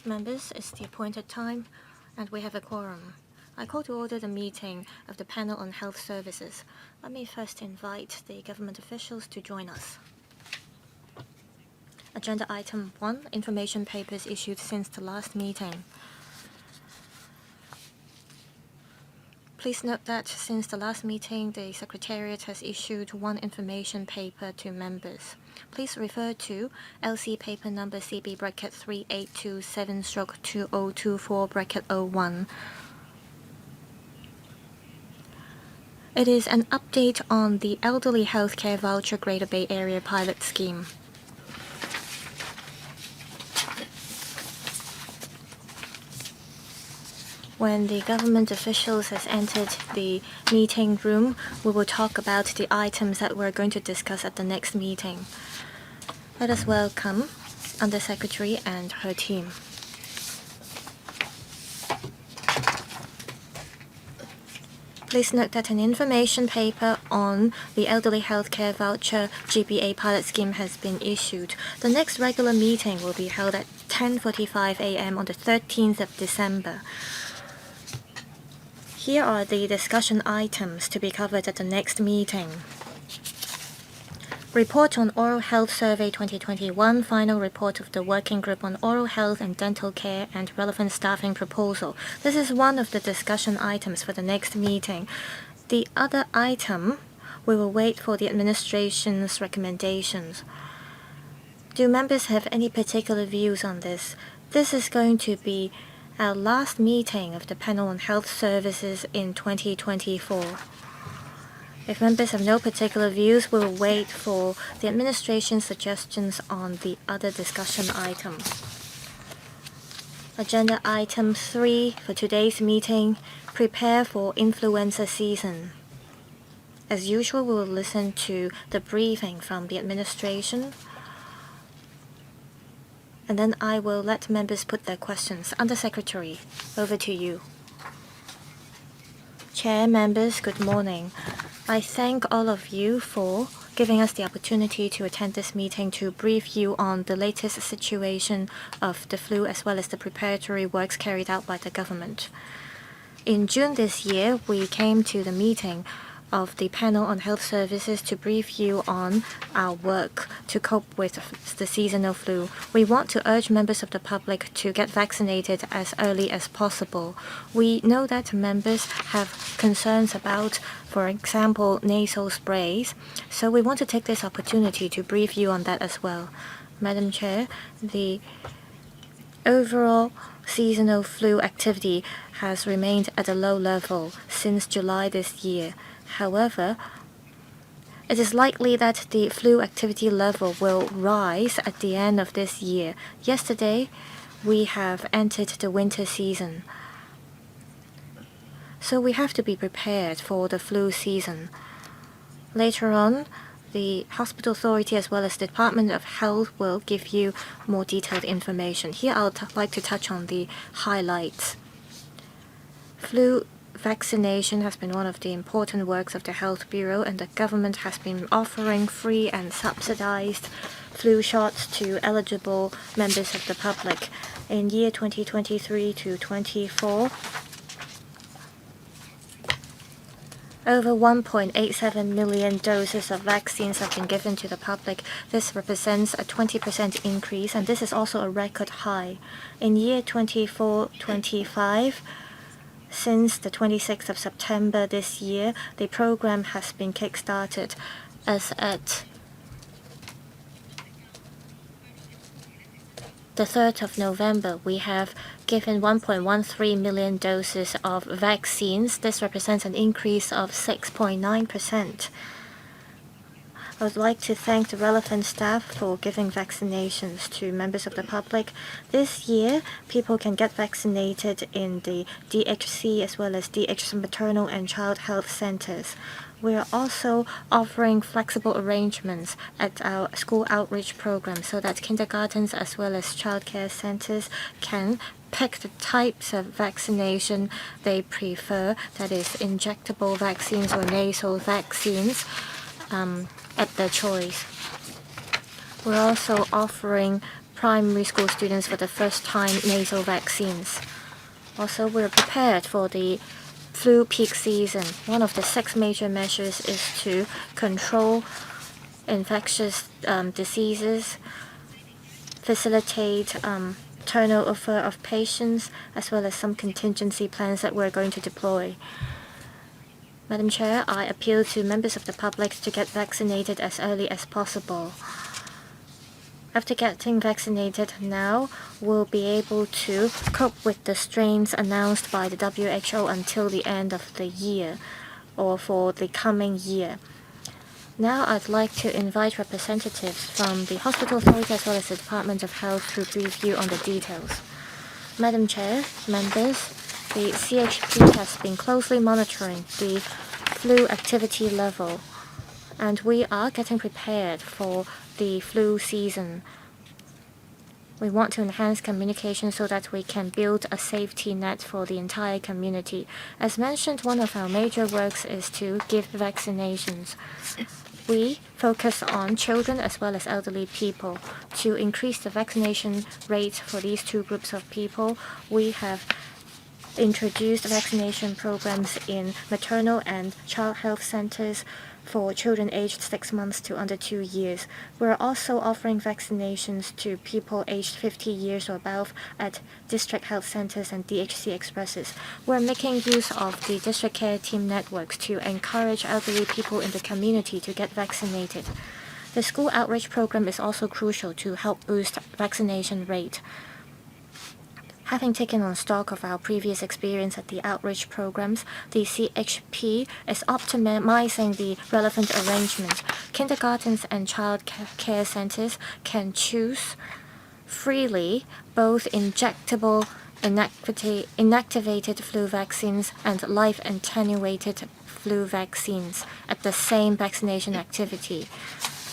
Members, it's the appointed time, and we have a quorum. I call to order the meeting of the Panel on Health Services. Let me first invite the government officials to join us. Agenda item 1, information papers issued since the last meeting. Please note that since the last meeting, the Secretariat has issued one information paper to members. Please refer to LC paper number CB bracket 3827/2024 bracket 01. It is an update on the elderly healthcare voucher Greater Bay Area pilot scheme. When the government officials has entered the meeting room, we will talk about the items that we're going to discuss at the next meeting. Let us welcome Undersecretary and her team. Please note that an information paper on the elderly healthcare voucher GBA pilot scheme has been issued. The next regular meeting will be held at 10:45 a.m. on the 13th of December. Here are the discussion items to be covered at the next meeting. Report on Oral Health Survey 2021, final report of the Working Group on Oral Health and Dental Care and relevant staffing proposal. This is one of the discussion items for the next meeting. The other item, we will wait for the administration's recommendations. Do members have any particular views on this? This is going to be our last meeting of the Panel on Health Services in 2024. If members have no particular views, we will wait for the administration's suggestions on the other discussion items. Agenda item 3 for today's meeting, prepare for influenza season. As usual, we will listen to the briefing from the administration, and then I will let members put their questions. Undersecretary, over to you. Chair, members, good morning. I thank all of you for giving us the opportunity to attend this meeting to brief you on the latest situation of the flu as well as the preparatory works carried out by the government. In June this year, we came to the meeting of the Panel on Health Services to brief you on our work to cope with the seasonal flu. We want to urge members of the public to get vaccinated as early as possible. We know that members have concerns about, for example, nasal sprays, so we want to take this opportunity to brief you on that as well. Madam Chair, the overall seasonal flu activity has remained at a low level since July this year. However, it is likely that the flu activity level will rise at the end of this year. Yesterday, we have entered the winter season. So we have to be prepared for the flu season. Later on, the Hospital Authority as well as the Department of Health will give you more detailed information. Here I would like to touch on the highlights. Flu vaccination has been one of the important works of the Health Bureau, and the government has been offering free and subsidized flu shots to eligible members of the public. In year 2023 to 24, over 1.87 million doses of vaccines have been given to the public. This represents a 20% increase, and this is also a record high. In year 24-25, since the 26th of September this year, the program has been kick-started. As at the 3rd of November, we have given 1.13 million doses of vaccines. This represents an increase of 6.9%. I would like to thank the relevant staff for giving vaccinations to members of the public. This year, people can get vaccinated in the DHC as well as DH maternal and child health centers. We are also offering flexible arrangements at our school outreach program so that kindergartens as well as childcare centers can pick the types of vaccination they prefer, that is injectable vaccines or nasal vaccines, at their choice. We're also offering primary school students for the first time nasal vaccines. Also, we're prepared for the flu peak season. One of the 6 major measures is to control infectious diseases, facilitate turnover of patients, as well as some contingency plans that we're going to deploy. Madam Chair, I appeal to members of the public to get vaccinated as early as possible. After getting vaccinated now, we'll be able to cope with the strains announced by the WHO until the end of the year or for the coming year. Now I'd like to invite representatives from the Hospital Authority as well as the Department of Health to brief you on the details. Madam Chair, members, the CHP has been closely monitoring the flu activity level, and we are getting prepared for the flu season. We want to enhance communication so that we can build a safety net for the entire community. As mentioned, one of our major works is to give vaccinations. We focus on children as well as elderly people. To increase the vaccination rate for these 2 groups of people, we have introduced vaccination programs in maternal and child health centers for children aged 6 months to under 2 years. We're also offering vaccinations to people aged 50 years or above at district health centers and DHC expresses. We're making use of the district care team networks to encourage elderly people in the community to get vaccinated. The school outreach program is also crucial to help boost vaccination rate. Having taken on stock of our previous experience at the outreach programs, the CHP is optimizing the relevant arrangements. Kindergartens and child care centers can choose freely both injectable inactivated flu vaccines and live attenuated flu vaccines at the same vaccination activity.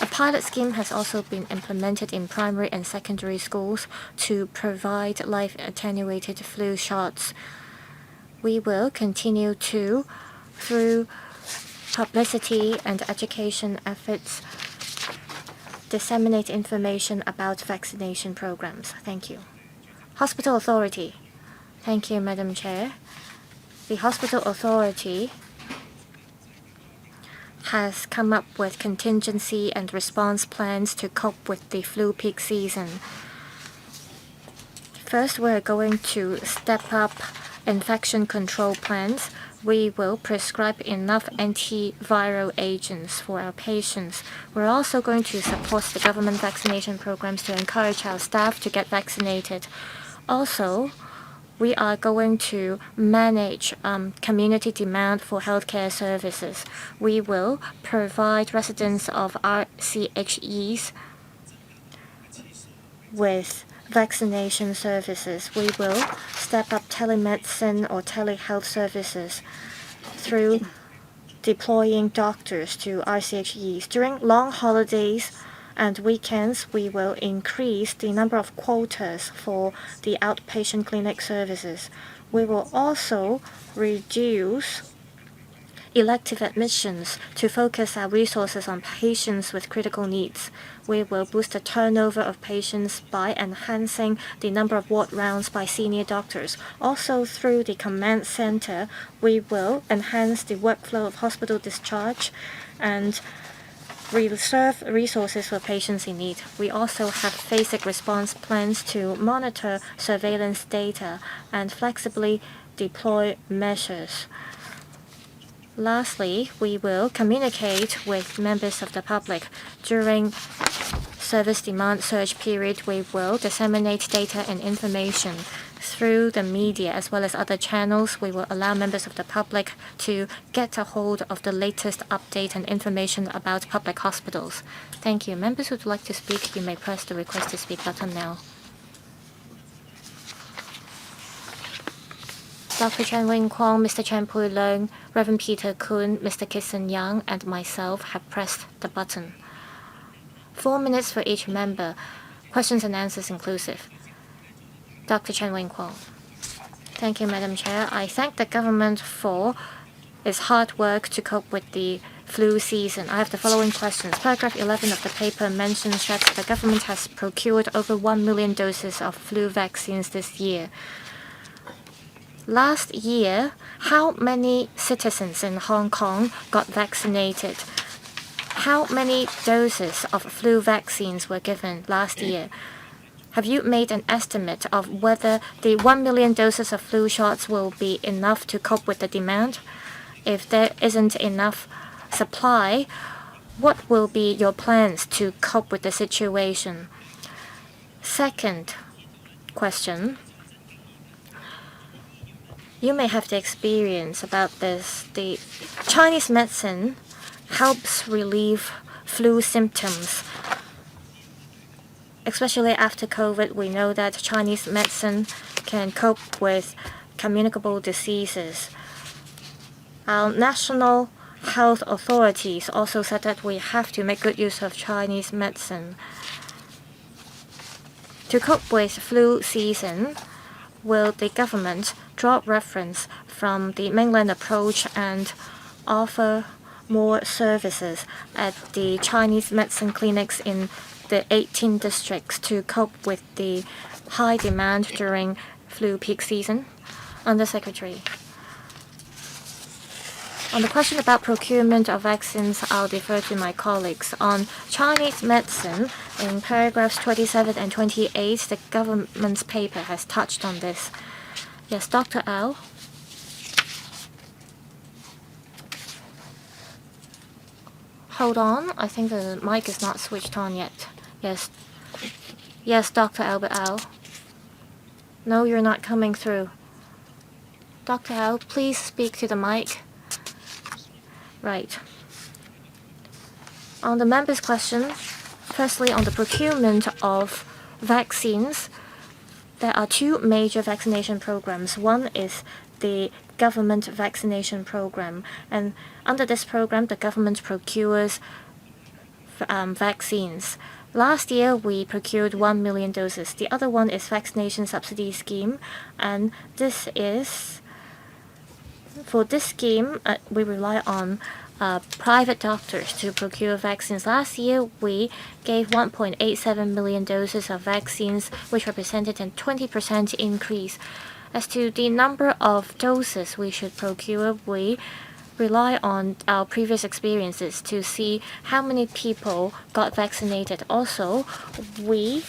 A pilot scheme has also been implemented in primary and secondary schools to provide live attenuated flu shots. We will continue to, through publicity and education efforts, disseminate information about vaccination programs. Thank you. Hospital Authority. Thank you, Madam Chair. The Hospital Authority has come up with contingency and response plans to cope with the flu peak season. First, we're going to step up infection control plans. We will prescribe enough antiviral agents for our patients. We're also going to support the government vaccination programs to encourage our staff to get vaccinated. Also, we are going to manage community demand for healthcare services. We will provide residents of RCHEs with vaccination services. We will step up telemedicine or telehealth services through deploying doctors to RCHEs. During long holidays and weekends, we will increase the number of quotas for the outpatient clinic services. We will also reduce elective admissions to focus our resources on patients with critical needs. We will boost the turnover of patients by enhancing the number of ward rounds by senior doctors. Also, through the command center, we will enhance the workflow of hospital discharge and reserve resources for patients in need. We also have basic response plans to monitor surveillance data and flexibly deploy measures. Lastly, we will communicate with members of the public. During service demand surge period, we will disseminate data and information through the media as well as other channels. We will allow members of the public to get a hold of the latest update and information about public hospitals. Thank you. Members who would like to speak, you may press the request to speak button now. Dr. Chen Wing-Kwong, Mr. Chen Pui-Leung, Reverend Peter Kun, Mr. Kissen Yang, and myself have pressed the button. 4 minutes for each member. Questions and answers inclusive. Dr. Chen Wing-Kwong. Thank you, Madam Chair. I thank the government for its hard work to cope with the flu season. I have the following questions. Paragraph 11 of the paper mentions that the government has procured over 1 million doses of flu vaccines this year. Last year, how many citizens in Hong Kong got vaccinated? How many doses of flu vaccines were given last year? Have you made an estimate of whether the 1 million doses of flu shots will be enough to cope with the demand? If there isn't enough supply, what will be your plans to cope with the situation? Second question. You may have the experience about this. The Chinese medicine helps relieve flu symptoms. Especially after COVID, we know that Chinese medicine can cope with communicable diseases. Our national health authorities also said that we have to make good use of Chinese medicine. To cope with flu season, will the government draw reference from the mainland approach and offer more services at the Chinese medicine clinics in the 18 districts to cope with the high demand during flu peak season? Undersecretary. On the question about procurement of vaccines, I'll defer to my colleagues. On Chinese medicine, in paragraphs 27 and 28, the government's paper has touched on this. Yes, Dr. Au. Hold on, I think the mic is not switched on yet. Yes. Yes, Dr. Albert Au. No, you're not coming through. Dr. Au, please speak to the mic. Right. On the members' question, firstly on the procurement of vaccines, there are two major vaccination programs. One is the government vaccination program, and under this program, the government procures vaccines. Last year, we procured 1 million doses. The other one is vaccination subsidy scheme, and this is for this scheme, we rely on private doctors to procure vaccines. Last year, we gave 1.87 million doses of vaccines, which represented a 20% increase. As to the number of doses we should procure, we rely on our previous experiences to see how many people got vaccinated. Also, we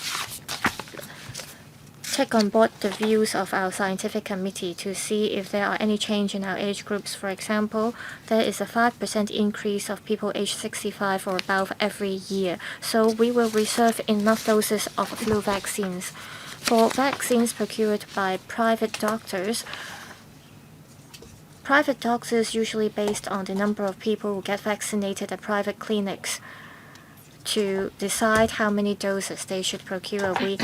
take on board the views of our scientific committee to see if there are any change in our age groups. For example, there is a 5% increase of people aged 65 or above every year. So we will reserve enough doses of flu vaccines. For vaccines procured by private doctors usually based on the number of people who get vaccinated at private clinics to decide how many doses they should procure. We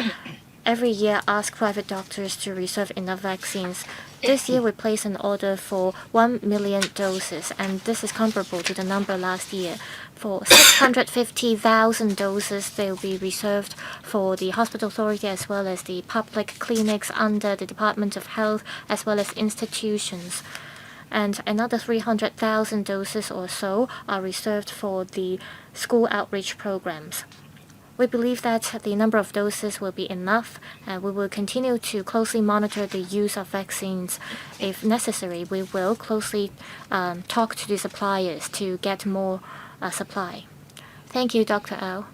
every year ask private doctors to reserve enough vaccines. This year we placed an order for 1 million doses, and this is comparable to the number last year. For 650,000 doses, they will be reserved for the hospital authority as well as the public clinics under the Department of Health as well as institutions. And another 300,000 doses or so are reserved for the school outreach programs. We believe that the number of doses will be enough, and we will continue to closely monitor the use of vaccines. If necessary, we will closely talk to the suppliers to get more supply. Thank you, Dr. Au.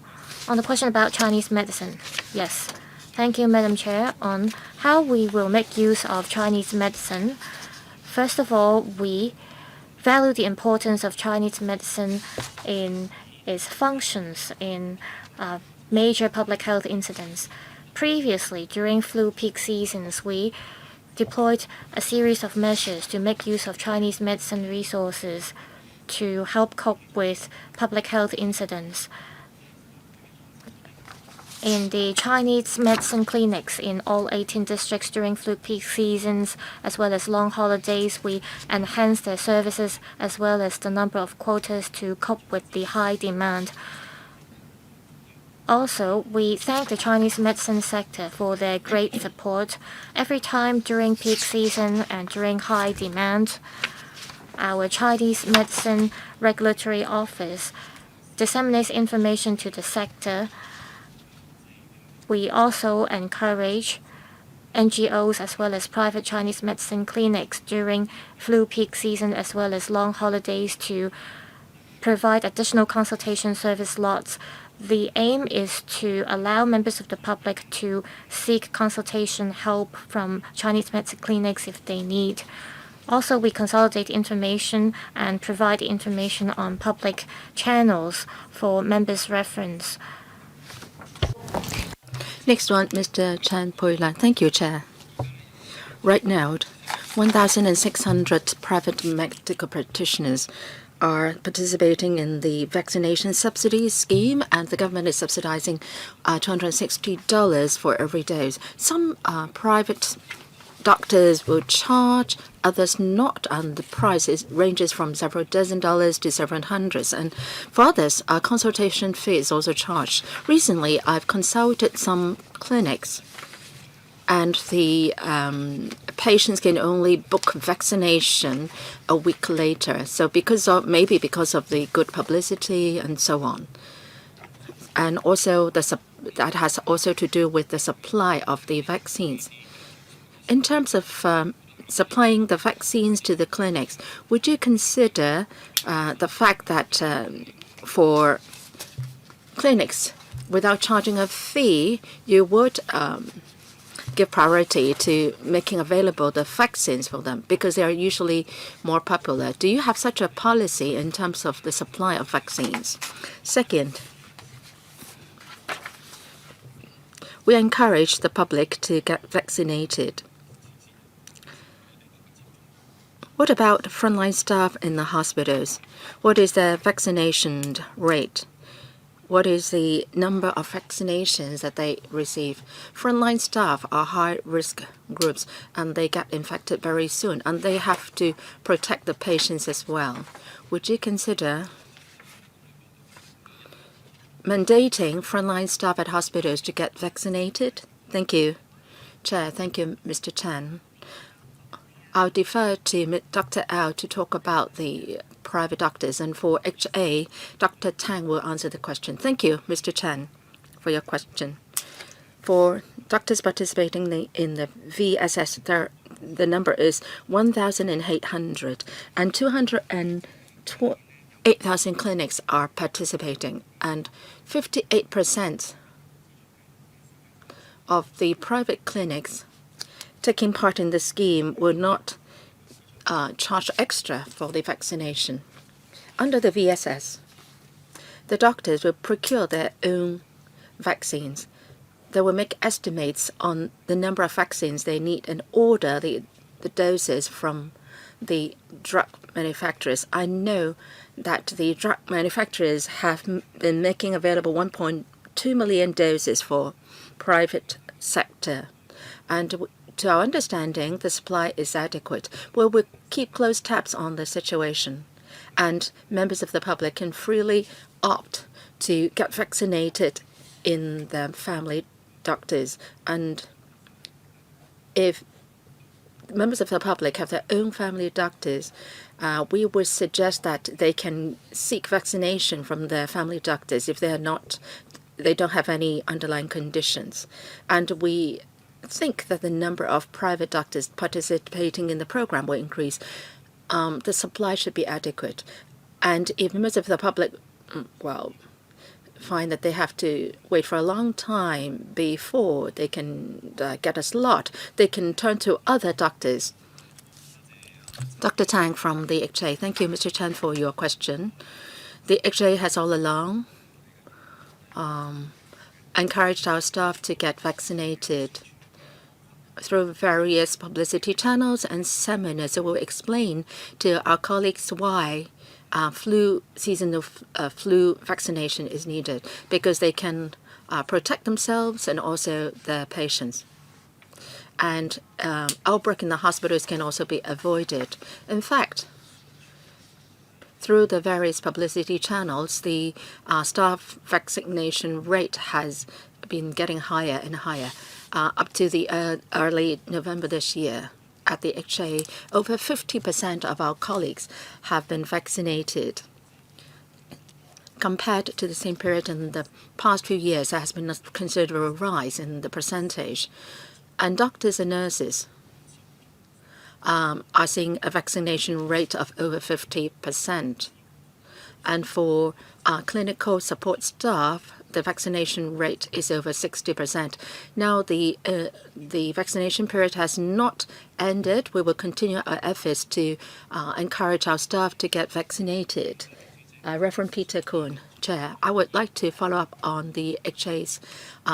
On the question about Chinese medicine, yes. Thank you, Madam Chair. On how we will make use of Chinese medicine, first of all, we value the importance of Chinese medicine in its functions in major public health incidents. Previously, during flu peak seasons, we deployed a series of measures to make use of Chinese medicine resources to help cope with public health incidents. In the Chinese medicine clinics in all 18 districts during flu peak seasons, as well as long holidays, we enhanced their services as well as the number of quotas to cope with the high demand. Also, we thank the Chinese medicine sector for their great support. Every time during peak season and during high demand, our Chinese Medicine Regulatory Office disseminates information to the sector. We also encourage NGOs as well as private Chinese medicine clinics during flu peak season as well as long holidays to provide additional consultation service slots. The aim is to allow members of the public to seek consultation help from Chinese medicine clinics if they need. Also, we consolidate information and provide information on public channels for members' reference. Next one, Mr. Chan Pui-lan. Thank you, Chair. Right now, 1,600 private medical practitioners are participating in the vaccination subsidy scheme, and the government is subsidizing $260 for every dose. Some private doctors will charge, others not, and the price ranges from several dozen dollars to several hundreds. And for others, a consultation fee is also charged. Recently, I've consulted some clinics, and the patients can only book vaccination a week later. So maybe because of the good publicity and so on, and also that has also to do with the supply of the vaccines. In terms of supplying the vaccines to the clinics, would you consider the fact that for clinics, without charging a fee, you would give priority to making available the vaccines for them because they are usually more popular? Do you have such a policy in terms of the supply of vaccines? Second, we encourage the public to get vaccinated. What about frontline staff in the hospitals? What is their vaccination rate? What is the number of vaccinations that they receive? Frontline staff are high-risk groups, and they get infected very soon, and they have to protect the patients as well. Would you consider mandating frontline staff at hospitals to get vaccinated? Thank you. Chair, thank you, Mr. Chan. I'll defer to Dr. Au to talk about the private doctors, and for HA, Dr. Tang will answer the question. Thank you, Mr. Chan, for your question. For doctors participating in the VSS, the number is 1,800, and 208,000 clinics are participating, and 58% of the private clinics taking part in the scheme will not charge extra for the vaccination. Under the VSS, the doctors will procure their own vaccines. They will make estimates on the number of vaccines they need and order the doses from the drug manufacturers. I know that the drug manufacturers have been making available 1.2 million doses for private sector, and to our understanding, the supply is adequate. Well, we'll keep close tabs on the situation, and members of the public can freely opt to get vaccinated in the family doctors. And if members of the public have their own family doctors, we would suggest that they can seek vaccination from their family doctors if they don't have any underlying conditions. And we think that the number of private doctors participating in the program will increase. The supply should be adequate. And if members of the public, find that they have to wait for a long time before they can get a slot, they can turn to other doctors. Dr. Tang from the HA. Thank you, Mr. Chan, for your question. The HA has all along encouraged our staff to get vaccinated through various publicity channels and seminars. So we'll explain to our colleagues why seasonal flu vaccination is needed, because they can protect themselves and also their patients. And outbreak in the hospitals can also be avoided. In fact, through the various publicity channels, the staff vaccination rate has been getting higher and higher up to the early November this year. at the HA, over 50% of our colleagues have been vaccinated. Compared to the same period in the past few years, there has been a considerable rise in the percentage. And doctors and nurses are seeing a vaccination rate of over 50%. And for clinical support staff, the vaccination rate is over 60%. Now the vaccination period has not ended. We will continue our efforts to encourage our staff to get vaccinated. Reverend Peter Kuhn, Chair, I would like to follow up on the HA's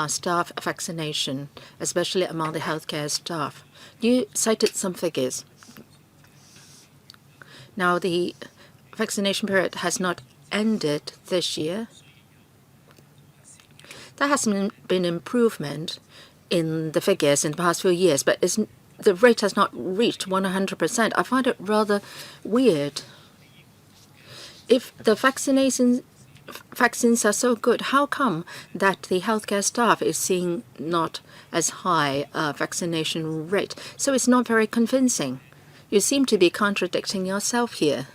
staff vaccination, especially among the healthcare staff. You cited some figures. Now, the vaccination period has not ended this year. There has been improvement in the figures in the past few years, but the rate has not reached 100%. I find it rather weird. If the vaccines are so good, how come that the healthcare staff is seeing not as high a vaccination rate? So it's not very convincing. You seem to be contradicting yourself here.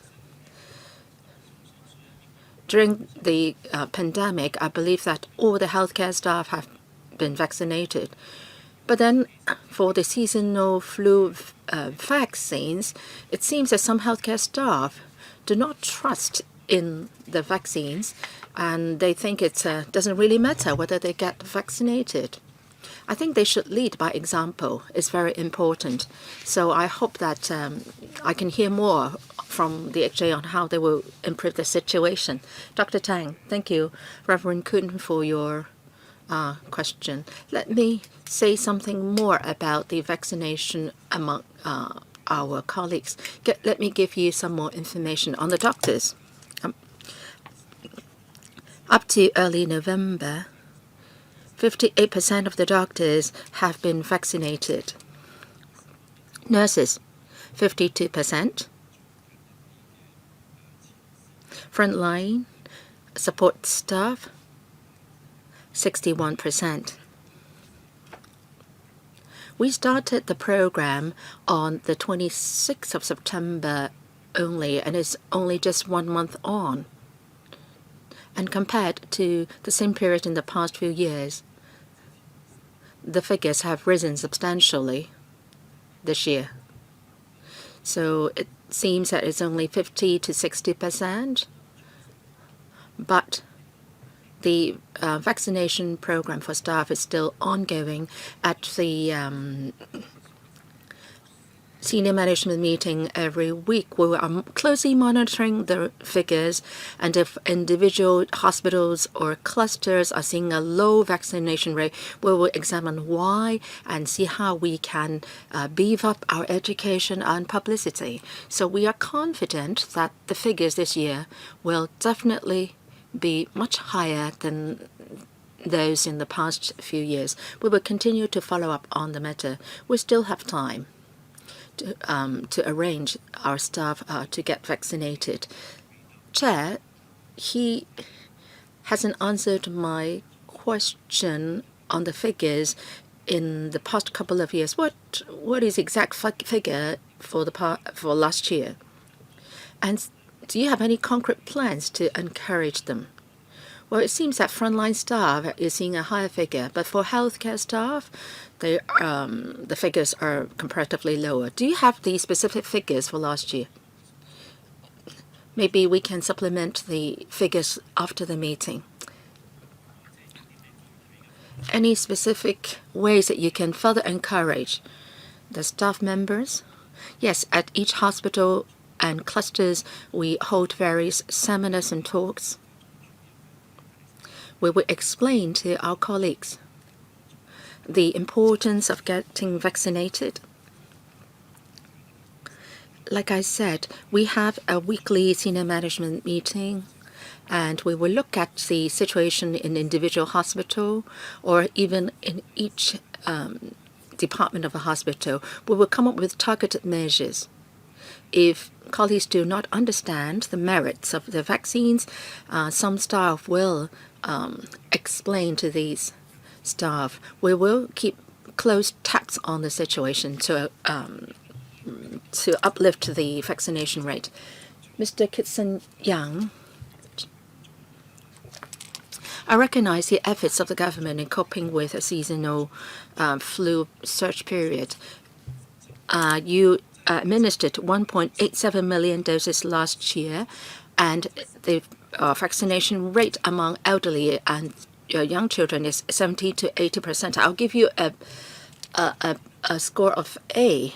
During the pandemic, I believe that all the healthcare staff have been vaccinated. But then for the seasonal flu vaccines, it seems that some healthcare staff do not trust in the vaccines, and they think it doesn't really matter whether they get vaccinated. I think they should lead by example. It's very important. So I hope that I can hear more from the HA on how they will improve the situation. Dr. Tang, thank you, Reverend Kuhn, for your question. Let me say something more about the vaccination among our colleagues. Let me give you some more information on the doctors. Up to early November, 58% of the doctors have been vaccinated. Nurses, 52%. Frontline support staff, 61%. We started the program on the 26th of September only, and it's only just 1 month on. And compared to the same period in the past few years, the figures have risen substantially this year. So it seems that it's only 50 to 60%, but the vaccination program for staff is still ongoing. At the senior management meeting every week, we are closely monitoring the figures, and if individual hospitals or clusters are seeing a low vaccination rate, we will examine why and see how we can beef up our education and publicity. So we are confident that the figures this year will definitely be much higher than those in the past few years. We will continue to follow up on the matter. We still have time to arrange our staff to get vaccinated. Chair, he hasn't answered my question on the figures in the past couple of years. What is the exact figure for last year? And do you have any concrete plans to encourage them? Well, it seems that frontline staff is seeing a higher figure, but for healthcare staff, the figures are comparatively lower. Do you have the specific figures for last year? Maybe we can supplement the figures after the meeting. Any specific ways that you can further encourage the staff members? Yes, at each hospital and clusters, we hold various seminars and talks. We will explain to our colleagues the importance of getting vaccinated. Like I said, we have a weekly senior management meeting, and we will look at the situation in individual hospital or even in each department of a hospital. We will come up with targeted measures. If colleagues do not understand the merits of the vaccines, some staff will explain to these staff. We will keep close tabs on the situation to to uplift the vaccination rate. Mr. Kitson Yang, I recognize the efforts of the government in coping with a seasonal flu surge period. You administered 1.87 million doses last year, and the vaccination rate among elderly and young children is 70 to 80%. I'll give you a score of A.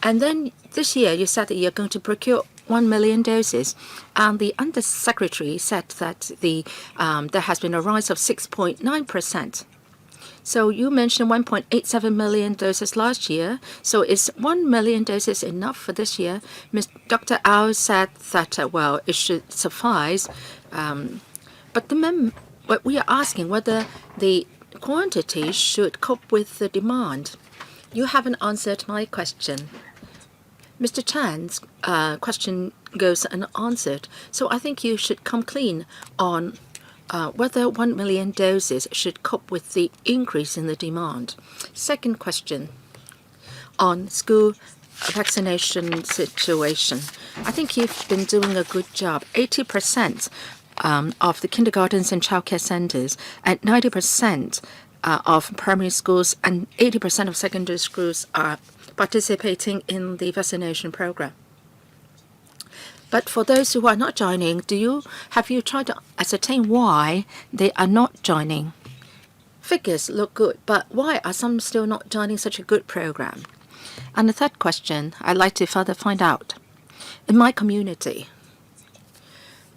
And then this year, you said that you're going to procure 1 million doses, and the Undersecretary said that there has been a rise of 6.9%. So you mentioned 1.87 million doses last year. So is 1 million doses enough for this year? Dr. Au said that, well, it should suffice. But what we are asking whether the quantity should cope with the demand. You haven't answered my question. Mr. Chan's question goes unanswered. So I think you should come clean on whether 1 million doses should cope with the increase in the demand. Second question on school vaccination situation. I think you've been doing a good job. 80% of the kindergartens and childcare centers and 90% of primary schools and 80% of secondary schools are participating in the vaccination program. But for those who are not joining, have you tried to ascertain why they are not joining? Figures look good, but why are some still not joining such a good program? And the third question I'd like to further find out. In my community,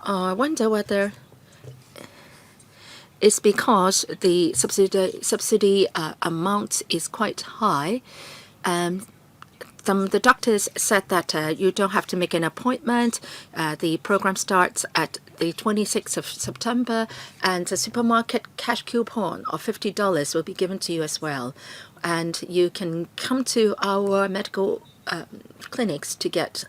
I wonder whether it's because the subsidy amount is quite high. The doctors said that you don't have to make an appointment. The program starts at the 26th of September, and a supermarket cash coupon of $50 will be given to you as well. And you can come to our medical clinics to get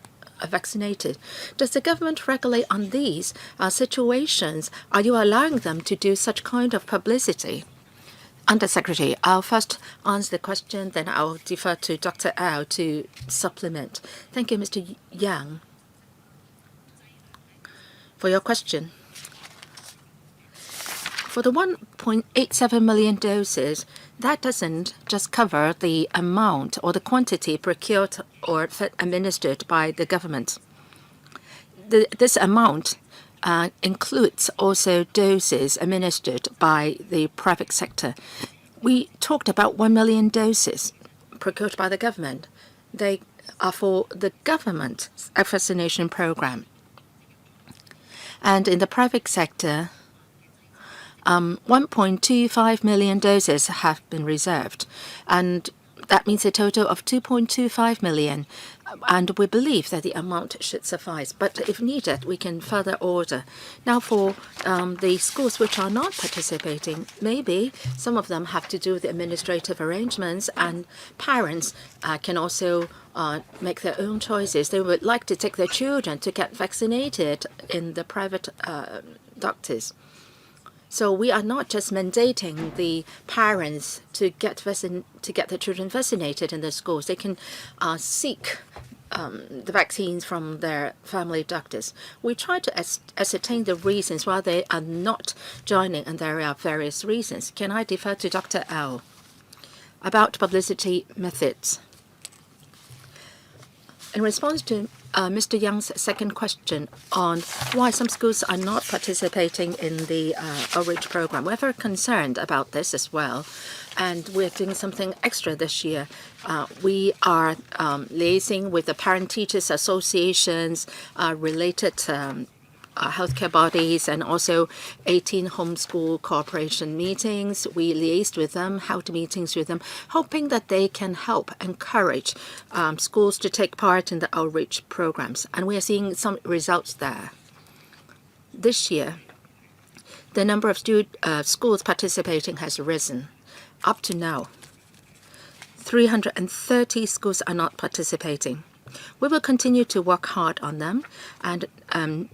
vaccinated. Does the government regulate on these situations? Are you allowing them to do such kind of publicity? Undersecretary, I'll first answer the question, then I'll defer to Dr. Au to supplement. Thank you, Mr. Yang, for your question. For the 1.87 million doses, that doesn't just cover the amount or the quantity procured or administered by the government. This amount includes also doses administered by the private sector. We talked about 1 million doses procured by the government. They are for the government vaccination program. And in the private sector, 1.25 million doses have been reserved, and that means a total of 2.25 million, and we believe that the amount should suffice. But if needed, we can further order. Now, for the schools which are not participating, maybe some of them have to do the administrative arrangements, and parents can also make their own choices. They would like to take their children to get vaccinated in the private doctors. So we are not just mandating the parents to get their children vaccinated in the schools. They can seek the vaccines from their family doctors. We try to ascertain the reasons why they are not joining, and there are various reasons. Can I defer to Dr. Au about publicity methods? In response to Mr. Yang's second question on why some schools are not participating in the outreach program, we're very concerned about this as well, and we're doing something extra this year. We are liaising with the parent-teachers associations, related healthcare bodies, and also 18 homeschool cooperation meetings. We liaised with them, held meetings with them, hoping that they can help encourage schools to take part in the outreach programs. And we are seeing some results there. This year, the number of schools participating has risen. Up to now, 330 schools are not participating. We will continue to work hard on them and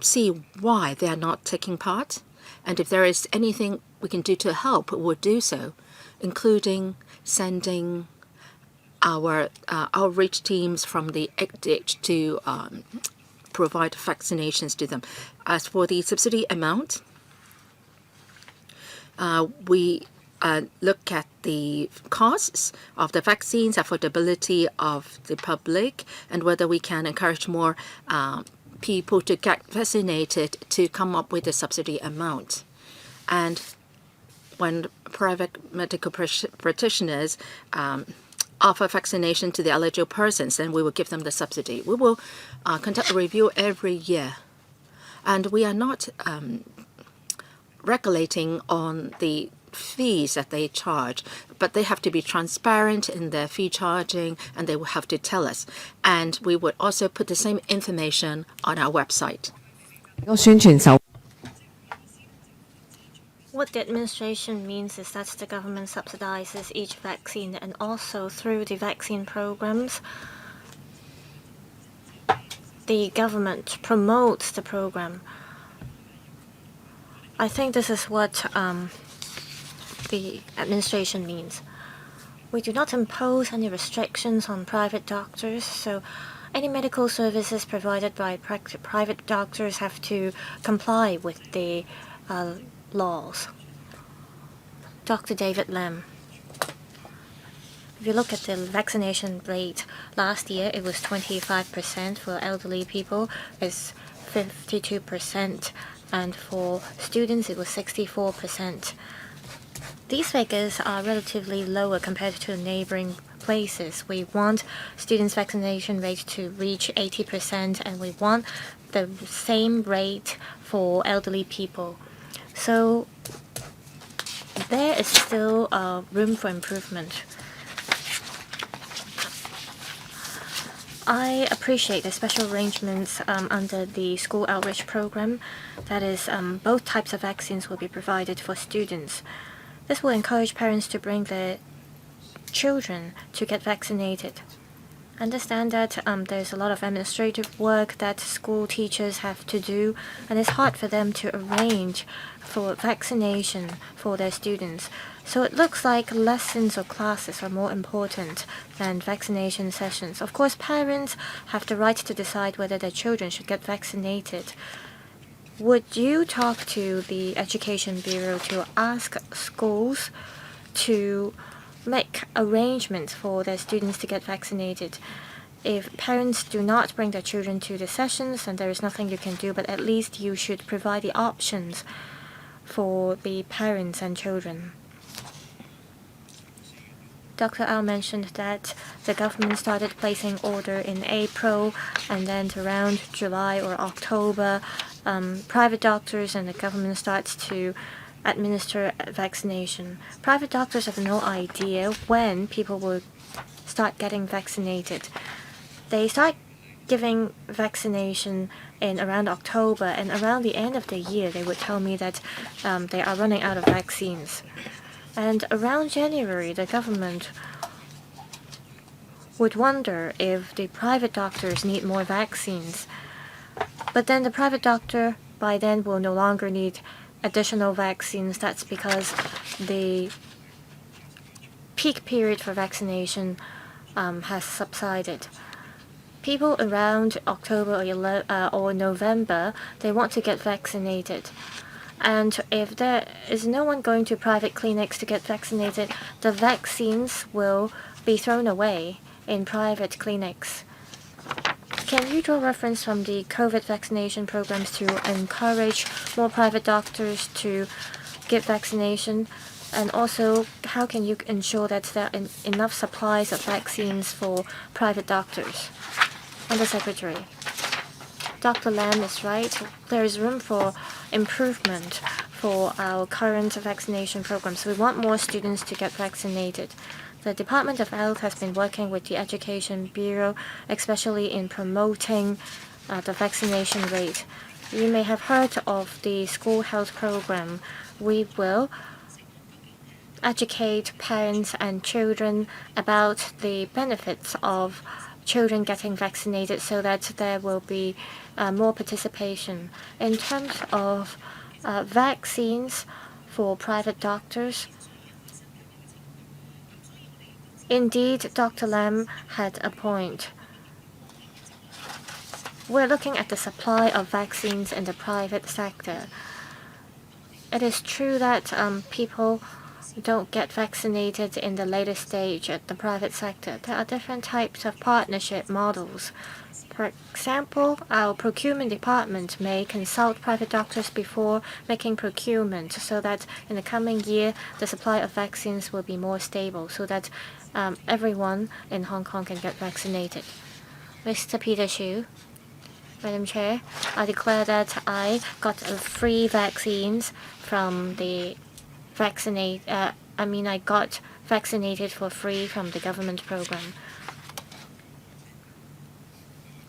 see why they are not taking part. And if there is anything we can do to help, we'll do so, including sending our outreach teams from the ECDIC to provide vaccinations to them. As for the subsidy amount, we look at the costs of the vaccines, affordability of the public, and whether we can encourage more people to get vaccinated to come up with the subsidy amount. And when private medical practitioners offer vaccination to the eligible persons, then we will give them the subsidy. We will conduct a review every year. And we are not regulating on the fees that they charge, but they have to be transparent in their fee charging, and they will have to tell us. And we would also put the same information on our website. What the administration means is that the government subsidizes each vaccine, and also through the vaccine programs, the government promotes the program. I think this is what the administration means. We do not impose any restrictions on private doctors, so any medical services provided by private doctors have to comply with the laws. Dr. David Lam. If you look at the vaccination rate, last year it was 25%, for elderly people it's 52%, and for students it was 64%. These figures are relatively lower compared to neighboring places. We want students' vaccination rate to reach 80%, and we want the same rate for elderly people. So there is still room for improvement. I appreciate the special arrangements under the school outreach program. That is, both types of vaccines will be provided for students. This will encourage parents to bring their children to get vaccinated. Understand that there's a lot of administrative work that school teachers have to do, and it's hard for them to arrange for vaccination for their students. So it looks like lessons or classes are more important than vaccination sessions. Of course, parents have the right to decide whether their children should get vaccinated. Would you talk to the Education Bureau to ask schools to make arrangements for their students to get vaccinated? If parents do not bring their children to the sessions, then there is nothing you can do, but at least you should provide the options for the parents and children. Dr. Au mentioned that the government started placing order in April, and then around July or October, private doctors and the government starts to administer vaccination. Private doctors have no idea when people will start getting vaccinated. They start giving vaccination in around October, and around the end of the year they would tell me that they are running out of vaccines. And around January, the government would wonder if the private doctors need more vaccines. But then the private doctor by then will no longer need additional vaccines. That's because the peak period for vaccination has subsided. People around October or November, they want to get vaccinated. And if there is no one going to private clinics to get vaccinated, the vaccines will be thrown away in private clinics. Can you draw reference from the COVID vaccination programs to encourage more private doctors to give vaccination? And also, how can you ensure that there are enough supplies of vaccines for private doctors? Undersecretary. Dr. Lam is right. There is room for improvement for our current vaccination programs. We want more students to get vaccinated. The Department of Health has been working with the Education Bureau, especially in promoting the vaccination rate. You may have heard of the school health program. We will educate parents and children about the benefits of children getting vaccinated so that there will be more participation. In terms of vaccines for private doctors, Indeed, Dr. Lam had a point. We're looking at the supply of vaccines in the private sector. It is true that people don't get vaccinated in the later stage at the private sector. There are different types of partnership models. For example, our procurement department may consult private doctors before making procurement so that in the coming year the supply of vaccines will be more stable so that everyone in Hong Kong can get vaccinated. Mr. Peter Xu. Madam Chair, I declare that I got free vaccines from the I got vaccinated for free from the government program.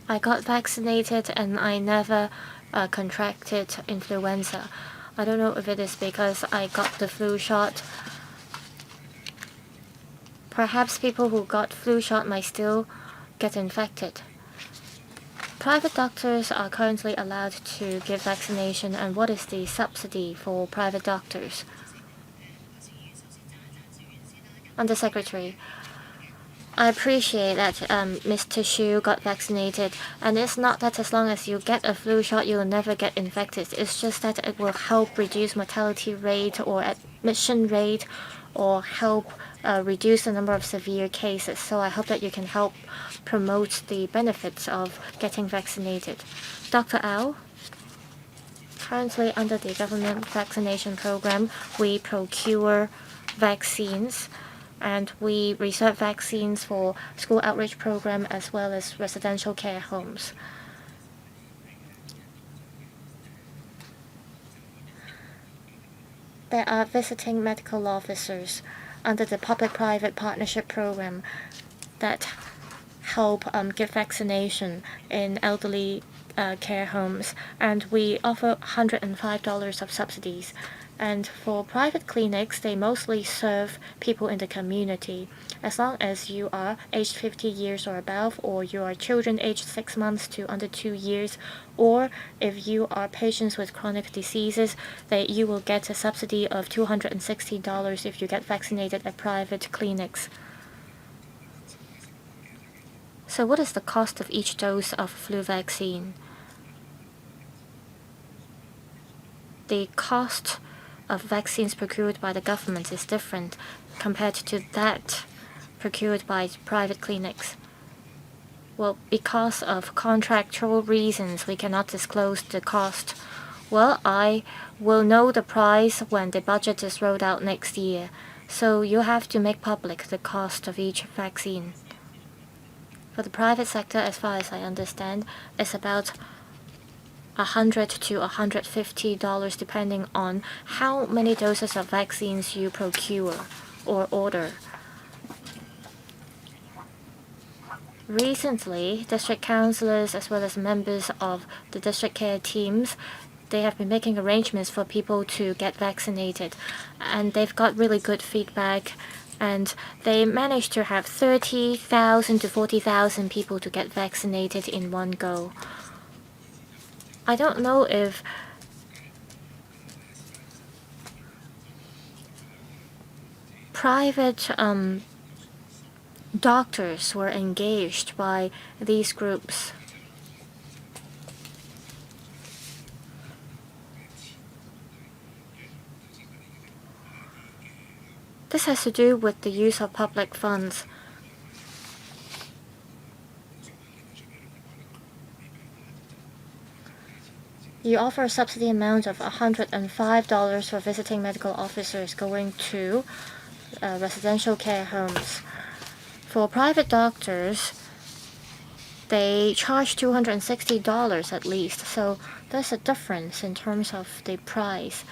I got vaccinated and I never contracted influenza. I don't know if it is because I got the flu shot. Perhaps people who got flu shot might still get infected. Private doctors are currently allowed to give vaccination, and what is the subsidy for private doctors? Undersecretary, I appreciate that Mr. Xu got vaccinated, and it's not that as long as you get a flu shot, you'll never get infected. It's just that it will help reduce mortality rate or admission rate or help reduce the number of severe cases. So I hope that you can help promote the benefits of getting vaccinated. Dr. Au? Currently, under the government vaccination program, we procure vaccines and we reserve vaccines for school outreach program as well as residential care homes. There are visiting medical officers under the public-private partnership program that help give vaccination in elderly care homes, and we offer $105 of subsidies. And for private clinics, they mostly serve people in the community. As long as you are aged 50 years or above, or you are children aged 6 months to under 2 years, or if you are patients with chronic diseases, you will get a subsidy of $260 if you get vaccinated at private clinics. So what is the cost of each dose of flu vaccine? The cost of vaccines procured by the government is different compared to that procured by private clinics. Well, because of contractual reasons, we cannot disclose the cost. Well, I will know the price when the budget is rolled out next year, so you have to make public the cost of each vaccine. For the private sector, as far as I understand, it's about $100 to $150 depending on how many doses of vaccines you procure or order. Recently, district councillors as well as members of the district care teams, they have been making arrangements for people to get vaccinated, and they've got really good feedback, and they managed to have 30,000 to 40,000 people to get vaccinated in one go. I don't know if private doctors were engaged by these groups. This has to do with the use of public funds. You offer a subsidy amount of $105 for visiting medical officers going to residential care homes. For private doctors, they charge $260 at least, so there's a difference in terms of the price.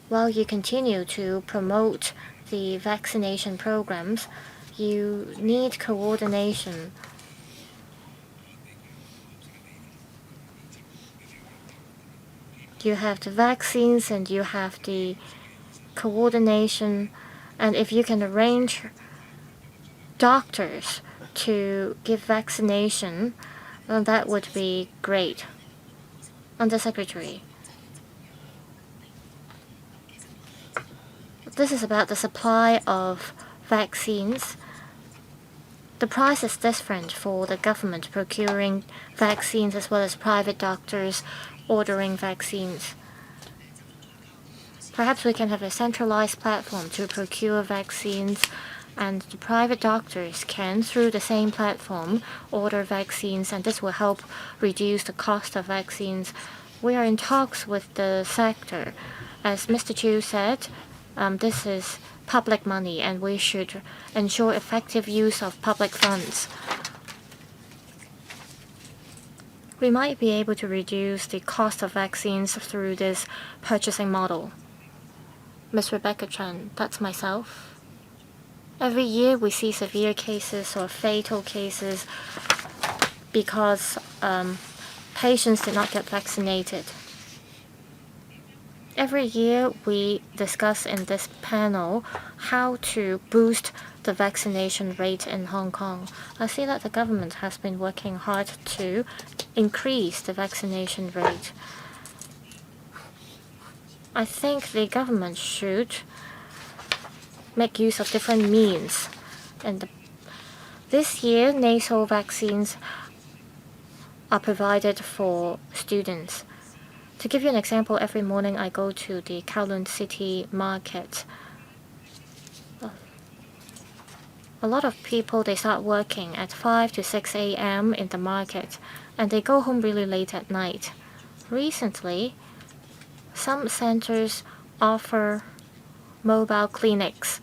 While you continue to promote the vaccination programs, you need coordination. You have the vaccines and you have the coordination, and if you can arrange doctors to give vaccination, well, that would be great. Undersecretary, this is about the supply of vaccines, the price is different for the government procuring vaccines as well as private doctors ordering vaccines. Perhaps we can have a centralized platform to procure vaccines, and the private doctors can, through the same platform, order vaccines, and this will help reduce the cost of vaccines. We are in talks with the sector. As Mr. Chu said, this is public money, and we should ensure effective use of public funds. We might be able to reduce the cost of vaccines through this purchasing model. Ms. Rebecca Chen, that's myself. Every year we see severe cases or fatal cases because patients did not get vaccinated. Every year we discuss in this panel how to boost the vaccination rate in Hong Kong. I see that the government has been working hard to increase the vaccination rate. I think the government should make use of different means. And this year, nasal vaccines are provided for students. To give you an example, every morning I go to the Kowloon City Market. A lot of people, they start working at 5 to 6 a.m. in the market, and they go home really late at night. Recently, some centers offer mobile clinics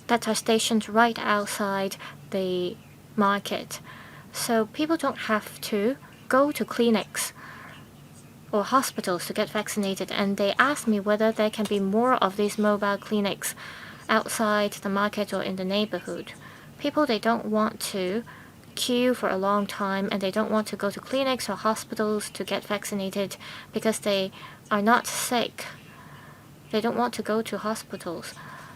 that are stationed right outside the market. So people don't have to go to clinics or hospitals to get vaccinated, and they asked me whether there can be more of these mobile clinics outside the market or in the neighborhood. People, they don't want to queue for a long time, and they don't want to go to clinics or hospitals to get vaccinated because they are not sick. They don't want to go to hospitals.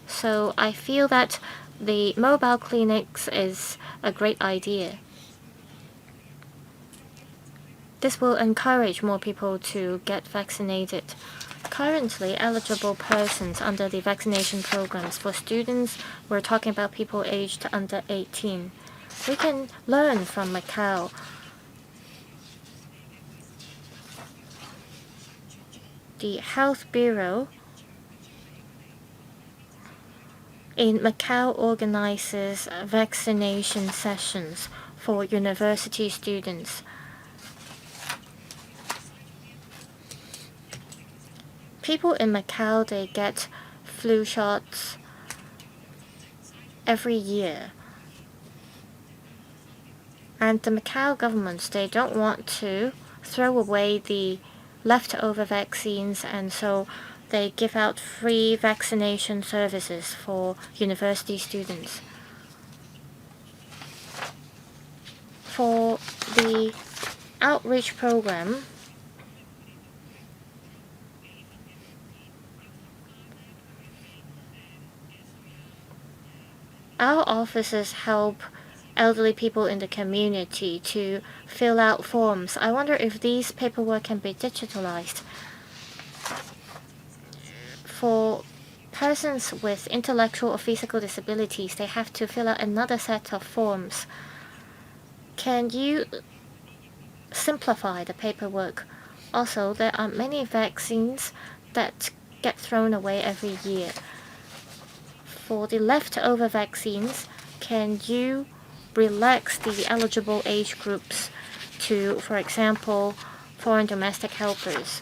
So I feel that the mobile clinics is a great idea. This will encourage more people to get vaccinated. Currently, eligible persons under the vaccination programs for students, we're talking about people aged under 18. We can learn from Macau. The Health Bureau in Macau organizes vaccination sessions for university students. People in Macau, they get flu shots every year. And the Macau government, they don't want to throw away the leftover vaccines, and so they give out free vaccination services for university students. For the outreach program, our offices help elderly people in the community to fill out forms. I wonder if these paperwork can be digitalized. For persons with intellectual or physical disabilities, they have to fill out another set of forms. Can you simplify the paperwork? Also, there are many vaccines that get thrown away every year. For the leftover vaccines, can you relax the eligible age groups to, for example, foreign domestic helpers?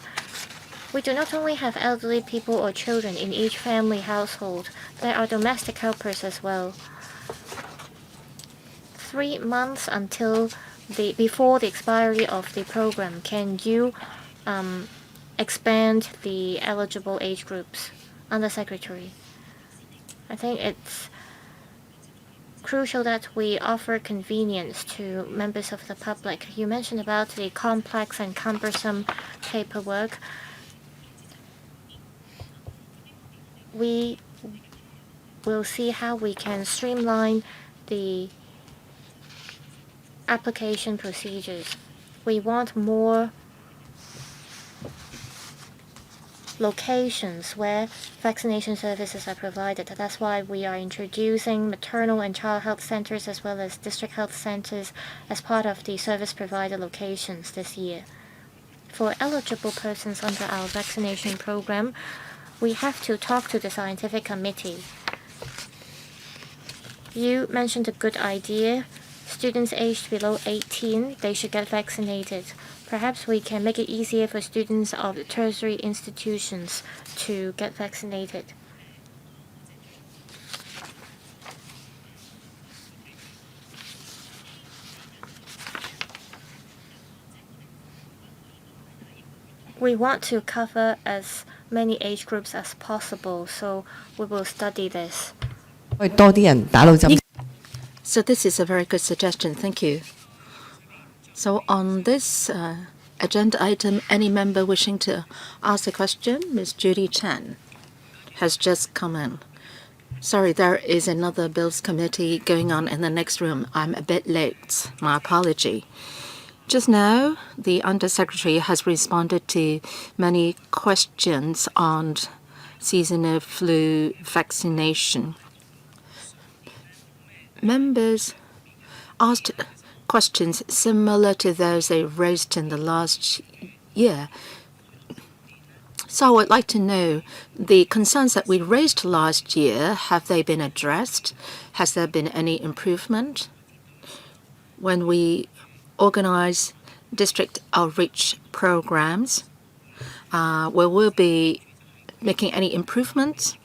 We do not only have elderly people or children in each family household, there are domestic helpers as well. 3 months before the expiry of the program, can you expand the eligible age groups? Undersecretary, I think it's crucial that we offer convenience to members of the public. You mentioned about the complex and cumbersome paperwork. We will see how we can streamline the application procedures. We want more locations where vaccination services are provided. That's why we are introducing maternal and child health centers as well as district health centers as part of the service provider locations this year. For eligible persons under our vaccination program, we have to talk to the scientific committee. You mentioned a good idea. Students aged below 18, they should get vaccinated. Perhaps we can make it easier for students of tertiary institutions to get vaccinated. We want to cover as many age groups as possible, so we will study this. So this is a very good suggestion. Thank you. So on this agenda item, any member wishing to ask a question? Ms. Judy Chan has just come in. Sorry, there is another Bills Committee going on in the next room. I'm a bit late. My apology. Just now, the Undersecretary has responded to many questions on seasonal flu vaccination. Members asked questions similar to those they raised in the last year. So I would like to know the concerns that we raised last year, have they been addressed? Has there been any improvement? When we organize district outreach programs, will we be making any improvements?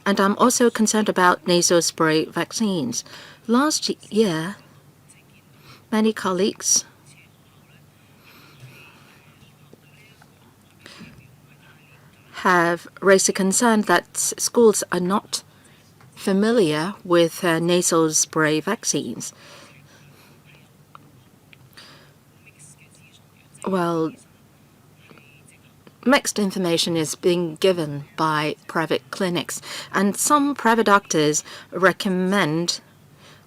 And I'm also concerned about nasal spray vaccines. Last year, many colleagues have raised a concern that schools are not familiar with nasal spray vaccines. Well, mixed information is being given by private clinics, and some private doctors recommend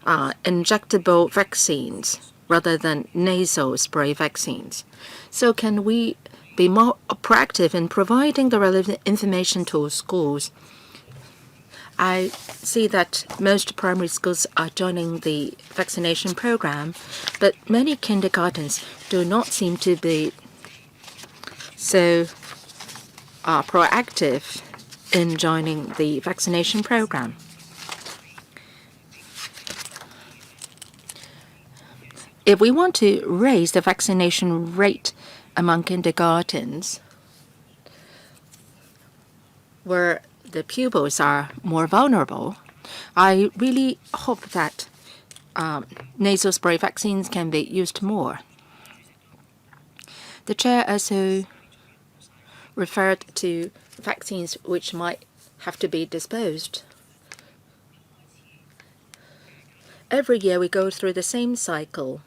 injectable vaccines rather than nasal spray vaccines. So can we be more proactive in providing the relevant information to schools? I see that most primary schools are joining the vaccination program, but many kindergartens do not seem to be so proactive in joining the vaccination program. If we want to raise the vaccination rate among kindergartens, where the pupils are more vulnerable, I really hope that nasal spray vaccines can be used more. The chair also referred to vaccines which might have to be disposed. Every year we go through the same cycle.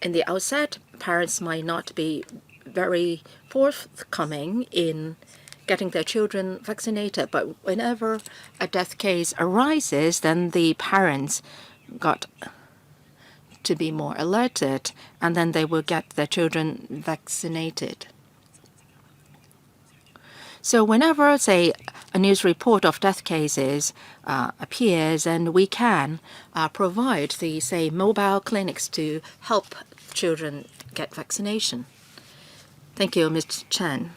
In the outset, parents might not be very forthcoming in getting their children vaccinated, but whenever a death case arises, then the parents got to be more alerted, and then they will get their children vaccinated. So whenever, say, a news report of death cases appears, and we can provide the, say, mobile clinics to help children get vaccination. Thank you, Mr. Chen.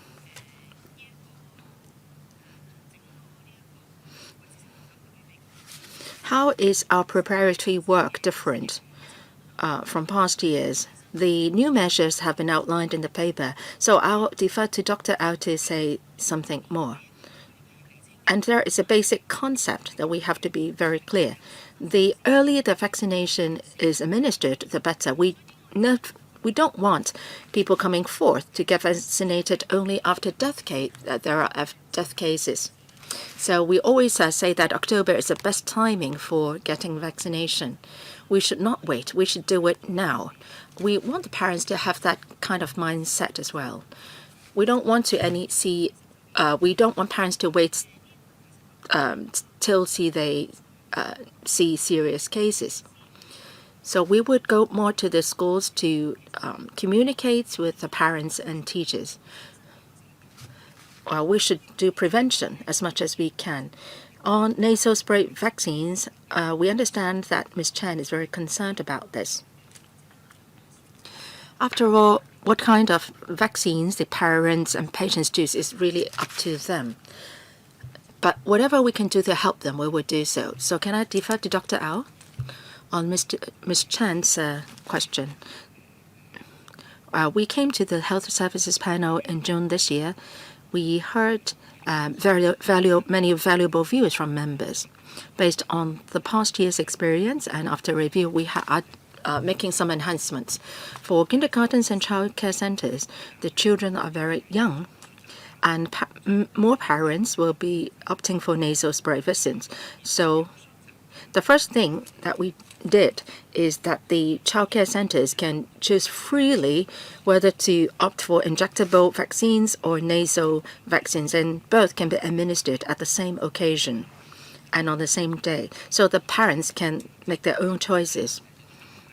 How is our preparatory work different from past years? The new measures have been outlined in the paper, so I'll defer to Dr. Au to say something more. And there is a basic concept that we have to be very clear. The earlier the vaccination is administered, the better. We don't want people coming forth to get vaccinated only after there are death cases. So we always say that October is the best timing for getting vaccination. We should not wait. We should do it now. We want the parents to have that kind of mindset as well. We don't want we don't want parents to wait till they see serious cases. So we would go more to the schools to communicate with the parents and teachers. we should do prevention as much as we can. On nasal spray vaccines, we understand that Ms. Chan is very concerned about this. After all, what kind of vaccines the parents and patients choose is really up to them. But whatever we can do to help them, we will do so. So can I defer to Dr. Au on Ms. Chan's question? We came to the Health Services panel in June this year. We heard many valuable views from members. Based on the past year's experience and after review, we are making some enhancements. For kindergartens and child care centers, the children are very young, and more parents will be opting for nasal spray vaccines. So the first thing that we did is that the childcare centers can choose freely whether to opt for injectable vaccines or nasal vaccines, and both can be administered at the same occasion and on the same day. So the parents can make their own choices.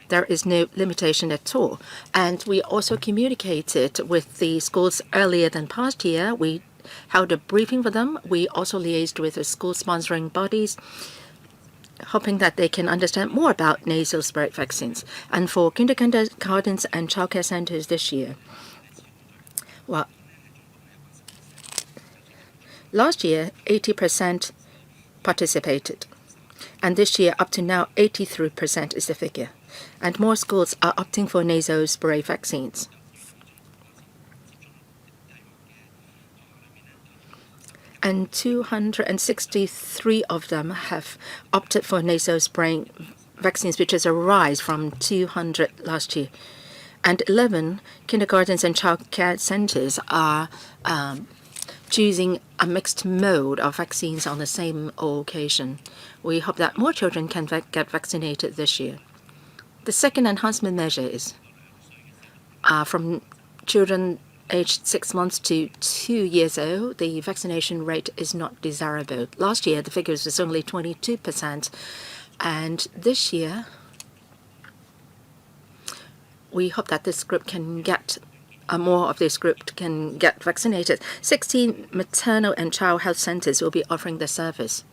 There is no limitation at all. And we also communicated with the schools earlier than past year. We held a briefing for them. We also liaised with the school sponsoring bodies, hoping that they can understand more about nasal spray vaccines. And for kindergartens and childcare centers this year, well, last year 80% participated, and this year up to now 83% is the figure. And more schools are opting for nasal spray vaccines. And 263 of them have opted for nasal spray vaccines, which is a rise from 200 last year. And 11 kindergartens and child care centers are choosing a mixed mode of vaccines on the same occasion. We hope that more children can get vaccinated this year. The second enhancement measure is from children aged 6 months to 2 years old, the vaccination rate is not desirable. Last year, the figures was only 22%, and this year, we hope that this group can get more of this group can get vaccinated. 16 maternal and child health centers will be offering the service.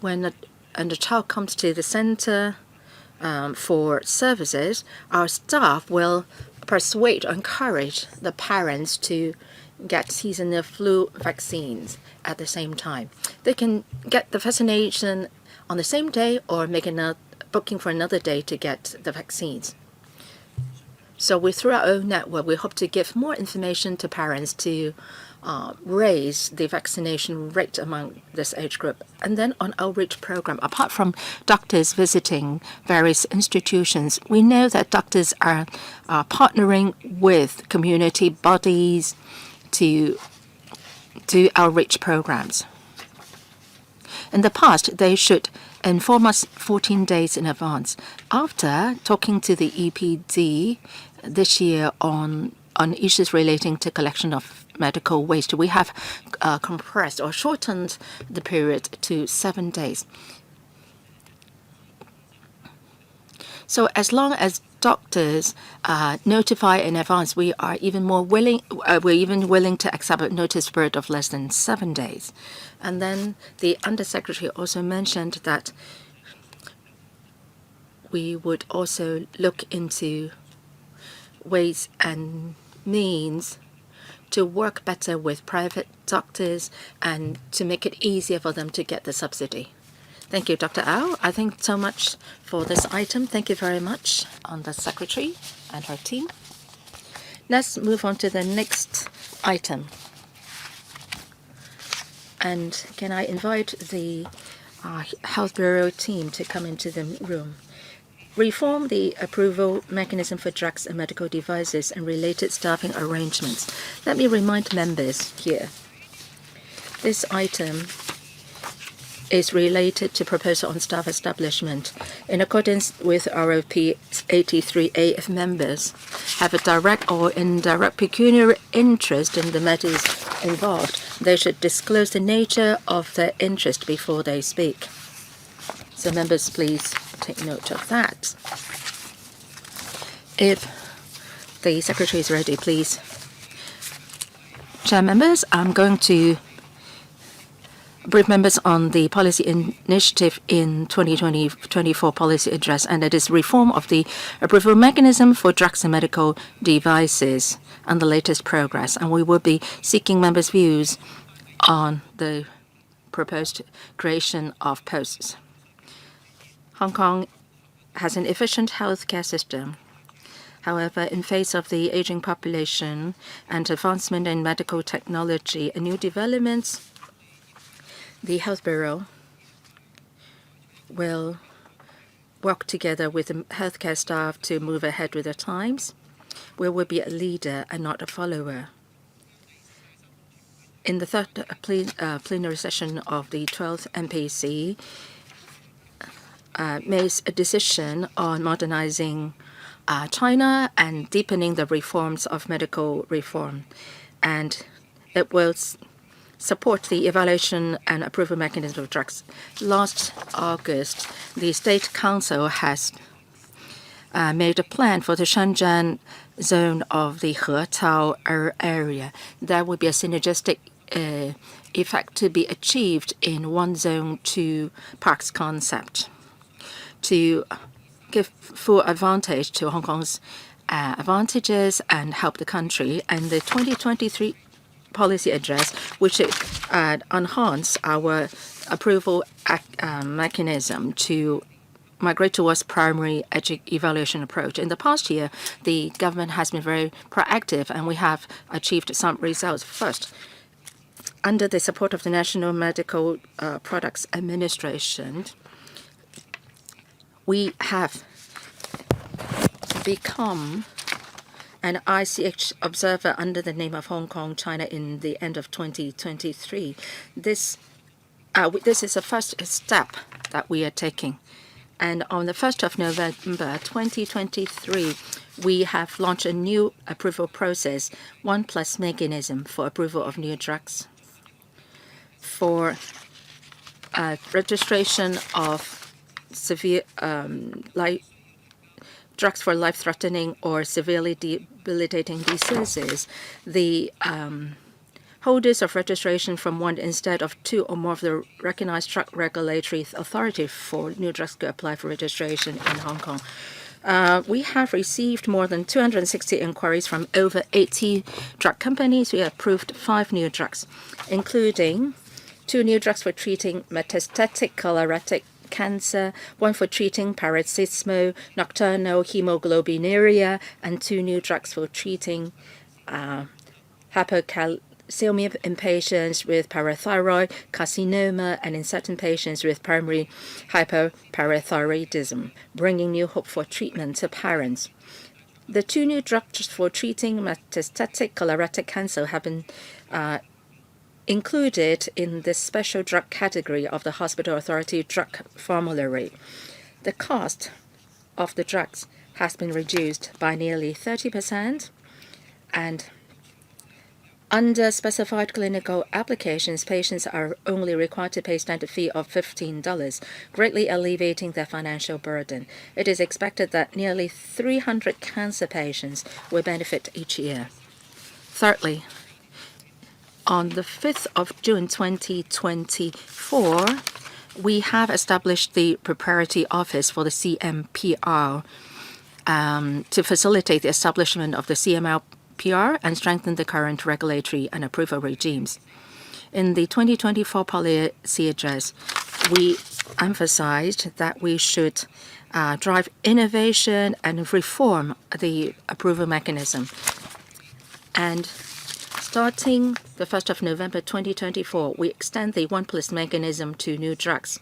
When the child comes to the center for services, our staff will persuade or encourage the parents to get seasonal flu vaccines at the same time. They can get the vaccination on the same day or make a booking for another day to get the vaccines. So through our own network, we hope to give more information to parents to raise the vaccination rate among this age group. And then on outreach program, apart from doctors visiting various institutions, we know that doctors are partnering with community bodies to do outreach programs. In the past, they should inform us 14 days in advance. After talking to the EPD this year on issues relating to collection of medical waste, we have compressed or shortened the period to 7 days. So as long as doctors notify in advance, we are even willing to accept a notice period of less than 7 days. And then the Undersecretary also mentioned that we would also look into ways and means to work better with private doctors and to make it easier for them to get the subsidy. Thank you, Dr. Au. I think so much for this item. Thank you very much on the Secretary and her team. Let's move on to the next item. And can I invite the Health Bureau team to come into the room? Reform the approval mechanism for drugs and medical devices and related staffing arrangements. Let me remind members here. This item is related to proposal on staff establishment. In accordance with ROP 83A, if members have a direct or indirect pecuniary interest in the matters involved, they should disclose the nature of their interest before they speak. So members, please take note of that. If the Secretary is ready, please. Chair members, I'm going to brief members on the policy initiative in 2024 policy address, and it is reform of the approval mechanism for drugs and medical devices and the latest progress. And we will be seeking members' views on the proposed creation of posts. Hong Kong has an efficient healthcare system. However, in face of the aging population and advancement in medical technology and new developments, the Health Bureau will work together with the healthcare staff to move ahead with the times. We will be a leader and not a follower. In the third plenary session of the 12th MPC, made a decision on modernizing China and deepening the reforms of medical reform. And it will support the evaluation and approval mechanism of drugs. Last August, the State Council has made a plan for the Shenzhen zone of the Hetao area. There will be a synergistic effect to be achieved in one zone, two parks concept to give full advantage to Hong Kong's advantages and help the country. And the 2023 policy address, which enhance our approval mechanism to migrate towards primary evaluation approach. In the past year, the government has been very proactive, and we have achieved some results. First, under the support of the National Medical Products Administration, we have become an ICH observer under the name of Hong Kong, China in the end of 2023. This is a first step that we are taking. And on the 1st of November 2023, we have launched a new approval process, 1+ mechanism for approval of new drugs. For registration of severe drugs for life-threatening or severely debilitating diseases, the holders of registration from one instead of two or more of the recognized drug regulatory authority for new drugs to apply for registration in Hong Kong. We have received more than 260 inquiries from over 80 drug companies. We approved 5 new drugs, including 2 new drugs for treating metastatic colorectal cancer, 1 for treating paroxysmal nocturnal hemoglobinuria, and 2 new drugs for treating hypocalcemia in patients with parathyroid carcinoma and in certain patients with primary hypoparathyroidism, bringing new hope for treatment to parents. The 2 new drugs for treating metastatic colorectal cancer have been included in the special drug category of the Hospital Authority drug formulary. The cost of the drugs has been reduced by nearly 30%, and under specified clinical applications, patients are only required to pay standard fee of $15, greatly alleviating their financial burden. It is expected that nearly 300 cancer patients will benefit each year. Thirdly, on the 5th of June 2024, we have established the Preparatory Office for the CMPR to facilitate the establishment of the CMPR and strengthen the current regulatory and approval regimes. In the 2024 policy address, we emphasized that we should drive innovation and reform the approval mechanism. And starting the 1st of November 2024, we extend the 1+ mechanism to new drugs.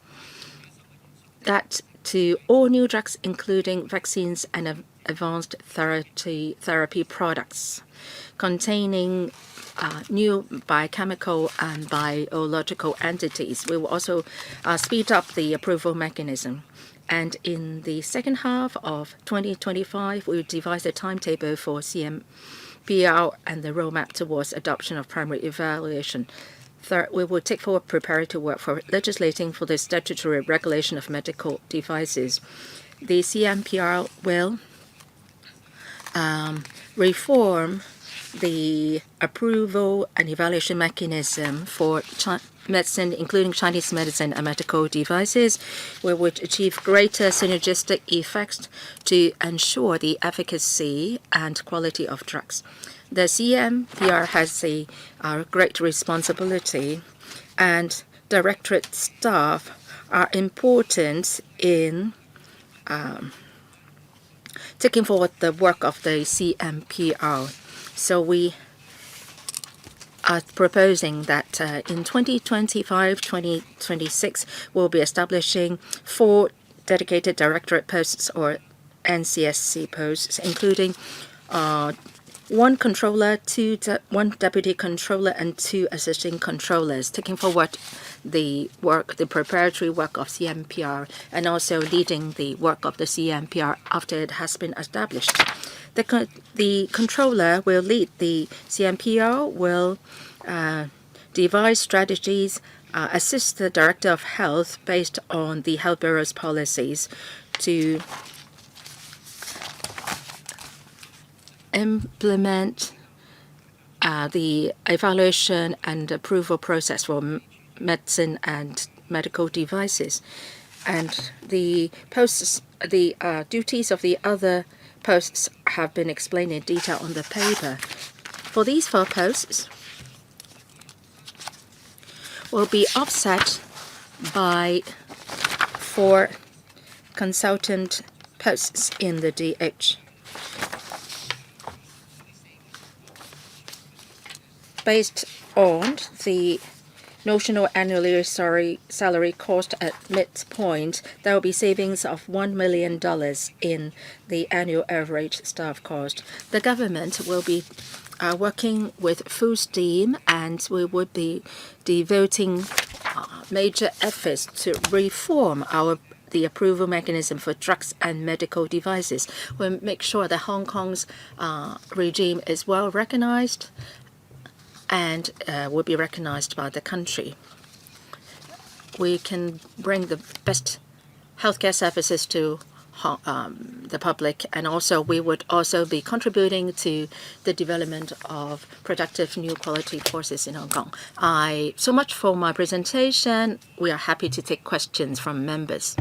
That to all new drugs, including vaccines and advanced therapy products containing new biochemical and biological entities. We will also speed up the approval mechanism. And in the second half of 2025, we will devise a timetable for CMPR and the roadmap towards adoption of primary evaluation. Third, we will take forward preparatory work for legislating for the statutory regulation of medical devices. The CMPR will reform the approval and evaluation mechanism for medicine, including Chinese medicine and medical devices, we would achieve greater synergistic effects to ensure the efficacy and quality of drugs. The CMPR has a great responsibility, and directorate staff are important in taking forward the work of the CMPR. So we are proposing that in 2025-2026, we'll be establishing 4 dedicated directorate posts or NCSC posts, including 1 controller, 1 deputy controller, and 2 assisting controllers, taking forward the preparatory work of CMPR, and also leading the work of the CMPR after it has been established. The controller will lead the CMPR, will devise strategies, assist the Director of Health based on the Health Bureau's policies to implement the evaluation and approval process for medicine and medical devices. And the posts, the duties of the other posts have been explained in detail on the paper. For these 4 posts, will be offset by 4 consultant posts in the DH. Based on the notional annual salary cost at midpoint, there will be savings of $1 million in the annual average staff cost. The government will be working with full steam, and we would be devoting major efforts to reform the approval mechanism for drugs and medical devices. We'll make sure that Hong Kong's regime is well recognized and will be recognized by the country. We can bring the best healthcare services to the public, and also we would also be contributing to the development of productive new quality courses in Hong Kong. So much for my presentation. We are happy to take questions from members.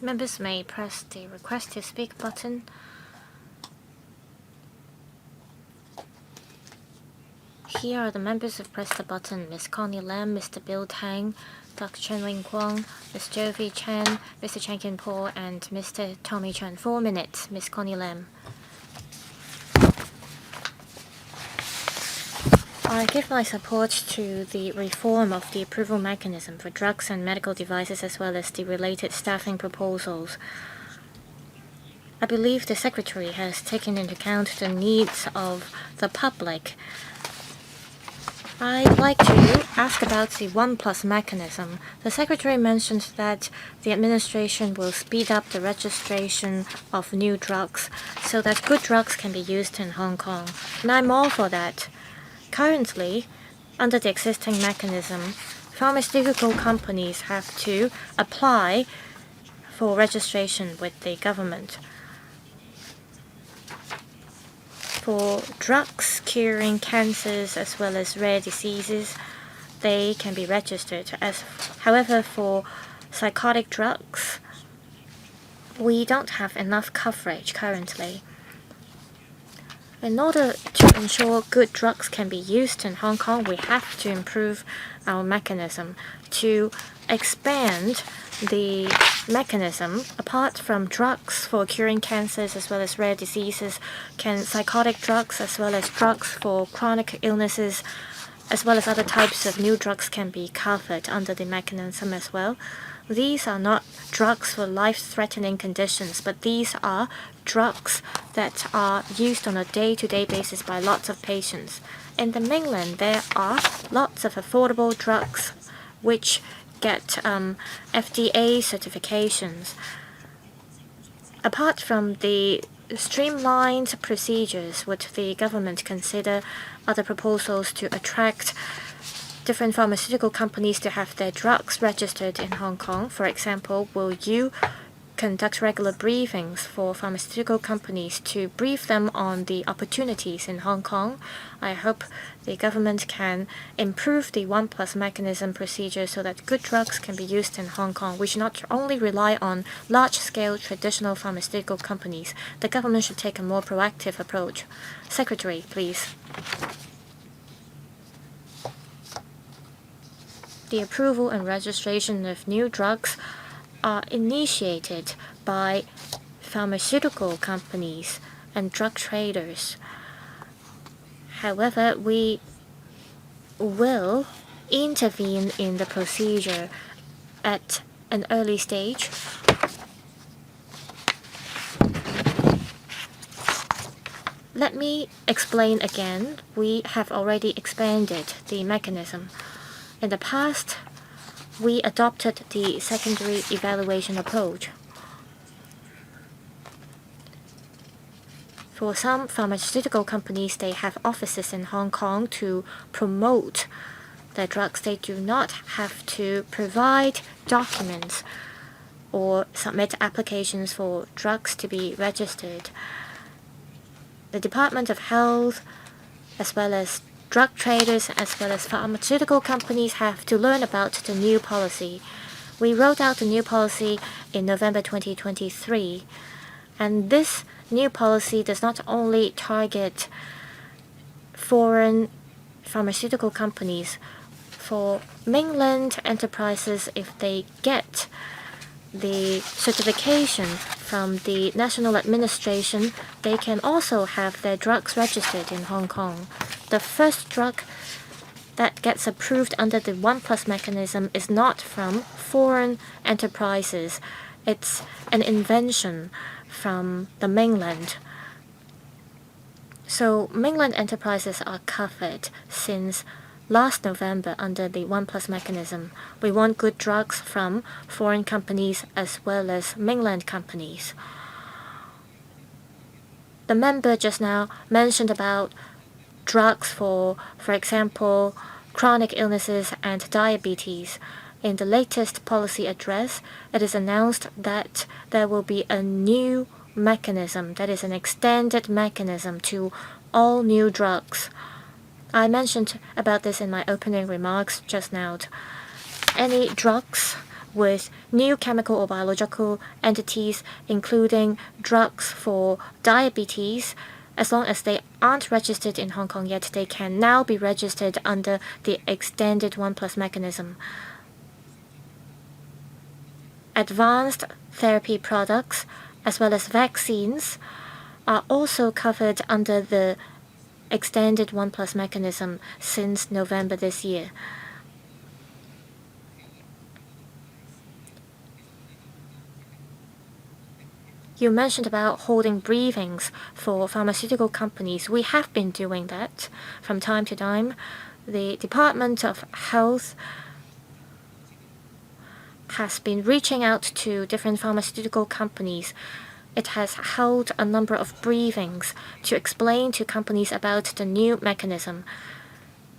Members may press the request to speak button. Here are the members who've pressed the button: Ms. Connie Lam, Mr. Bill Tang, Dr. Chen Wing Kwong, Ms. Jovi Chen, Mr. Chen Kin Po, and Mr. Tommy Chen. 4 minutes, Ms. Connie Lam. I give my support to the reform of the approval mechanism for drugs and medical devices, as well as the related staffing proposals. I believe the Secretary has taken into account the needs of the public. I'd like to ask about the 1+ mechanism. The Secretary mentioned that the administration will speed up the registration of new drugs so that good drugs can be used in Hong Kong. And I'm all for that. Currently, under the existing mechanism, pharmaceutical companies have to apply for registration with the government. For drugs curing cancers as well as rare diseases, they can be registered. However, for psychotic drugs, we don't have enough coverage currently. In order to ensure good drugs can be used in Hong Kong, we have to improve our mechanism to expand the mechanism. Apart from drugs for curing cancers as well as rare diseases, can psychotic drugs as well as drugs for chronic illnesses as well as other types of new drugs can be covered under the mechanism as well. These are not drugs for life-threatening conditions, but these are drugs that are used on a day-to-day basis by lots of patients. In the mainland, there are lots of affordable drugs which get FDA certifications. Apart from the streamlined procedures, would the government consider other proposals to attract different pharmaceutical companies to have their drugs registered in Hong Kong? For example, will you conduct regular briefings for pharmaceutical companies to brief them on the opportunities in Hong Kong. I hope the government can improve the 1+ mechanism procedure so that good drugs can be used in Hong Kong. We should not only rely on large-scale traditional pharmaceutical companies. The government should take a more proactive approach. Secretary, please. The approval and registration of new drugs are initiated by pharmaceutical companies and drug traders. However, we will intervene in the procedure at an early stage. Let me explain again. We have already expanded the mechanism. In the past, we adopted the secondary evaluation approach. For some pharmaceutical companies, they have offices in Hong Kong to promote their drugs. They do not have to provide documents or submit applications for drugs to be registered. The Department of Health, as well as drug traders as well as pharmaceutical companies have to learn about the new policy. We rolled out the new policy in November 2023, and this new policy does not only target foreign pharmaceutical companies. For mainland enterprises, if they get the certification from the national administration, they can also have their drugs registered in Hong Kong. The first drug that gets approved under the 1+ mechanism is not from foreign enterprises. It's an invention from the mainland. So mainland enterprises are covered since last November under the 1+ mechanism. We want good drugs from foreign companies as well as mainland companies. The member just now mentioned about drugs for example, chronic illnesses and diabetes. In the latest policy address, it is announced that there will be a new mechanism, that is an extended mechanism to all new drugs. I mentioned about this in my opening remarks just now. Any drugs with new chemical or biological entities, including drugs for diabetes, as long as they aren't registered in Hong Kong yet, they can now be registered under the extended 1+ mechanism. Advanced therapy products, as well as vaccines, are also covered under the extended 1+ mechanism since November this year. You mentioned about holding briefings for pharmaceutical companies. We have been doing that from time to time. The Department of Health has been reaching out to different pharmaceutical companies. It has held a number of briefings to explain to companies about the new mechanism.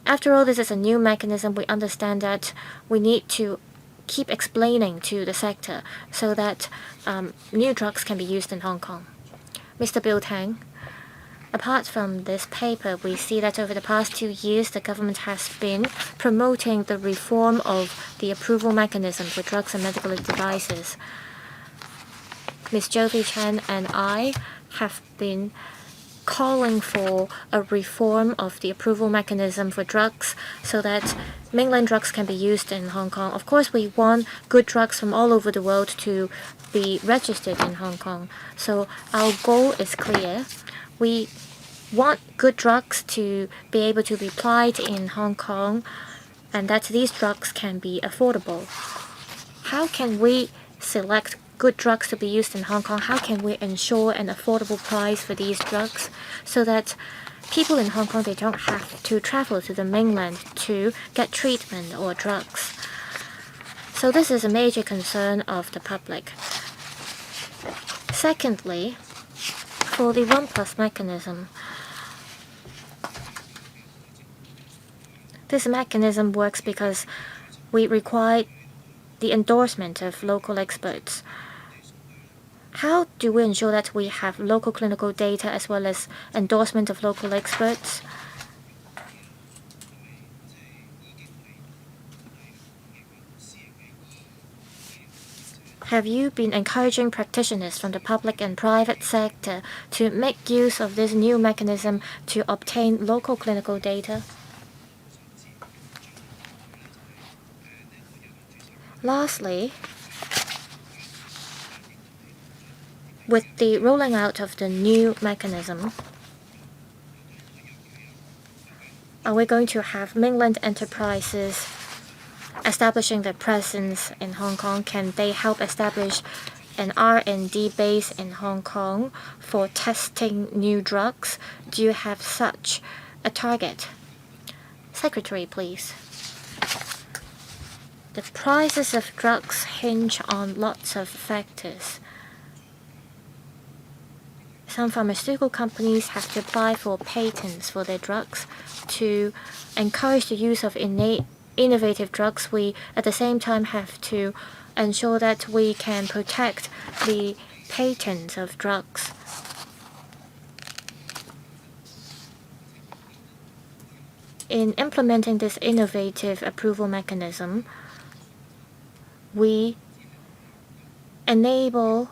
After all, this is a new mechanism. We understand that we need to keep explaining to the sector so that new drugs can be used in Hong Kong. Mr. Bill Tang, apart from this paper, we see that over the past 2 years, the government has been promoting the reform of the approval mechanism for drugs and medical devices. Ms. Jovi Chen and I have been calling for a reform of the approval mechanism for drugs so that mainland drugs can be used in Hong Kong. Of course, we want good drugs from all over the world to be registered in Hong Kong. So our goal is clear. We want good drugs to be able to be applied in Hong Kong and that these drugs can be affordable. How can we select good drugs to be used in Hong Kong? How can we ensure an affordable price for these drugs so that people in Hong Kong, they don't have to travel to the mainland to get treatment or drugs? So this is a major concern of the public. Secondly, for the 1+ mechanism, this mechanism works because we require the endorsement of local experts. How do we ensure that we have local clinical data as well as endorsement of local experts? Have you been encouraging practitioners from the public and private sector to make use of this new mechanism to obtain local clinical data? Lastly, with the rolling out of the new mechanism, are we going to have mainland enterprises establishing their presence in Hong Kong? Can they help establish an R&D base in Hong Kong for testing new drugs? Do you have such a target? Secretary, please. The prices of drugs hinge on lots of factors. Some pharmaceutical companies have to apply for patents for their drugs to encourage the use of innovative drugs. We at the same time have to ensure that we can protect the patents of drugs. In implementing this innovative approval mechanism, we enable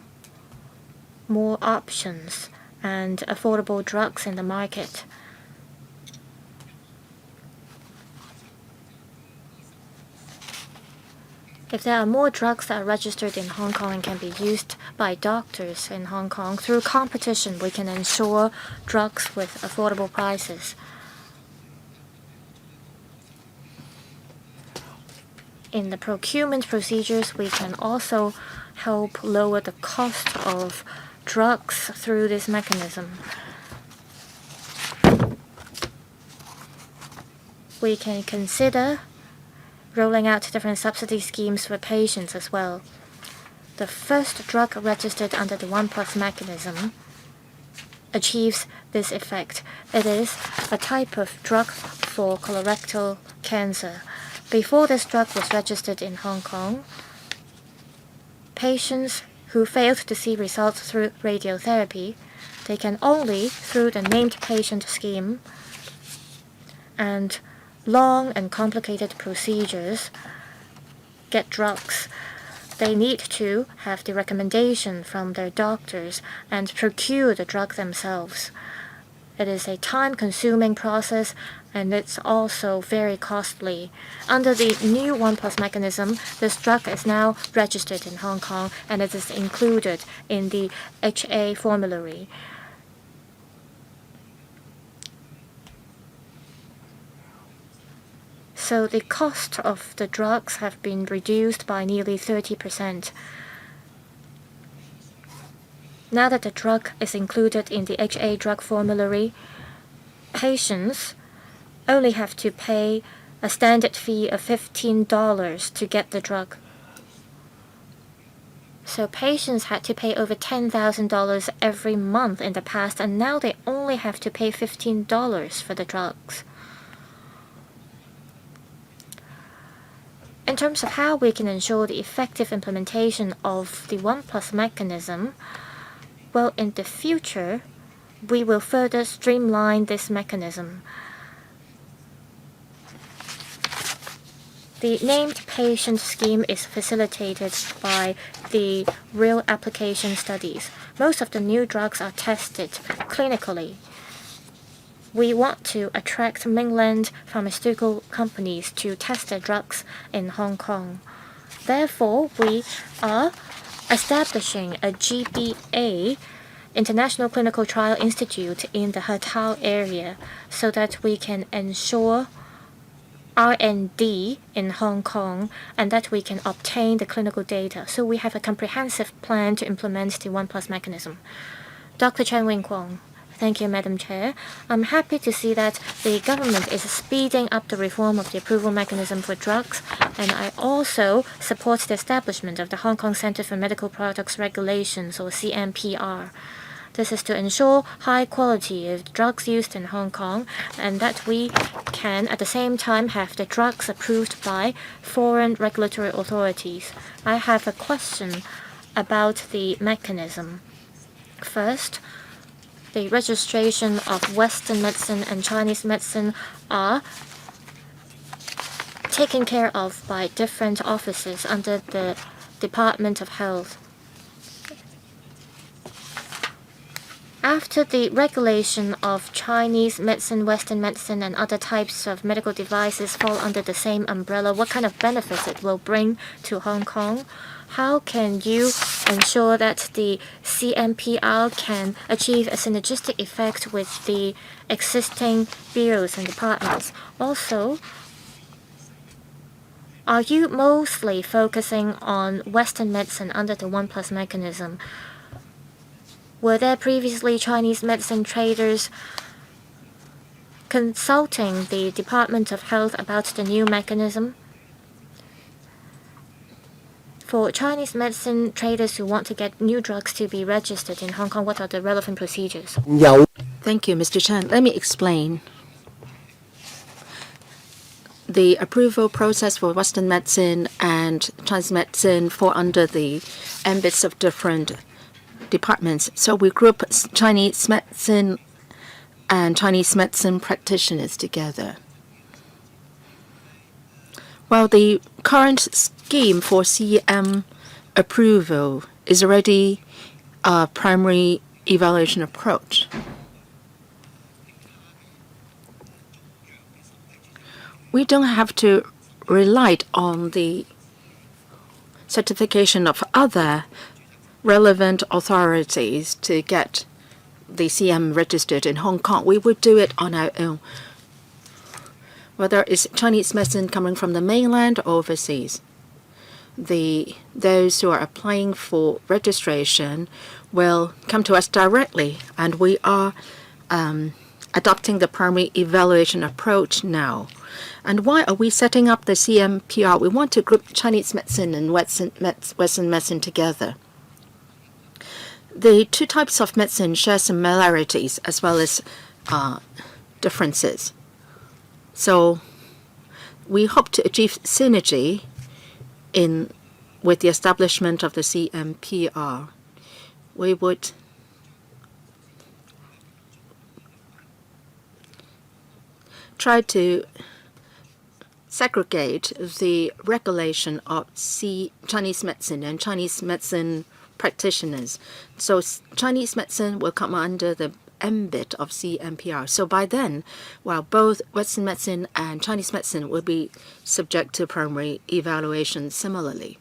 more options and affordable drugs in the market. If there are more drugs that are registered in Hong Kong and can be used by doctors in Hong Kong, through competition, we can ensure drugs with affordable prices. In the procurement procedures, we can also help lower the cost of drugs through this mechanism. We can consider rolling out different subsidy schemes for patients as well. The first drug registered under the 1+ mechanism achieves this effect. It is a type of drug for colorectal cancer. Before this drug was registered in Hong Kong, patients who failed to see results through radiotherapy, they can only, through the named patient scheme and long and complicated procedures, get drugs. They need to have the recommendation from their doctors and procure the drug themselves. It is a time-consuming process, and it's also very costly. Under the new 1+ mechanism, this drug is now registered in Hong Kong, and it is included in the HA formulary. So the cost of the drugs have been reduced by nearly 30%. Now that the drug is included in the HA drug formulary, patients only have to pay a standard fee of $15 to get the drug. So patients had to pay over $10,000 every month in the past, and now they only have to pay $15 for the drugs. In terms of how we can ensure the effective implementation of the 1+ mechanism, well, in the future, we will further streamline this mechanism. The named patient scheme is facilitated by the real application studies. Most of the new drugs are tested clinically. We want to attract mainland pharmaceutical companies to test their drugs in Hong Kong. Therefore, we are establishing a GBA, International Clinical Trial Institute, in the Hetao area so that we can ensure R&D in Hong Kong and that we can obtain the clinical data. So we have a comprehensive plan to implement the 1+ mechanism. Dr. Chen Wing-Kwong. Thank you, Madam Chair. I'm happy to see that the government is speeding up the reform of the approval mechanism for drugs, and I also support the establishment of the Hong Kong Centre for Medical Products Regulations, or CMPR. This is to ensure high quality of drugs used in Hong Kong, and that we can at the same time have the drugs approved by foreign regulatory authorities. I have a question about the mechanism. First, the registration of Western medicine and Chinese medicine are taken care of by different offices under the Department of Health. After the regulation of Chinese medicine, Western medicine, and other types of medical devices fall under the same umbrella, what kind of benefits it will bring to Hong Kong? How can you ensure that the CMPR can achieve a synergistic effect with the existing bureaus and departments? Also, are you mostly focusing on Western medicine under the 1+ mechanism? Were there previously Chinese medicine traders consulting the Department of Health about the new mechanism? For Chinese medicine traders who want to get new drugs to be registered in Hong Kong, what are the relevant procedures? Thank you, Mr. Chan. Let me explain. The approval process for Western medicine and Chinese medicine fall under the ambits of different departments. So we group Chinese medicine and Chinese medicine practitioners together. Well, the current scheme for CM approval is already a primary evaluation approach. We don't have to rely on the certification of other relevant authorities to get the CM registered in Hong Kong. We would do it on our own, whether it's Chinese medicine coming from the mainland or overseas. Those who are applying for registration will come to us directly, and we are adopting the primary evaluation approach now. And why are we setting up the CMPR? We want to group Chinese medicine and Western medicine together. The two types of medicine share similarities as well as differences. So we hope to achieve synergy with the establishment of the CMPR. We would try to segregate the regulation of Chinese medicine and Chinese medicine practitioners. So Chinese medicine will come under the ambit of CMPR. So by then, while both Western medicine and Chinese medicine will be subject to primary evaluation similarly.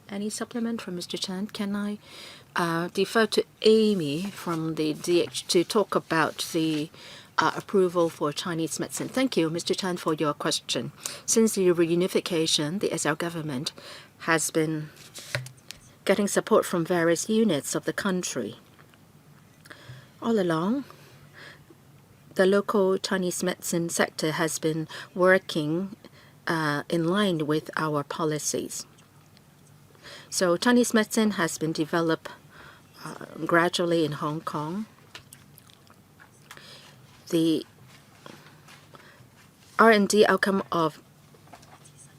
Any supplement from Mr. Chan? Can I defer to Amy from the DH to talk about the approval for Chinese medicine? Thank you, Mr. Chan, for your question. Since the reunification, the SL government has been getting support from various units of the country. All along, the local Chinese medicine sector has been working in line with our policies. So Chinese medicine has been developed gradually in Hong Kong. The R&D outcome of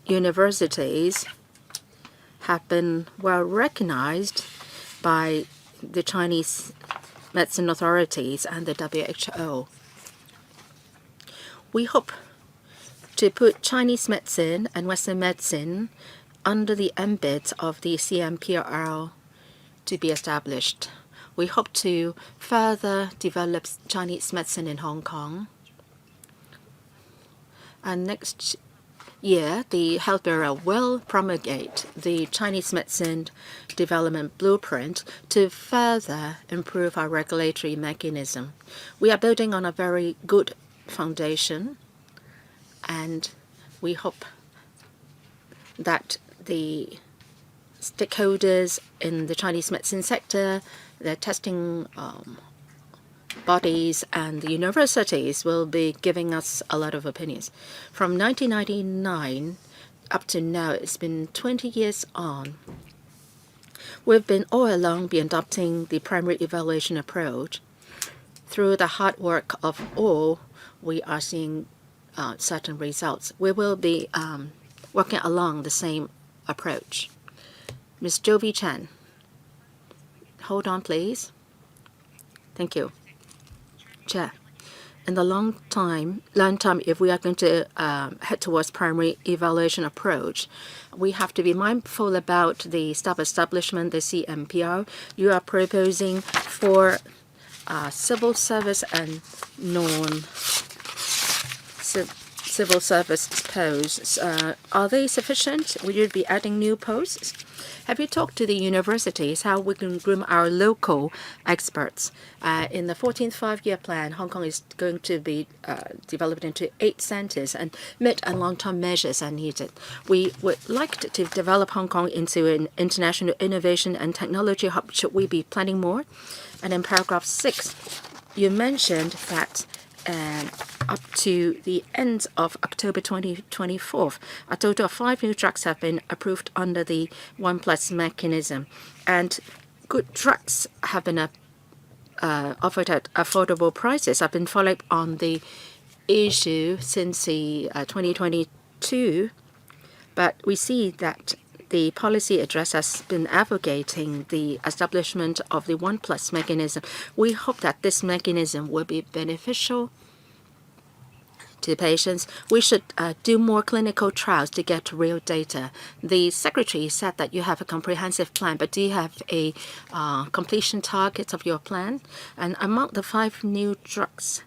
universities have been well recognized by the Chinese medicine authorities and the WHO. We hope to put Chinese medicine and Western medicine under the ambit of the CMPR to be established. We hope to further develop Chinese medicine in Hong Kong. And next year, the Health Bureau will promulgate the Chinese medicine development blueprint to further improve our regulatory mechanism. We are building on a very good foundation, and we hope that the stakeholders in the Chinese medicine sector, the testing bodies, and the universities will be giving us a lot of opinions. From 1999 up to now, it's been 20 years on. We've been all along adopting the primary evaluation approach. Through the hard work of all, we are seeing certain results. We will be working along the same approach. Ms. Jovi Chan. Hold on, please. Thank you. Chair. In the long time, if we are going to head towards primary evaluation approach, we have to be mindful about the staff establishment, the CMPR. You are proposing for civil service and non-civil service posts. Are they sufficient? Will you be adding new posts? Have you talked to the universities how we can groom our local experts? In the 14th five-year plan, Hong Kong is going to be developed into 8 centers, and mid and long-term measures are needed. We would like to develop Hong Kong into an international innovation and technology hub. Should we be planning more? And in paragraph 6, you mentioned that up to the end of October 2024, a total of 5 new drugs have been approved under the 1+ mechanism. And good drugs have been offered at affordable prices. I've been following on the issue since the 2022, but we see that the policy address has been advocating the establishment of the 1+ mechanism. We hope that this mechanism will be beneficial to patients. We should do more clinical trials to get real data. The secretary said that you have a comprehensive plan, but do you have a completion target of your plan? And among the 5 new drugs,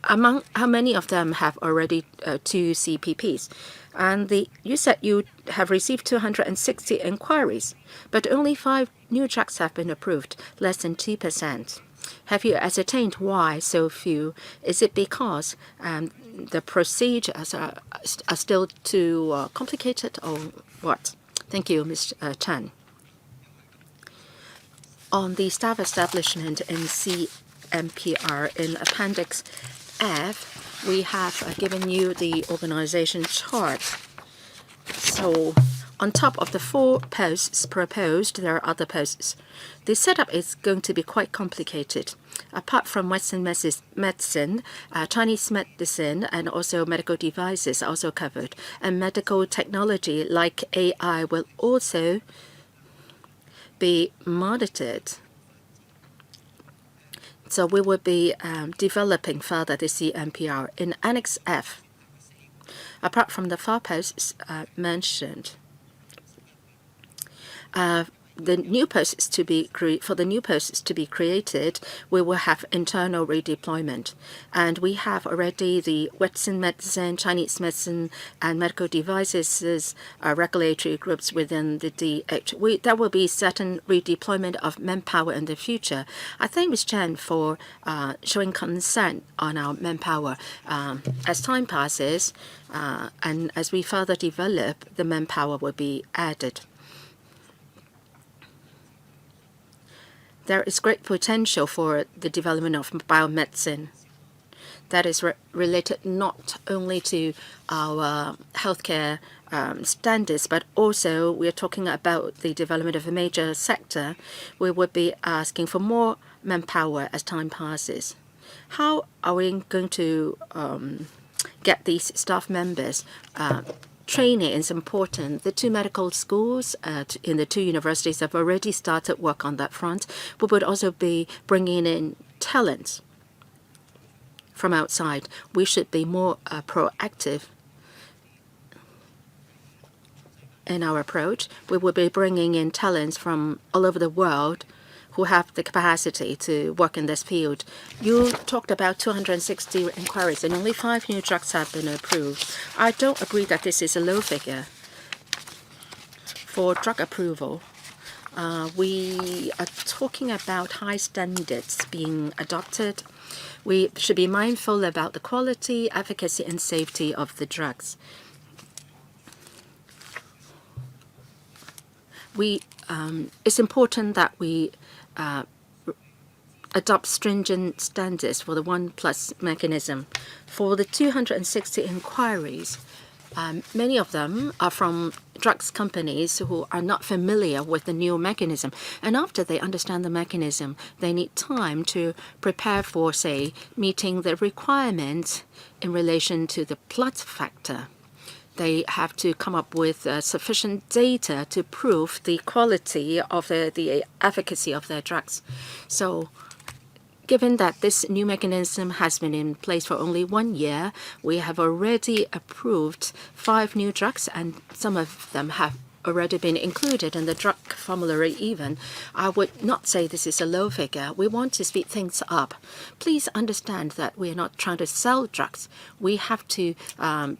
how many of them have already 2 CPPs? And you said you have received 260 inquiries, but only 5 new drugs have been approved, less than 2%. Have you ascertained why so few? Is it because the procedures are still too complicated, or what? Thank you, Ms. Chan. On the staff establishment in CMPR, in Appendix F, we have given you the organization chart. So on top of the 4 posts proposed, there are other posts. The setup is going to be quite complicated. Apart from Western medicine, Chinese medicine and also medical devices are also covered. And medical technology like AI will also be monitored. So we will be developing further the CMPR. In Annex F, apart from the 4 posts mentioned, the new posts to be created, we will have internal redeployment, and we have already the Western medicine, Chinese medicine, and medical devices regulatory groups within the DH. There will be certain redeployment of manpower in the future. I thank Ms. Chen for showing concern on our manpower. As time passes, and as we further develop, the manpower will be added. There is great potential for the development of biomedicine that is related not only to our healthcare standards, but also we are talking about the development of a major sector. We would be asking for more manpower as time passes. How are we going to get these staff members? Training is important. The 2 medical schools in the 2 universities have already started work on that front. We would also be bringing in talents from outside. We should be more proactive in our approach. We will be bringing in talents from all over the world who have the capacity to work in this field. You talked about 260 inquiries and only 5 new drugs have been approved. I don't agree that this is a low figure. For drug approval, we are talking about high standards being adopted. We should be mindful about the quality, efficacy, and safety of the drugs. It's important that we adopt stringent standards for the 1+ mechanism. For the 260 inquiries, many of them are from drugs companies who are not familiar with the new mechanism. And after they understand the mechanism, they need time to prepare for, say, meeting the requirements in relation to the blood factor. they have to come up with sufficient data to prove the quality of the efficacy of their drugs. So given that this new mechanism has been in place for only 1 year, we have already approved 5 new drugs, and some of them have already been included in the drug formulary even. I would not say this is a low figure. We want to speed things up. Please understand that we are not trying to sell drugs. We have to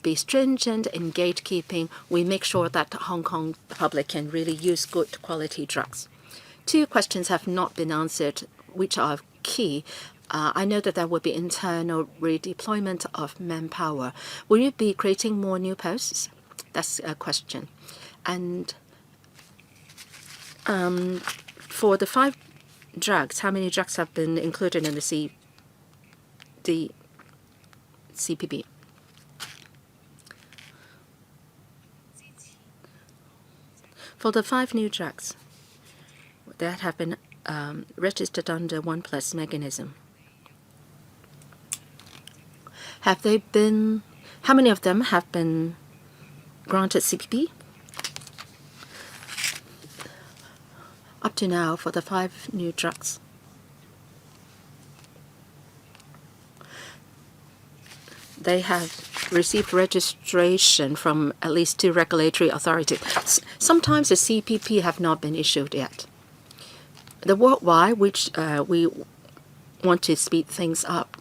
be stringent in gatekeeping. We make sure that the Hong Kong public can really use good quality drugs. 2 questions have not been answered, which are key. I know that there will be internal redeployment of manpower. Will you be creating more new posts? That's a question. And for the 5 drugs, how many drugs have been included in the CPB? For the 5 new drugs that have been registered under 1+ mechanism, how many of them have been granted CPB? Up to now, for the 5 new drugs, they have received registration from at least 2 regulatory authorities. Sometimes the CPP have not been issued yet. The worldwide, which we want to speed things up,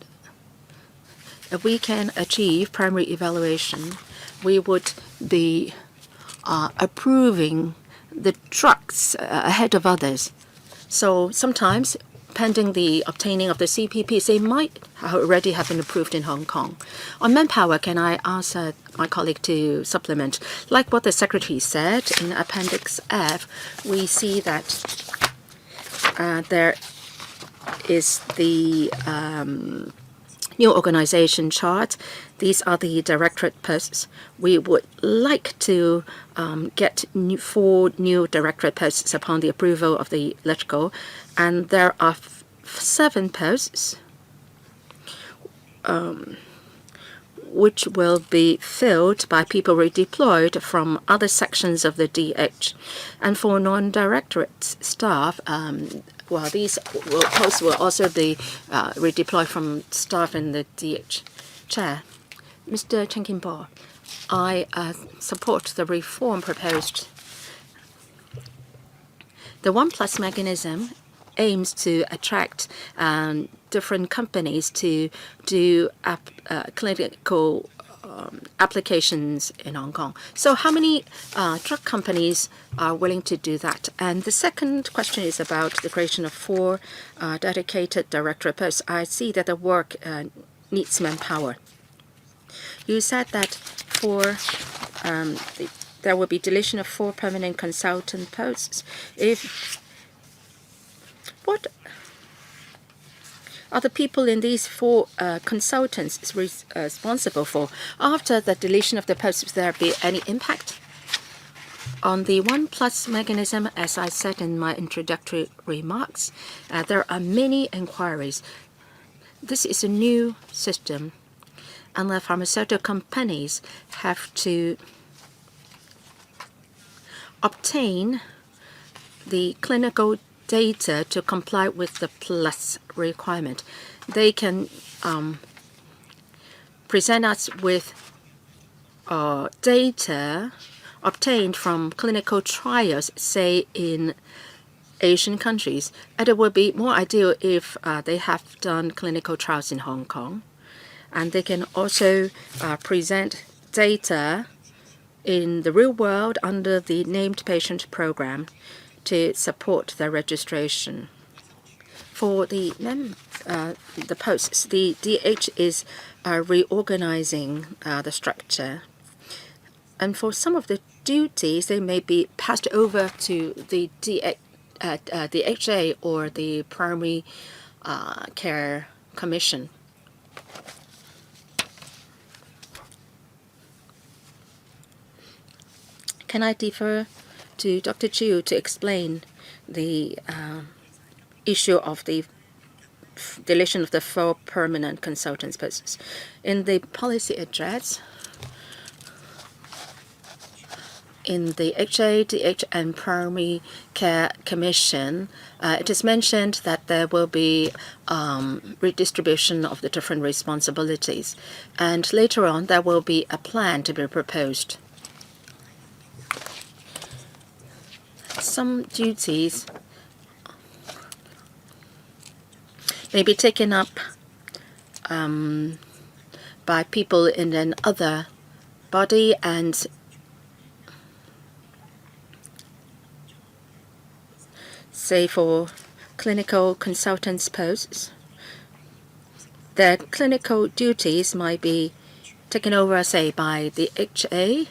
if we can achieve primary evaluation, we would be approving the drugs ahead of others. So sometimes, pending the obtaining of the CPPs, they might already have been approved in Hong Kong. On manpower, can I ask my colleague to supplement? Like what the Secretary said, in Appendix F, we see that there is the new organization chart. These are the directorate posts. We would like to get 4 new directorate posts upon the approval of the LegCo, and there are 7 posts which will be filled by people redeployed from other sections of the DH. And for non-directorate staff, these posts will also be redeployed from staff in the DH. Chair, Mr. Chen Kim-po, I support the reform proposed. The 1+ mechanism aims to attract different companies to do clinical applications in Hong Kong. So how many drug companies are willing to do that? And the second question is about the creation of 4 dedicated directorate posts. I see that the work needs manpower. You said that there will be deletion of 4 permanent consultant posts. What are the people in these 4 consultants responsible for? After the deletion of the posts, will there be any impact? On the 1+ mechanism, as I said in my introductory remarks, there are many inquiries. This is a new system, and the pharmaceutical companies have to obtain the clinical data to comply with the plus requirement. They can present us with data obtained from clinical trials, say in Asian countries. And it would be more ideal if they have done clinical trials in Hong Kong. And they can also present data in the real world under the named patient program to support their registration. For the posts, the DH is reorganizing the structure. And for some of the duties, they may be passed over to the HA or the Primary Care Commission. Can I defer to Dr. Chiu to explain the issue of the deletion of the 4 permanent consultants posts? In the policy address, in the HA, and Primary Care Commission, it is mentioned that there will be redistribution of the different responsibilities. And later on, there will be a plan to be proposed. Some duties may be taken up by people in another body, and say for clinical consultants posts, their clinical duties might be taken over, say, by the HA.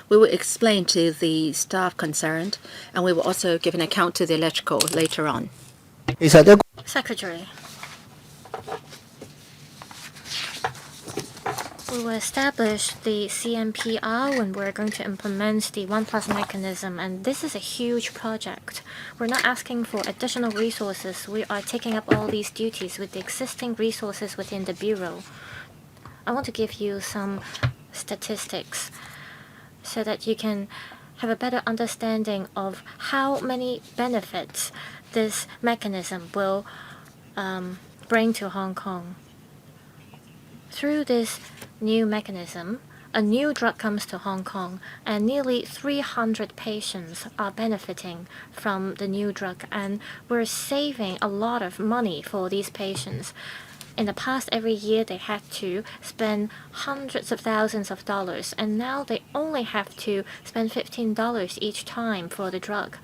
We will explain to the staff concerned, and we will also give an account to the electrical later on. Secretary, we will establish the CMPR when we're going to implement the 1+ mechanism, and this is a huge project. We're not asking for additional resources. We are taking up all these duties with the existing resources within the Bureau. I want to give you some statistics so that you can have a better understanding of how many benefits this mechanism will bring to Hong Kong. Through this new mechanism, a new drug comes to Hong Kong, and nearly 300 patients are benefiting from the new drug, and we're saving a lot of money for these patients. In the past, every year they had to spend hundreds of thousands of dollars, and now they only have to spend $15 each time for the drug.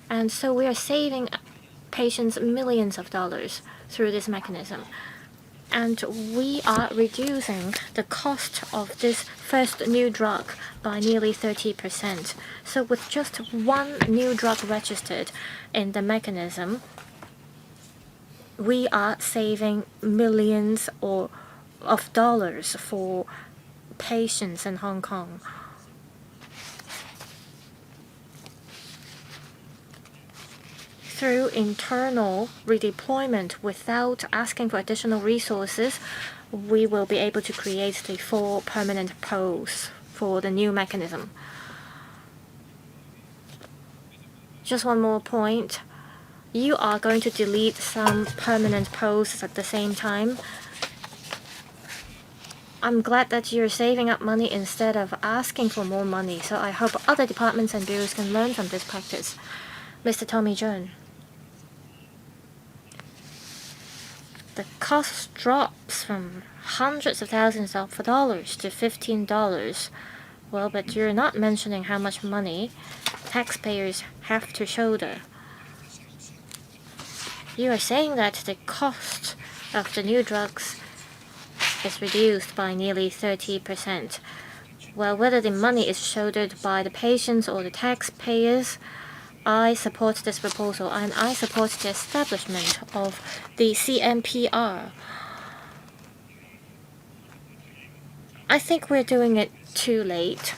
And so we are saving patients millions of dollars through this mechanism. And we are reducing the cost of this first new drug by nearly 30%. So with just one new drug registered in the mechanism, we are saving millions of dollars for patients in Hong Kong. Through internal redeployment without asking for additional resources, we will be able to create the 4 permanent posts for the new mechanism. Just one more point. You are going to delete some permanent posts at the same time. I'm glad that you're saving up money instead of asking for more money, so I hope other departments and bureaus can learn from this practice. Mr. Tommy John. The cost drops from hundreds of thousands of dollars to $15. Well, but you're not mentioning how much money taxpayers have to shoulder. You are saying that the cost of the new drugs is reduced by nearly 30%. Well, whether the money is shouldered by the patients or the taxpayers, I support this proposal, and I support the establishment of the CMPR. I think we're doing it too late.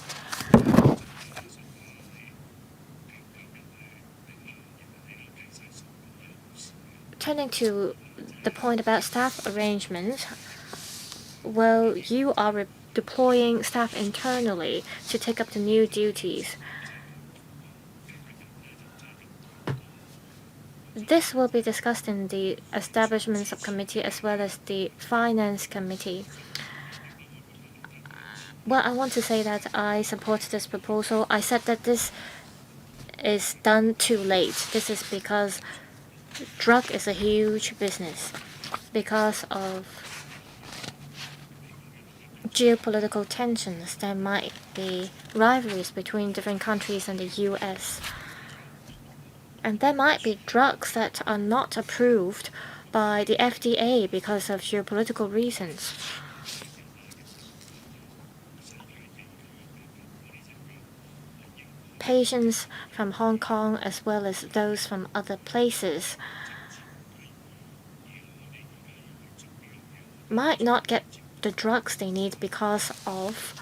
Turning to the point about staff arrangement, well, you are deploying staff internally to take up the new duties. This will be discussed in the Establishment Subcommittee as well as the Finance Committee. Well, I want to say that I support this proposal. I said that this is done too late. This is because drug is a huge business because of geopolitical tensions. There might be rivalries between different countries and the US. And there might be drugs that are not approved by the FDA because of geopolitical reasons. Patients from Hong Kong as well as those from other places might not get the drugs they need because of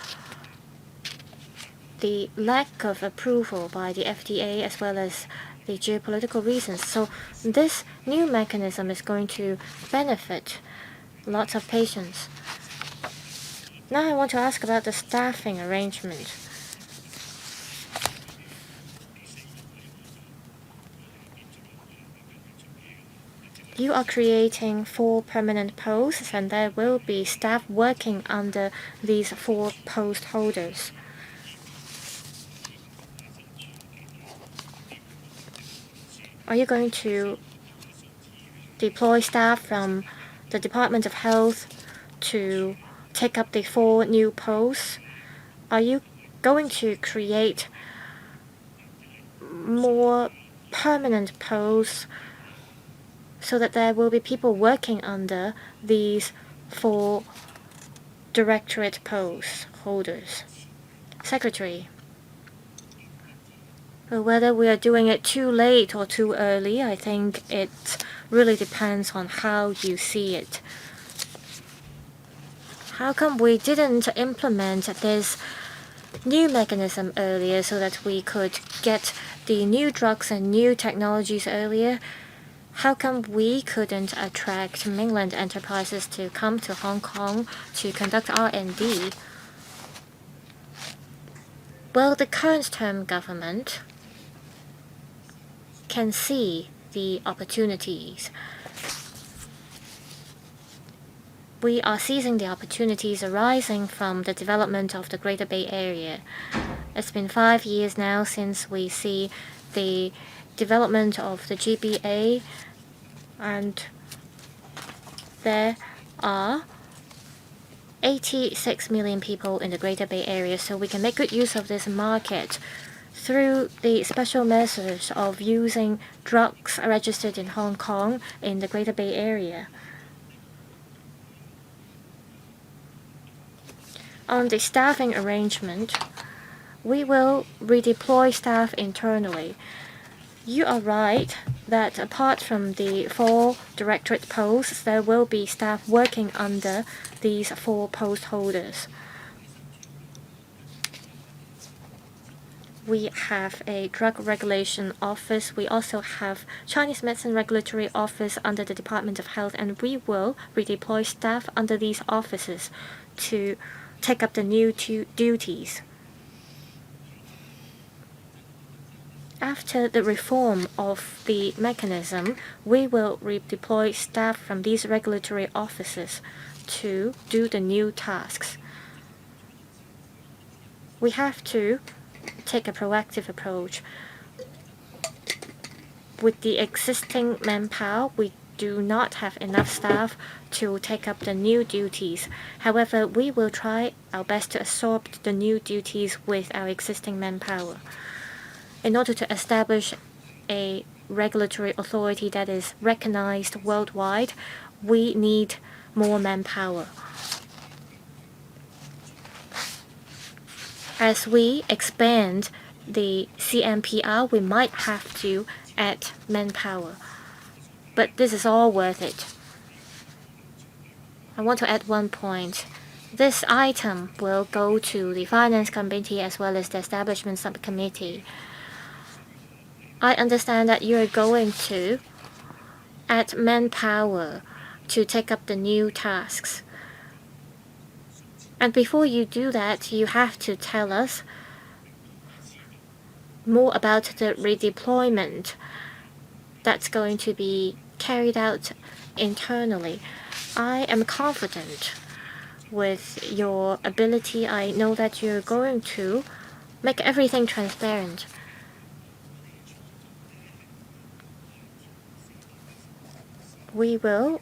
the lack of approval by the FDA as well as the geopolitical reasons. So this new mechanism is going to benefit lots of patients. Now I want to ask about the staffing arrangement. You are creating 4 permanent posts, and there will be staff working under these 4 post holders. Are you going to deploy staff from the Department of Health to take up the 4 new posts? Are you going to create more permanent posts so that there will be people working under these 4 directorate post holders? Secretary. But whether we are doing it too late or too early, I think it really depends on how you see it. How come we didn't implement this new mechanism earlier so that we could get the new drugs and new technologies earlier? How come we couldn't attract mainland enterprises to come to Hong Kong to conduct R&D? Well, the current term government can see the opportunities. We are seizing the opportunities arising from the development of the Greater Bay Area. It's been 5 years now since we see the development of the GBA, and there are 86 million people in the Greater Bay Area, so we can make good use of this market through the special measures of using drugs registered in Hong Kong in the Greater Bay Area. On the staffing arrangement, we will redeploy staff internally. You are right that apart from the 4 directorate posts, there will be staff working under these 4 post holders. We have a drug regulation office. We also have Chinese medicine regulatory office under the Department of Health, and we will redeploy staff under these offices to take up the new duties. After the reform of the mechanism, we will redeploy staff from these regulatory offices to do the new tasks. We have to take a proactive approach. With the existing manpower, we do not have enough staff to take up the new duties. However, we will try our best to absorb the new duties with our existing manpower. In order to establish a regulatory authority that is recognized worldwide, we need more manpower. As we expand the CMPR, we might have to add manpower. But this is all worth it. I want to add one point. This item will go to the Finance Committee as well as the Establishment Subcommittee. I understand that you are going to add manpower to take up the new tasks. And before you do that, you have to tell us more about the redeployment that's going to be carried out internally. I am confident with your ability. I know that you're going to make everything transparent. We will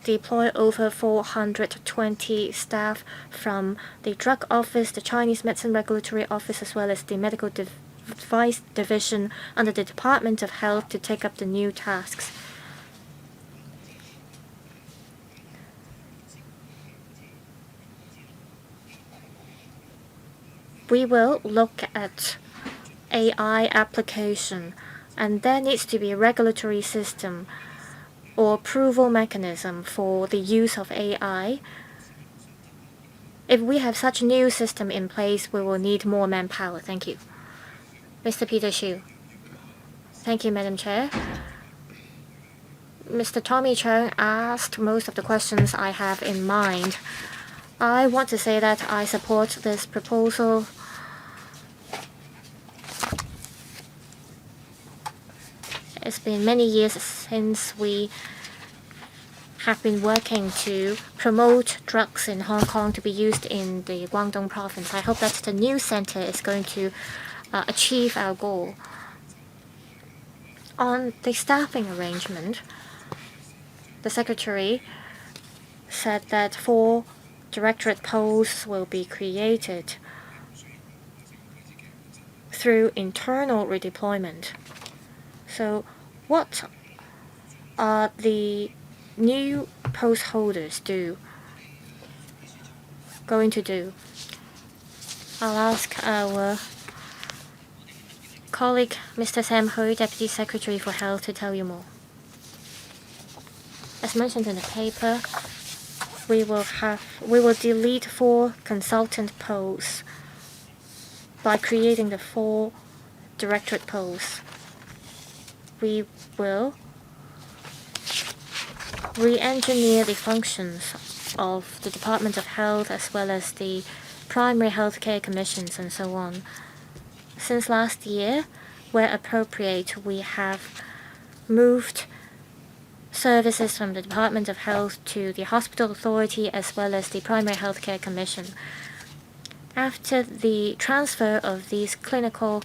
deploy over 420 staff from the Drug Office, the Chinese Medicine Regulatory Office, as well as the Medical Device Division under the Department of Health to take up the new tasks. We will look at AI application, and there needs to be a regulatory system or approval mechanism for the use of AI. If we have such a new system in place, we will need more manpower. Thank you. Mr. Peter Xu. Thank you, Madam Chair. Mr. Tommy Cheung asked most of the questions I have in mind. I want to say that I support this proposal. It's been many years since we have been working to promote drugs in Hong Kong to be used in the Guangdong province. I hope that the new center is going to achieve our goal. On the staffing arrangement, the Secretary said that 4 directorate posts will be created through internal redeployment. So what are the new post holders going to do? I'll ask our colleague, Mr. Sam Hui, Deputy Secretary for Health, to tell you more. As mentioned in the paper, we will delete 4 consultant posts by creating the 4 directorate posts. We will re-engineer the functions of the Department of Health as well as the primary healthcare commissions and so on. Since last year, where appropriate, we have moved services from the Department of Health to the Hospital Authority as well as the Primary Healthcare Commission. After the transfer of these clinical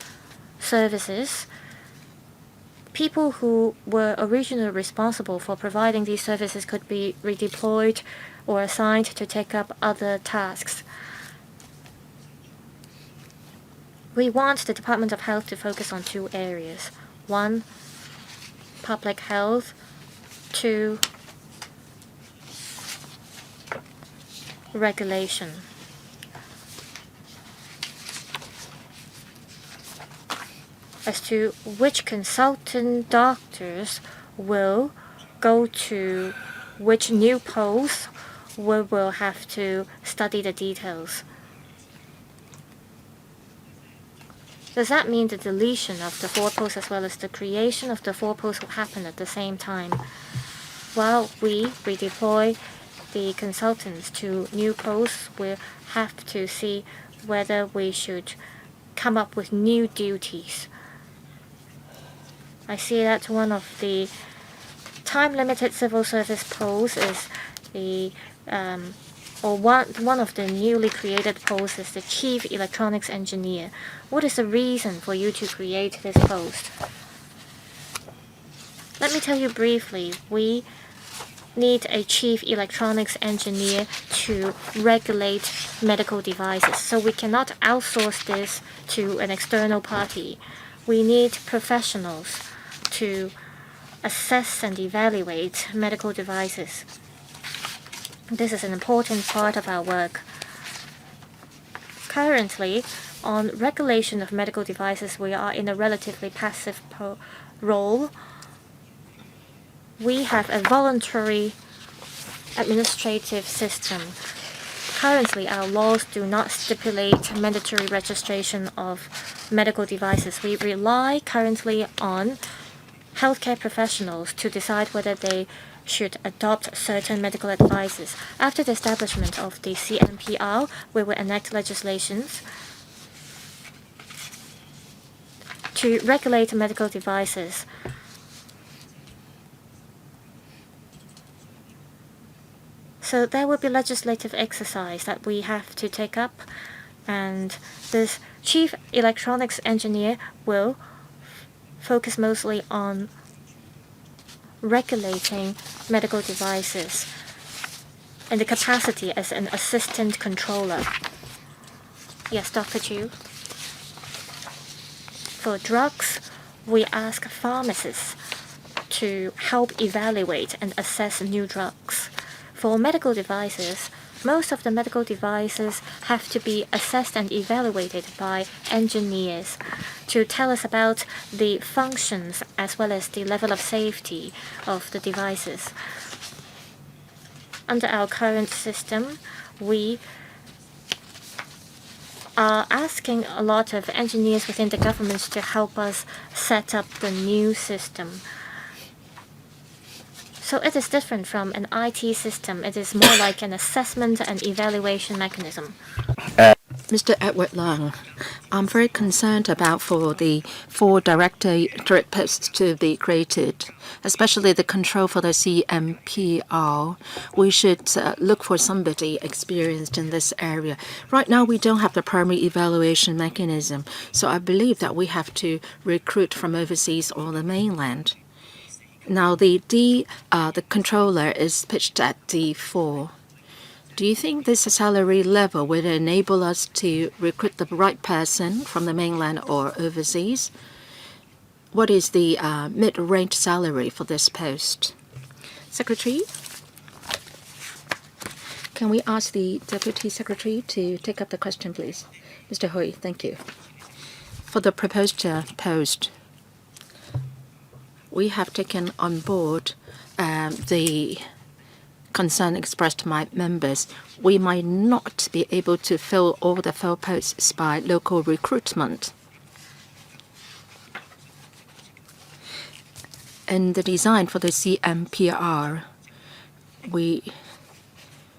services, people who were originally responsible for providing these services could be redeployed or assigned to take up other tasks. We want the Department of Health to focus on 2 areas. 1, public health. 2, regulation. As to which consultant doctors will go to which new posts, we will have to study the details. Does that mean the deletion of the 4 posts as well as the creation of the 4 posts will happen at the same time? While we redeploy the consultants to new posts, we'll have to see whether we should come up with new duties. I see that one of the time-limited civil service posts is one of the newly created posts is the Chief Electronics Engineer. What is the reason for you to create this post? Let me tell you briefly. We need a Chief Electronics Engineer to regulate medical devices, so we cannot outsource this to an external party. We need professionals to assess and evaluate medical devices. This is an important part of our work. Currently, on regulation of medical devices, we are in a relatively passive role. We have a voluntary administrative system. Currently, our laws do not stipulate mandatory registration of medical devices. We rely currently on healthcare professionals to decide whether they should adopt certain medical advices. After the establishment of the CNPR, we will enact legislations to regulate medical devices. So there will be legislative exercise that we have to take up, and this Chief Electronics Engineer will focus mostly on regulating medical devices in the capacity as an assistant controller. Yes, Dr. Chu. For drugs, we ask pharmacists to help evaluate and assess new drugs. For medical devices, most of the medical devices have to be assessed and evaluated by engineers to tell us about the functions as well as the level of safety of the devices. Under our current system, we are asking a lot of engineers within the government to help us set up the new system. So it is different from an IT system. It is more like an assessment and evaluation mechanism. Mr. Edward Lang, I'm very concerned about for the 4 directorate posts to be created, especially the control for the CMPR. We should look for somebody experienced in this area. Right now, we don't have the primary evaluation mechanism, so I believe that we have to recruit from overseas or the mainland. Now, the controller is pitched at D4. Do you think this salary level would enable us to recruit the right person from the mainland or overseas? What is the mid-range salary for this post? Secretary? Can we ask the Deputy Secretary to take up the question, please? Mr. Hui, thank you. For the proposed post, we have taken on board the concern expressed by members. We might not be able to fill all the full posts by local recruitment. In the design for the CMPR, we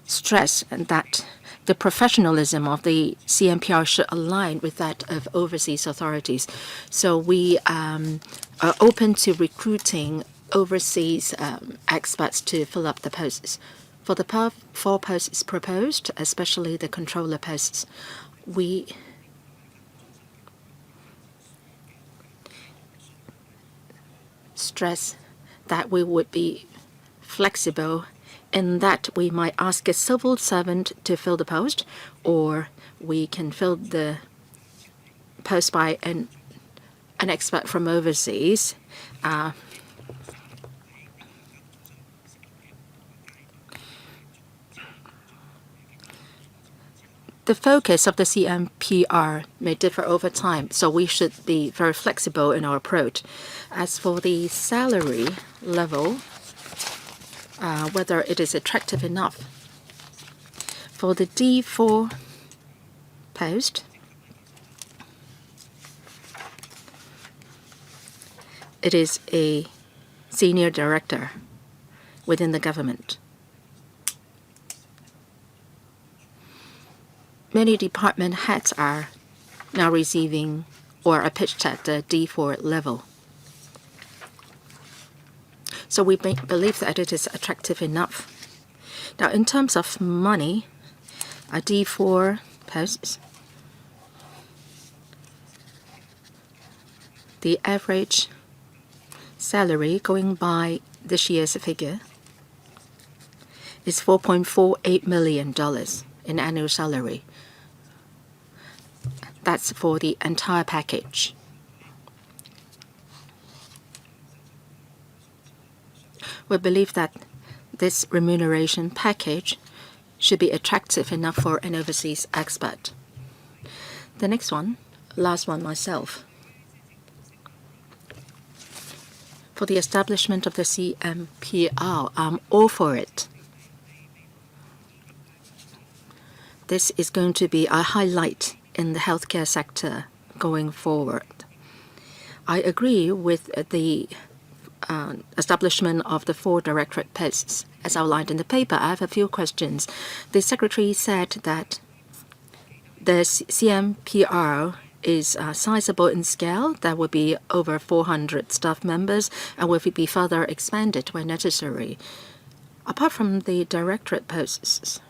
stress that the professionalism of the CMPR should align with that of overseas authorities. So we are open to recruiting overseas experts to fill up the posts. For the 4 posts proposed, especially the controller posts, we stress that we would be flexible in that we might ask a civil servant to fill the post, or we can fill the post by an expert from overseas. The focus of the CMPR may differ over time, so we should be very flexible in our approach. As for the salary level, whether it is attractive enough. For the D4 post, it is a senior director within the government. Many department heads are now receiving or are pitched at the D4 level. So we believe that it is attractive enough. Now, in terms of money, a D4 posts, the average salary going by this year's figure is $4.48 million in annual salary. That's for the entire package. We believe that this remuneration package should be attractive enough for an overseas expert. The next one, last one myself. For the establishment of the CMPR, I'm all for it. This is going to be a highlight in the healthcare sector going forward. I agree with the establishment of the 4 directorate posts. As outlined in the paper, I have a few questions. The Secretary said that the CMPR is sizable in scale. There will be over 400 staff members and will be further expanded where necessary. Apart from the directorate posts,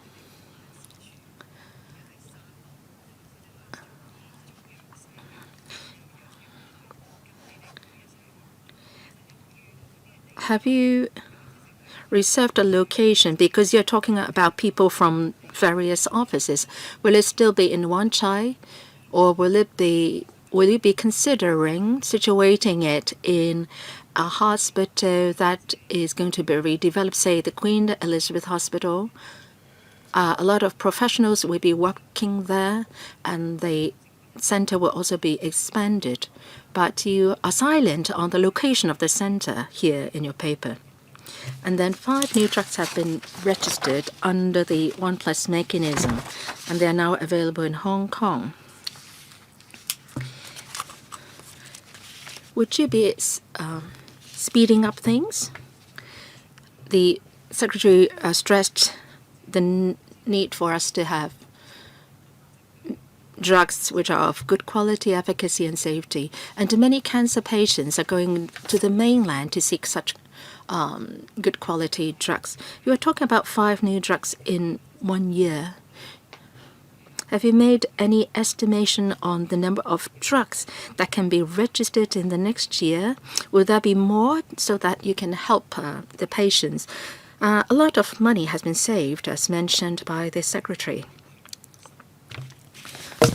have you reserved a location? Because you're talking about people from various offices. Will it still be in Wan Chai, or will you be considering situating it in a hospital that is going to be redeveloped, say the Queen Elizabeth Hospital? A lot of professionals will be working there, and the center will also be expanded. But you are silent on the location of the center here in your paper. And then 5 new drugs have been registered under the 1+ mechanism, and they are now available in Hong Kong. Would you be speeding up things? the Secretary stressed the need for us to have drugs which are of good quality, efficacy, and safety. And many cancer patients are going to the mainland to seek such good quality drugs. You are talking about 5 new drugs in 1 year. Have you made any estimation on the number of drugs that can be registered in the next year? Will there be more so that you can help the patients? A lot of money has been saved, as mentioned by the Secretary.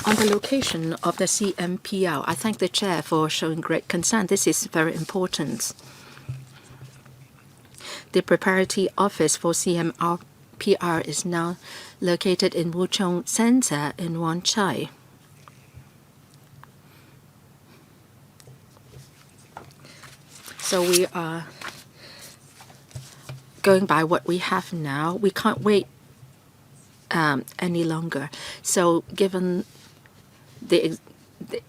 On the location of the CMPR, I thank the Chair for showing great concern. This is very important. The Preparatory Office for CMPR is now located in Voucher Center in Wan Chai. So we are going by what we have now. We can't wait any longer. So given the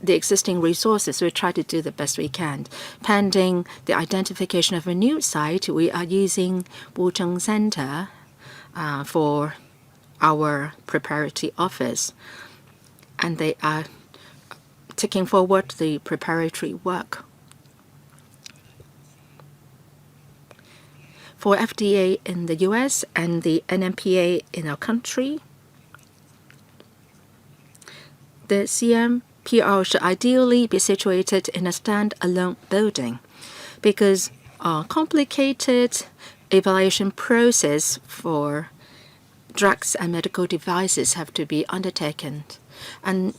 existing resources, we try to do the best we can. Pending the identification of a new site, we are using Wuzheng Center for our preparatory office, and they are taking forward the preparatory work. For FDA in the US and the NMPA in our country, the CMPR should ideally be situated in a stand-alone building because a complicated evaluation process for drugs and medical devices have to be undertaken, and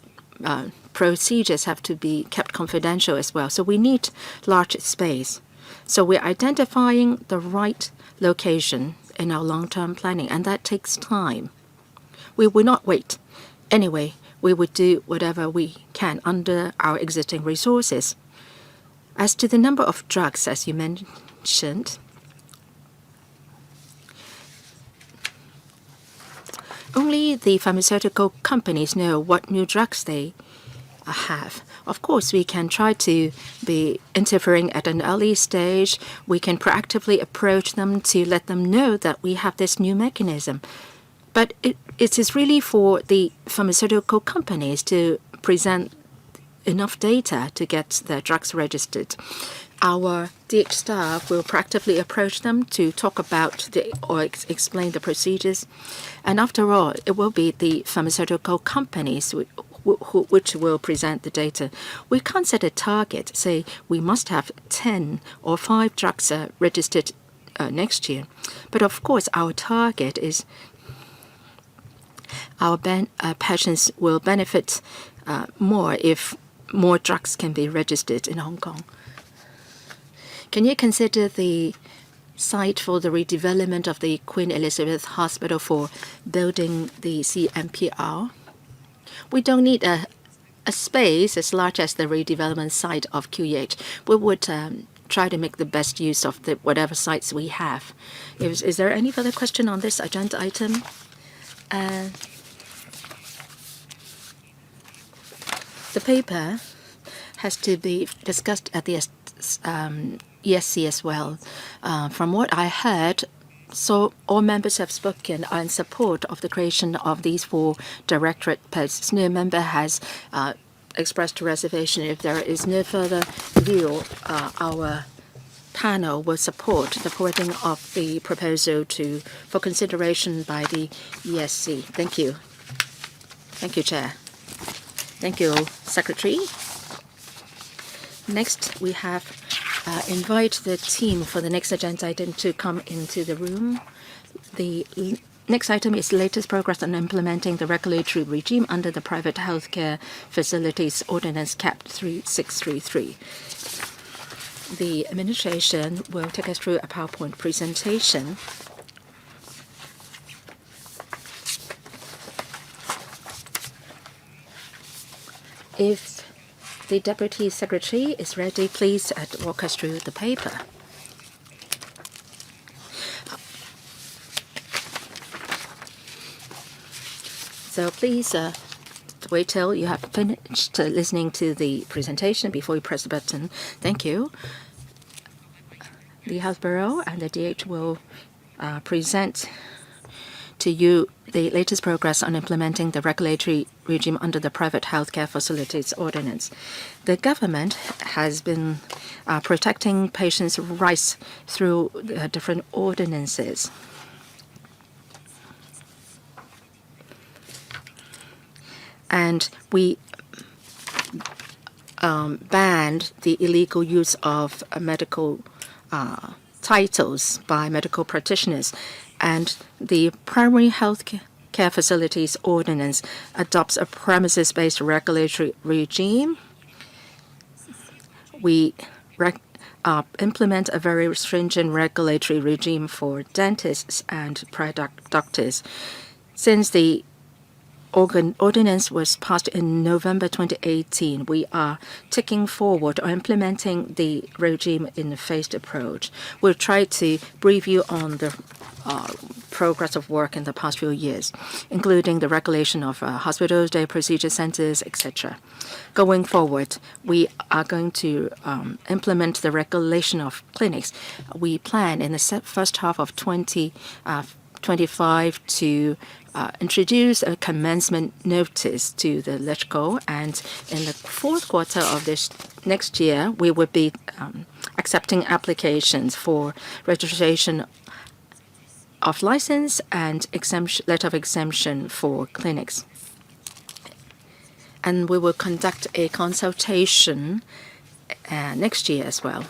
procedures have to be kept confidential as well. So we need large space. So we're identifying the right location in our long-term planning, and that takes time. We will not wait. Anyway, we would do whatever we can under our existing resources. As to the number of drugs, as you mentioned, only the pharmaceutical companies know what new drugs they have. Of course, we can try to be interfering at an early stage. We can proactively approach them to let them know that we have this new mechanism. But it is really for the pharmaceutical companies to present enough data to get their drugs registered. Our DH staff will proactively approach them to talk about or explain the procedures. And after all, it will be the pharmaceutical companies which will present the data. We can't set a target, say we must have 10 or 5 drugs registered next year. But of course, our target is our patients will benefit more if more drugs can be registered in Hong Kong. Can you consider the site for the redevelopment of the Queen Elizabeth Hospital for building the CMPR? We don't need a space as large as the redevelopment site of QEH. We would try to make the best use of whatever sites we have. Is there any further question on this agenda item? The paper has to be discussed at the ESC as well. From what I heard, so all members have spoken in support of the creation of these 4 directorate posts. No member has expressed a reservation. If there is no further view, our panel will support the forwarding of the proposal for consideration by the ESC. Thank you. Thank you, Chair. Thank you, Secretary. Next, we have invite the team for the next agenda item to come into the room. The next item is latest progress on implementing the regulatory regime under the Private Healthcare Facilities Ordinance Cap 3633. The administration will take us through a PowerPoint presentation. If the Deputy Secretary is ready, please walk us through the paper. So please wait till you have finished listening to the presentation before you press the button. Thank you. The Health Bureau and the DH will present to you the latest progress on implementing the regulatory regime under the Private Healthcare Facilities Ordinance. The government has been protecting patients' rights through different ordinances. And we banned the illegal use of medical titles by medical practitioners. And the Primary Health Care Facilities Ordinance adopts a premises-based regulatory regime. We implement a very stringent regulatory regime for dentists and doctors. Since the ordinance was passed in November 2018. We are taking forward or implementing the regime in a phased approach. We'll try to brief you on the progress of work in the past few years, including the regulation of hospitals, day procedure centers, etc. Going forward, we are going to implement the regulation of clinics. We plan in the first half of 2025 to introduce a commencement notice to the LegCo, and in the fourth quarter of this next year, we will be accepting applications for registration of license and letter of exemption for clinics. And we will conduct a consultation next year as well.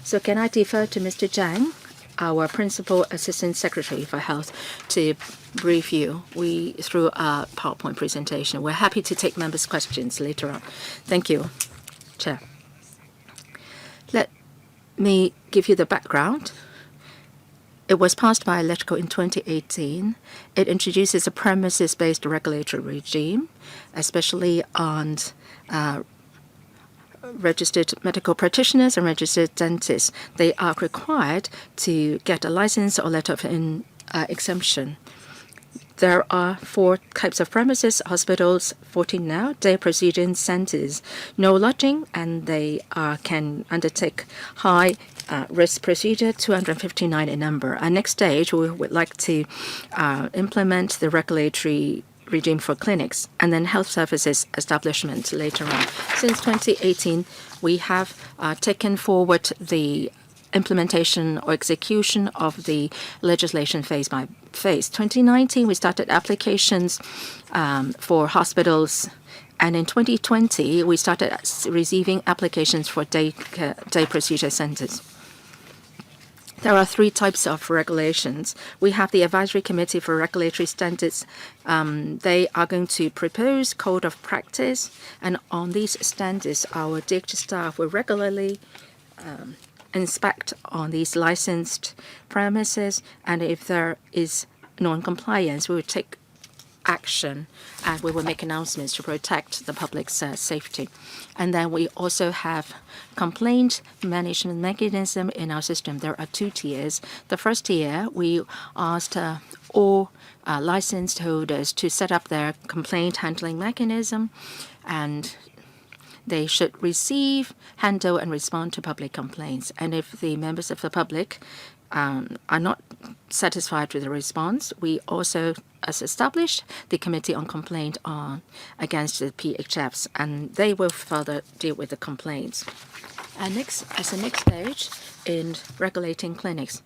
So can I defer to Mr. Zhang, our Principal Assistant Secretary for Health, to brief you through a PowerPoint presentation. We're happy to take members' questions later on. Thank you, Chair. Let me give you the background. It was passed by LegCo in 2018. It introduces a premises-based regulatory regime, especially on registered medical practitioners and registered dentists. They are required to get a license or letter of exemption. There are 4 types of premises: hospitals, 14 now, day procedure centers, no lodging, and they can undertake high risk procedure, 259 in number. Our next stage, we would like to implement the regulatory regime for clinics and then health services establishment later on. Since 2018, we have taken forward the implementation or execution of the legislation phase by phase. 2019, we started applications for hospitals, and in 2020, we started receiving applications for day procedure centers. There are 3 types of regulations. We have the Advisory Committee for Regulatory Standards. They are going to propose code of practice, and on these standards, our DH staff will regularly inspect on these licensed premises, and if there is non-compliance, we will take action, and we will make announcements to protect the public's safety. And then we also have complaint management mechanism in our system. There are 2 tiers. The first tier, we asked all licensed holders to set up their complaint handling mechanism, and they should receive, handle, and respond to public complaints. And if the members of the public are not satisfied with the response, we also established the Committee on Complaint against the PHFs, and they will further deal with the complaints. And as a next stage in regulating clinics,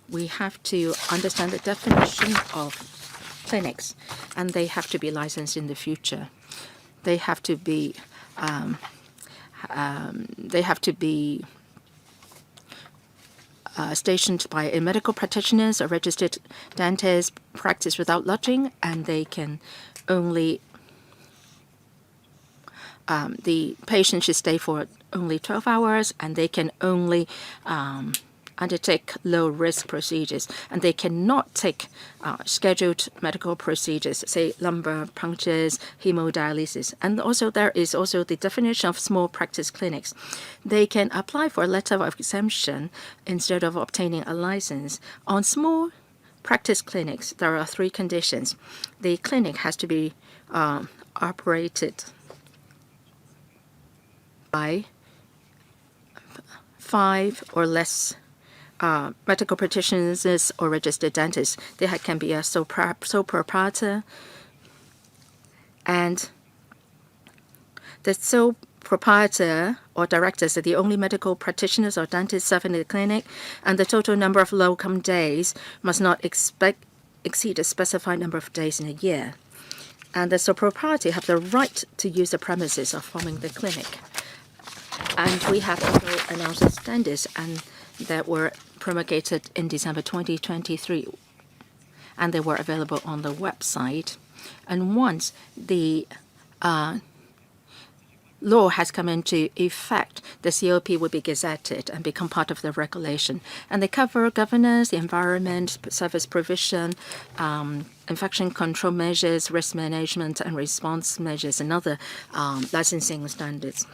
we have to understand the definition of clinics, and they have to be licensed in the future. They have to be stationed by a medical practitioners or registered dentist, practice without lodging, and they can only the patient should stay for only 12 hours, and they can only undertake low-risk procedures, and they cannot take scheduled medical procedures, say lumbar punctures, hemodialysis. And also there is also the definition of small practice clinics. They can apply for a letter of exemption instead of obtaining a license. On small practice clinics, there are 3 conditions. The clinic has to be operated by 5 or less medical practitioners or registered dentists. They can be a sole proprietor, and the sole proprietor or directors are the only medical practitioners or dentists serving the clinic, and the total number of locum days must not exceed a specified number of days in a year. And the sole proprietor have the right to use the premises of forming the clinic. And we have also announced standards and that were promulgated in December 2023, and they were available on the website. And once the law has come into effect, the COP will be gazetted and become part of the regulation. And they cover governance, the environment, service provision, infection control measures, risk management and response measures, and other licensing standards.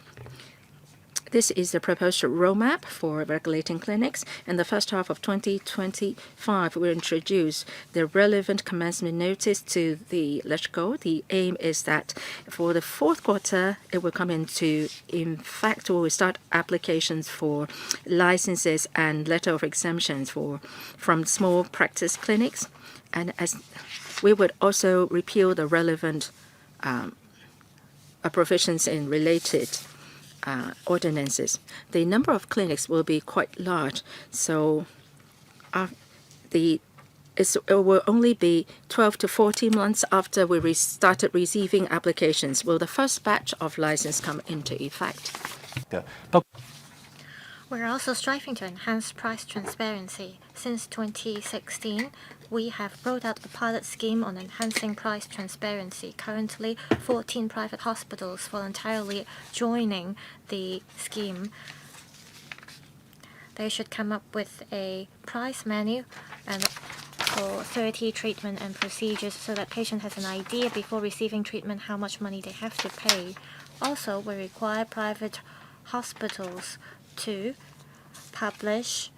This is the proposed roadmap for regulating clinics. In the first half of 2025, we introduce the relevant commencement notice to the LegCo. The aim is that for the fourth quarter, it will come into effect. We will start applications for licenses and letter of exemptions from small practice clinics. And as we would also repeal the relevant provisions in related ordinances. The number of clinics will be quite large, so it will only be 12 to 14 months after we started receiving applications will the first batch of license come into effect. We're also striving to enhance price transparency. Since 2016, we have rolled out a pilot scheme on enhancing price transparency. Currently, 14 private hospitals voluntarily joining the scheme. They should come up with a price menu for 30 treatment and procedures so that patient has an idea before receiving treatment how much money they have to pay. Also, we require private hospitals to publish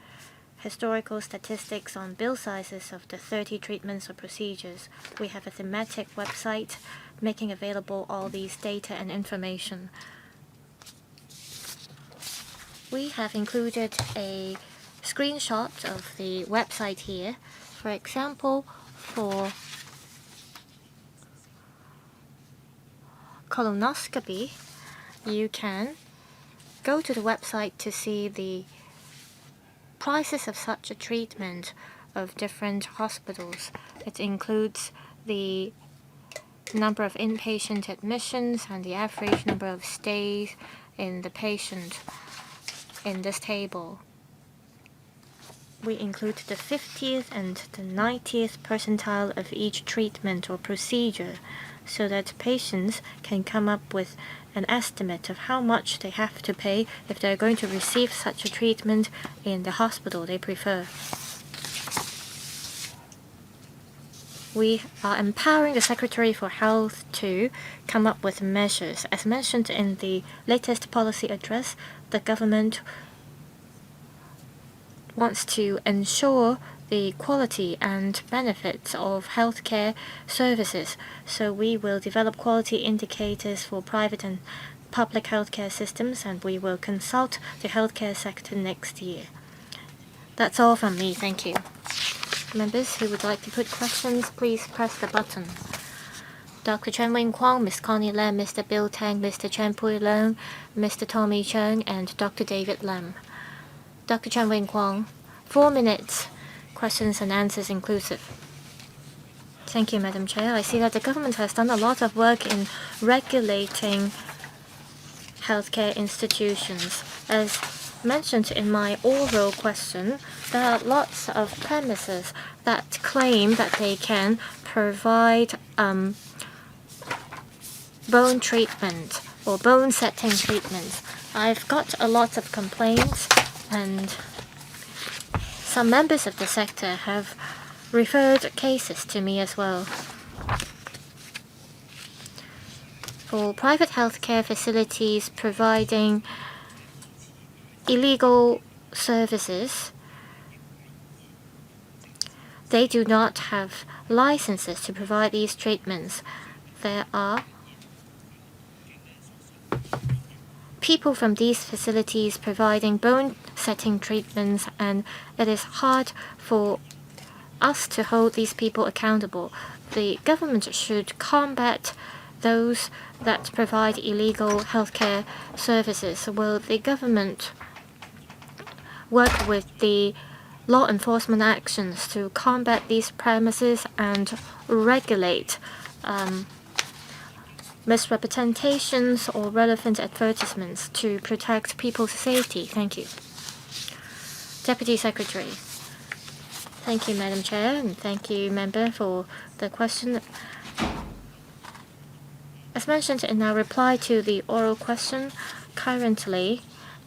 historical statistics on bill sizes of the 30 treatments or procedures. We have a thematic website making available all these data and information. We have included a screenshot of the website here. For example, for colonoscopy, you can go to the website to see the prices of such a treatment of different hospitals. It includes the number of inpatient admissions and the average number of stays in the patient in this table. We include the 50th and the 90th percentile of each treatment or procedure so that patients can come up with an estimate of how much they have to pay if they're going to receive such a treatment in the hospital they prefer. We are empowering the Secretary for Health to come up with measures. As mentioned in the latest policy address, the government wants to ensure the quality and benefits of healthcare services. So we will develop quality indicators for private and public healthcare systems, and we will consult the healthcare sector next year. That's all from me. Thank you. Members who would like to put questions, please press the button. Dr. Chen Wing-Kwong, Ms. Connie Lam, Mr. Bill Tang, Mr. Chen Pui-Leung, Mr. Tommy Cheung, and Dr. David Lam. Dr. Chen Wing-Kwong, 4 minutes. Questions and answers inclusive. Thank you, Madam Chair. I see that the government has done a lot of work in regulating healthcare institutions. As mentioned in my oral question, there are lots of premises that claim that they can provide bone treatment or bone setting treatments. I've got a lot of complaints, and some members of the sector have referred cases to me as well. For private healthcare facilities providing illegal services, they do not have licenses to provide these treatments. There are people from these facilities providing bone setting treatments, and it is hard for us to hold these people accountable. The government should combat those that provide illegal healthcare services. Will the government work with the law enforcement actions to combat these premises and regulate misrepresentations or relevant advertisements to protect people's safety? Thank you. Deputy Secretary. Thank you, Madam Chair, and thank you, Member, for the question. As mentioned in our reply to the oral question, currently,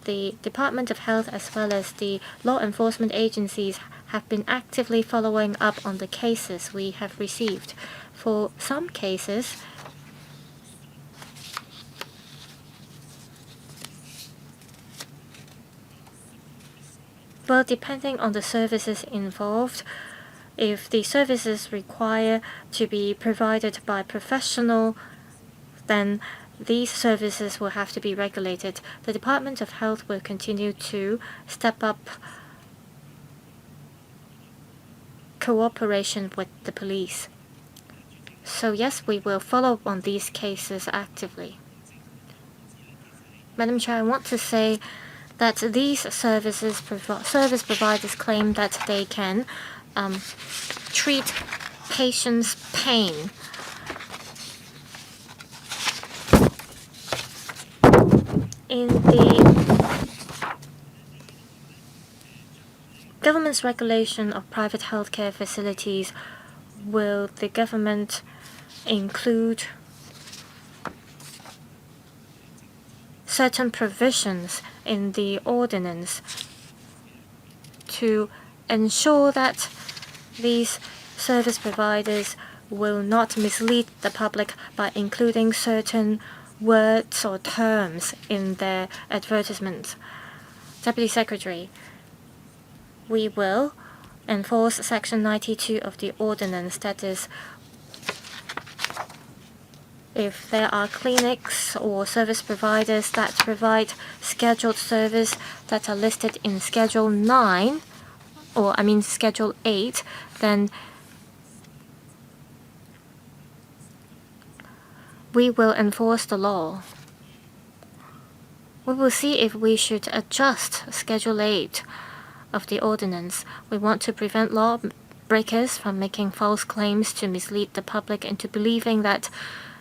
the Department of Health as well as the law enforcement agencies have been actively following up on the cases we have received. For some cases, well, depending on the services involved, if the services require to be provided by professional, then these services will have to be regulated. The Department of Health will continue to step up cooperation with the police. So yes, we will follow on these cases actively. Madam Chair, I want to say that these service providers claim that they can treat patients' pain. In the government's regulation of private healthcare facilities, will the government include certain provisions in the ordinance to ensure that these service providers will not mislead the public by including certain words or terms in their advertisements? Deputy Secretary, we will enforce Section 92 of the ordinance. That is, if there are clinics or service providers that provide scheduled service that are listed in Schedule 9, or Schedule 8, then we will enforce the law. We will see if we should adjust Schedule 8 of the ordinance. We want to prevent lawbreakers from making false claims to mislead the public into believing that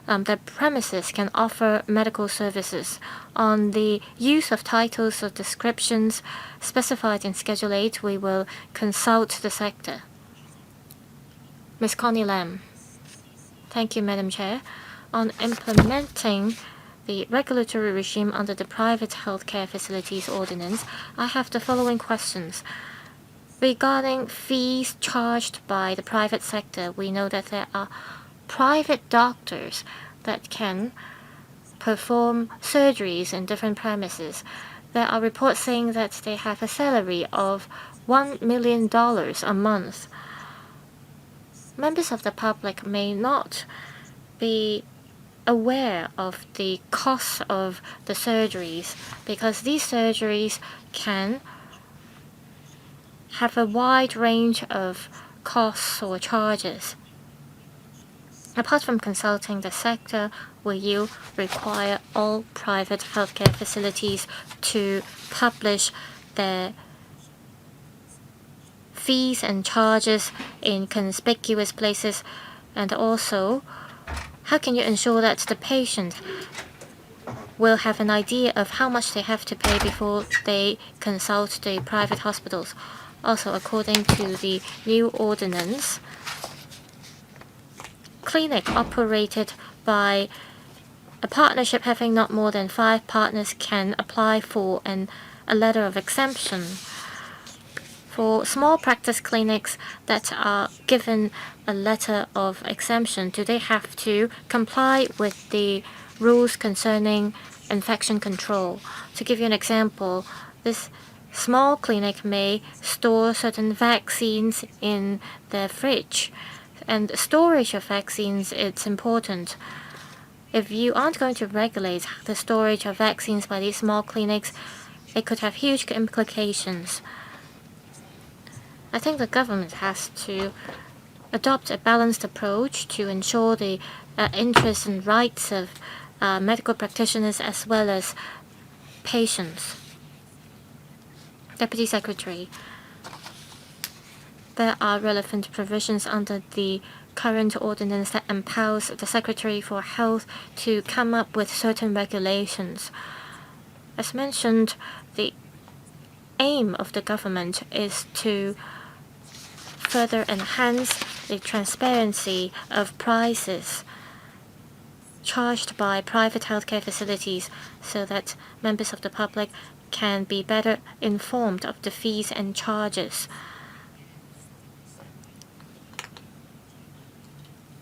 the premises can offer medical services. On the use of titles or descriptions specified in Schedule 8, we will consult the sector. Ms. Connie Lam. Thank you, Madam Chair. On implementing the regulatory regime under the Private Healthcare Facilities Ordinance, I have the following questions. Regarding fees charged by the private sector, we know that there are private doctors that can perform surgeries in different premises. There are reports saying that they have a salary of $1 million a month. Members of the public may not be aware of the costs of the surgeries because these surgeries can have a wide range of costs or charges. Apart from consulting the sector, will you require all private healthcare facilities to publish their fees and charges in conspicuous places? And also, how can you ensure that the patient will have an idea of how much they have to pay before they consult the private hospitals? Also, according to the new ordinance, clinic operated by a partnership having not more than 5 partners can apply for a letter of exemption. For small practice clinics that are given a letter of exemption, do they have to comply with the rules concerning infection control? To give you an example, this small clinic may store certain vaccines in their fridge. And storage of vaccines, it's important. If you aren't going to regulate the storage of vaccines by these small clinics, it could have huge implications. I think the government has to adopt a balanced approach to ensure the interests and rights of medical practitioners as well as patients. Deputy Secretary, there are relevant provisions under the current ordinance that empowers the Secretary for Health to come up with certain regulations. As mentioned, the aim of the government is to further enhance the transparency of prices charged by private healthcare facilities so that members of the public can be better informed of the fees and charges.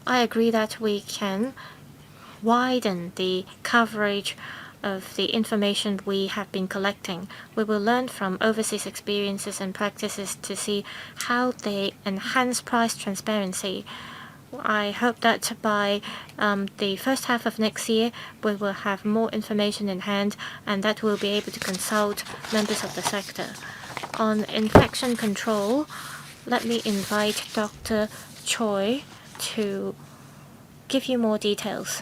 I agree that we can widen the coverage of the information we have been collecting. We will learn from overseas experiences and practices to see how they enhance price transparency. I hope that by the first half of next year, we will have more information in hand and that we'll be able to consult members of the sector. On infection control, let me invite Dr. Choi to give you more details.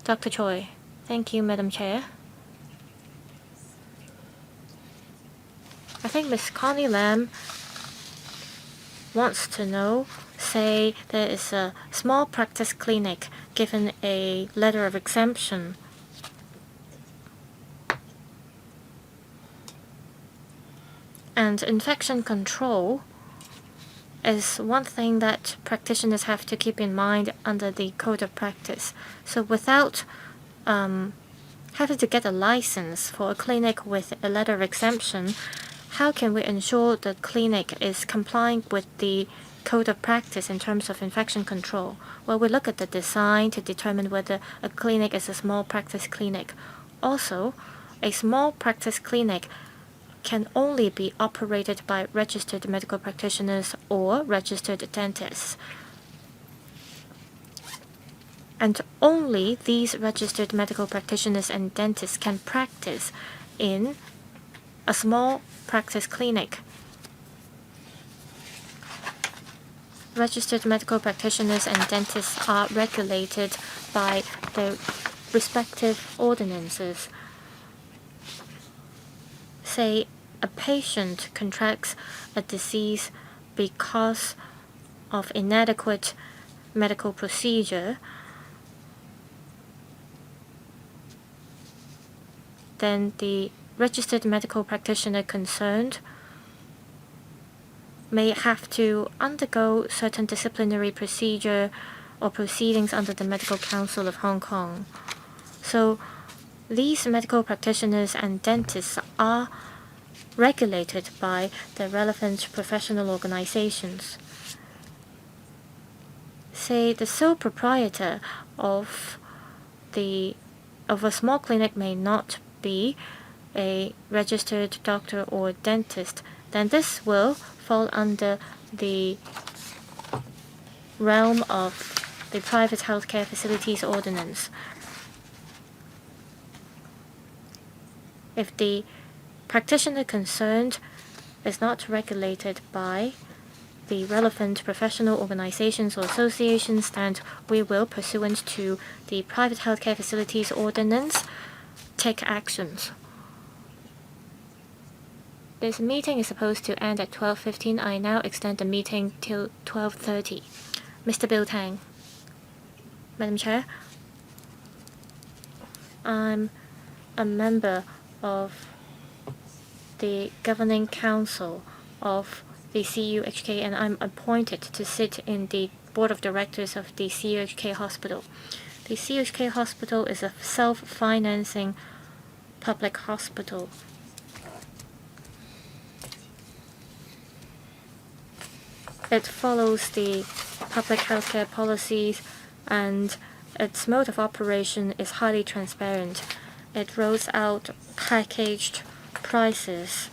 Dr. Choi. Thank you, Madam Chair. I think Ms. Connie Lam wants to know, say there is a small practice clinic given a letter of exemption. And infection control is one thing that practitioners have to keep in mind under the code of practice. So without having to get a license for a clinic with a letter of exemption, how can we ensure the clinic is complying with the code of practice in terms of infection control? Well, we look at the design to determine whether a clinic is a small practice clinic. Also, a small practice clinic can only be operated by registered medical practitioners or registered dentists. And only these registered medical practitioners and dentists can practice in a small practice clinic. Registered medical practitioners and dentists are regulated by the respective ordinances. Say a patient contracts a disease because of inadequate medical procedure, then the registered medical practitioner concerned may have to undergo certain disciplinary procedure or proceedings under the Medical Council of Hong Kong. So these medical practitioners and dentists are regulated by the relevant professional organizations. Say the sole proprietor of a small clinic may not be a registered doctor or dentist, then this will fall under the realm of the Private Healthcare Facilities Ordinance. If the practitioner concerned is not regulated by the relevant professional organizations or associations, then we will, pursuant to the Private Healthcare Facilities Ordinance, take actions. This meeting is supposed to end at 12:15. I now extend the meeting till 12:30. Mr. Bill Tang. Madam Chair, I'm a member of the Governing Council of the CUHK and I'm appointed to sit in the Board of Directors of the CUHK Hospital. The CUHK Hospital is a self-financing public hospital. It follows the public healthcare policies and its mode of operation is highly transparent. It rolls out packaged prices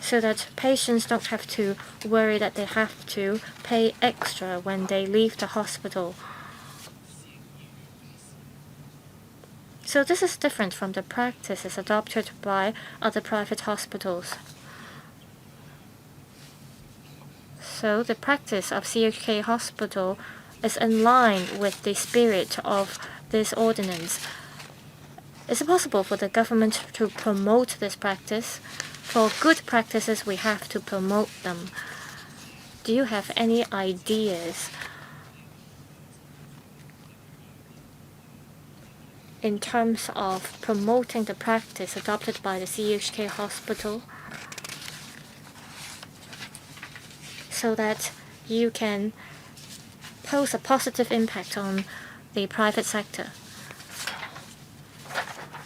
so that patients don't have to worry that they have to pay extra when they leave the hospital. So this is different from the practices adopted by other private hospitals. So the practice of CHK Hospital is in line with the spirit of this ordinance. Is it possible for the government to promote this practice? For good practices, we have to promote them. Do you have any ideas in terms of promoting the practice adopted by the CHK Hospital so that you can pose a positive impact on the private sector?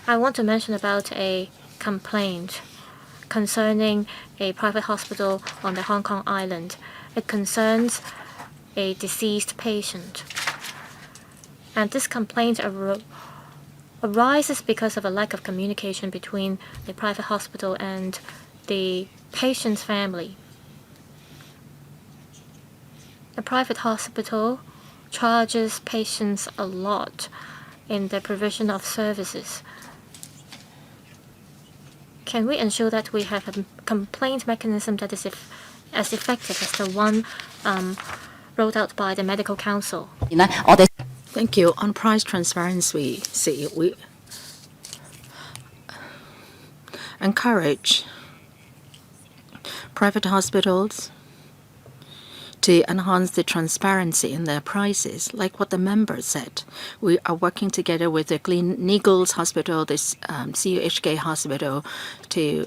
I want to mention about a complaint concerning a private hospital on the Hong Kong island. It concerns a deceased patient. And this complaint arises because of a lack of communication between the private hospital and the patient's family. The private hospital charges patients a lot in the provision of services. Can we ensure that we have a complaint mechanism that is as effective as the one rolled out by the Medical Council? Thank you. On price transparency, we encourage private hospitals to enhance the transparency in their prices. Like what the member said, we are working together with the Gleneagles Hospital, this CUHK Hospital, to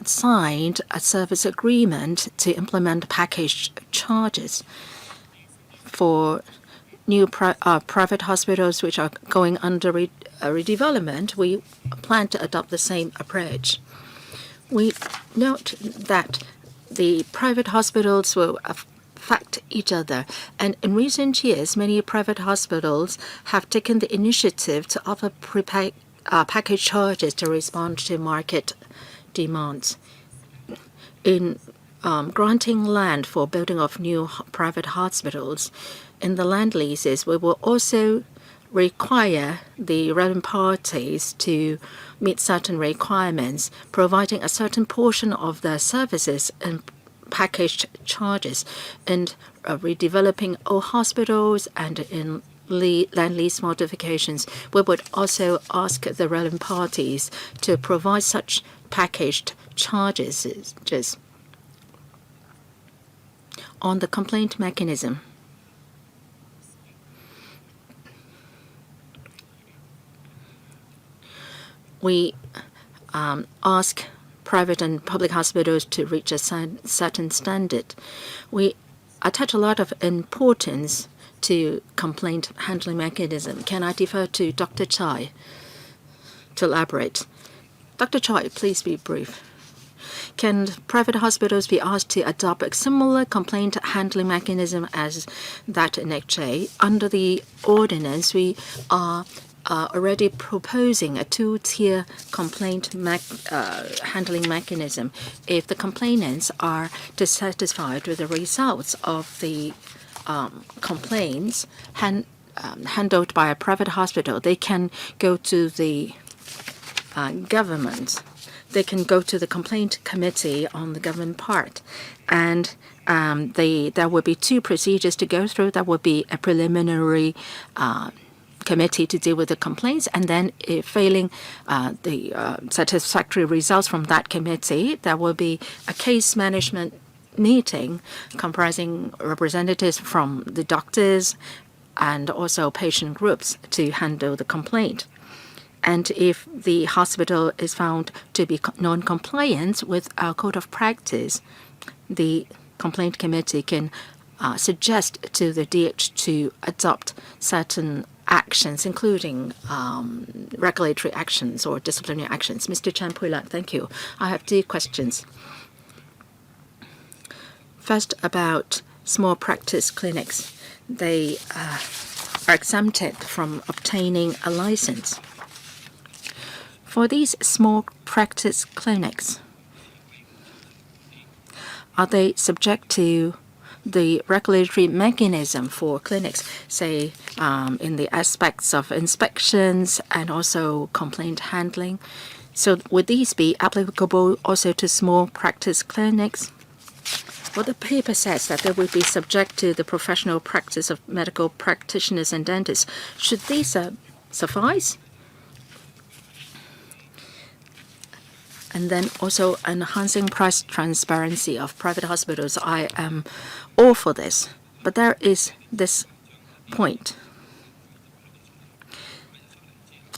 sign a service agreement to implement package charges for new private hospitals which are going under redevelopment. We plan to adopt the same approach. We note that the private hospitals will affect each other, and in recent years, many private hospitals have taken the initiative to offer package charges to respond to market demands. In granting land for building of new private hospitals, in the land leases, we will also require the relevant parties to meet certain requirements, providing a certain portion of their services and packaged charges, and redeveloping old hospitals and in land lease modifications. We would also ask the relevant parties to provide such packaged charges. Just on the complaint mechanism, we ask private and public hospitals to reach a certain standard. We attach a lot of importance to complaint handling mechanism. Can I defer to Dr. Chai to elaborate? Dr. Chai, please be brief. Can private hospitals be asked to adopt a similar complaint handling mechanism as that in HA? Under the ordinance, we are already proposing a two-tier complaint handling mechanism. If the complainants are dissatisfied with the results of the complaints handled by a private hospital, they can go to the government. They can go to the complaint committee on the government part, and there will be two procedures to go through. There will be a preliminary committee to deal with the complaints, and then if failing the satisfactory results from that committee, there will be a case management meeting comprising representatives from the doctors and also patient groups to handle the complaint. And if the hospital is found to be non-compliant with our code of practice, the complaint committee can suggest to the DH to adopt certain actions, including regulatory actions or disciplinary actions. Mr. Chan Pui-Lan, thank you. I have two questions. First, about small practice clinics. They are exempted from obtaining a license. For these small practice clinics, are they subject to the regulatory mechanism for clinics, say in the aspects of inspections and also complaint handling. So would these be applicable also to small practice clinics? Well, the paper says that they would be subject to the professional practice of medical practitioners and dentists. Should these suffice? And then also enhancing price transparency of private hospitals. I am all for this. But there is this point.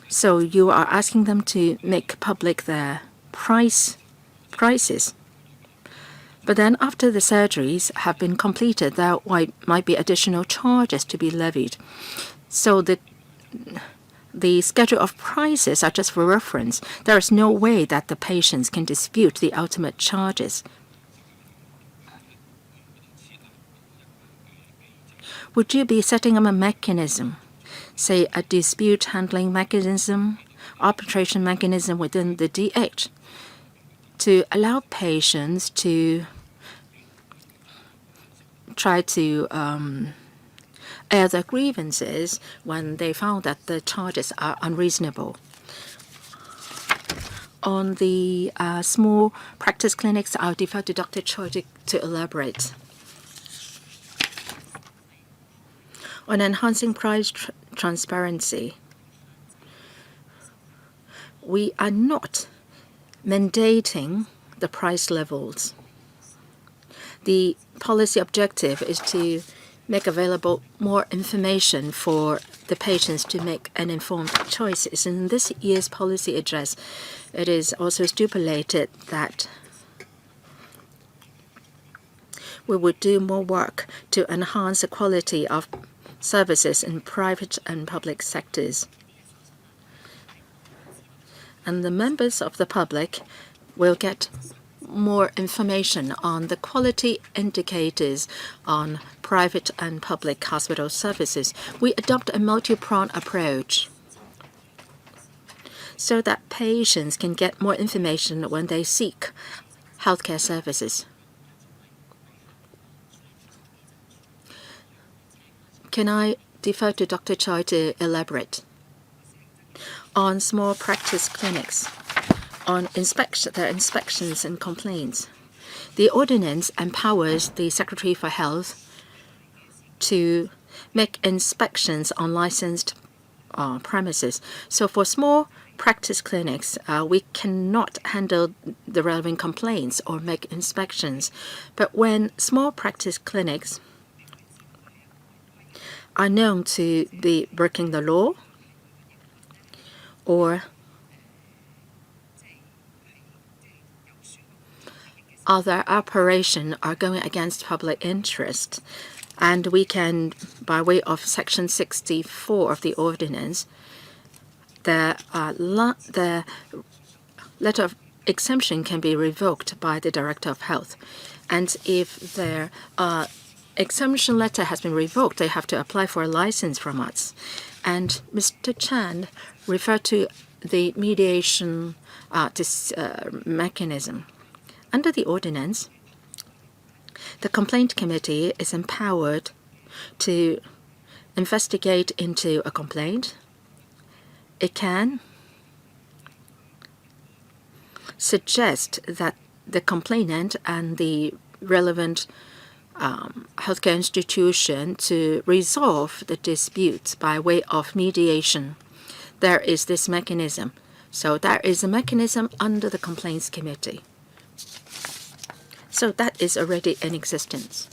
So you are asking them to make public their prices. But then after the surgeries have been completed, there might be additional charges to be levied. So the schedule of prices are just for reference. There is no way that the patients can dispute the ultimate charges. Would you be setting up a mechanism, say a dispute handling mechanism, arbitration mechanism within the DH, to allow patients to try to air their grievances when they found that the charges are unreasonable? On the small practice clinics, I'll defer to Dr. Choi to elaborate. On enhancing price transparency, we are not mandating the price levels. The policy objective is to make available more information for the patients to make an informed choices. In this year's policy address, it is also stipulated that we would do more work to enhance the quality of services in private and public sectors. And the members of the public will get more information on the quality indicators on private and public hospital services. We adopt a multi-pronged approach so that patients can get more information when they seek healthcare services. Can I defer to Dr. Choi to elaborate? On small practice clinics, on their inspections and complaints, the ordinance empowers the Secretary for Health to make inspections on licensed premises. So for small practice clinics, we cannot handle the relevant complaints or make inspections. But when small practice clinics are known to be breaking the law or other operations are going against public interest, and we can, by way of Section 64 of the ordinance, the letter of exemption can be revoked by the Director of Health. And if their exemption letter has been revoked, they have to apply for a license from us. And Mr. Chan referred to the mediation mechanism. Under the ordinance, the complaint committee is empowered to investigate into a complaint. It can suggest that the complainant and the relevant healthcare institution to resolve the dispute by way of mediation. There is this mechanism. So there is a mechanism under the complaints committee. So that is already in existence.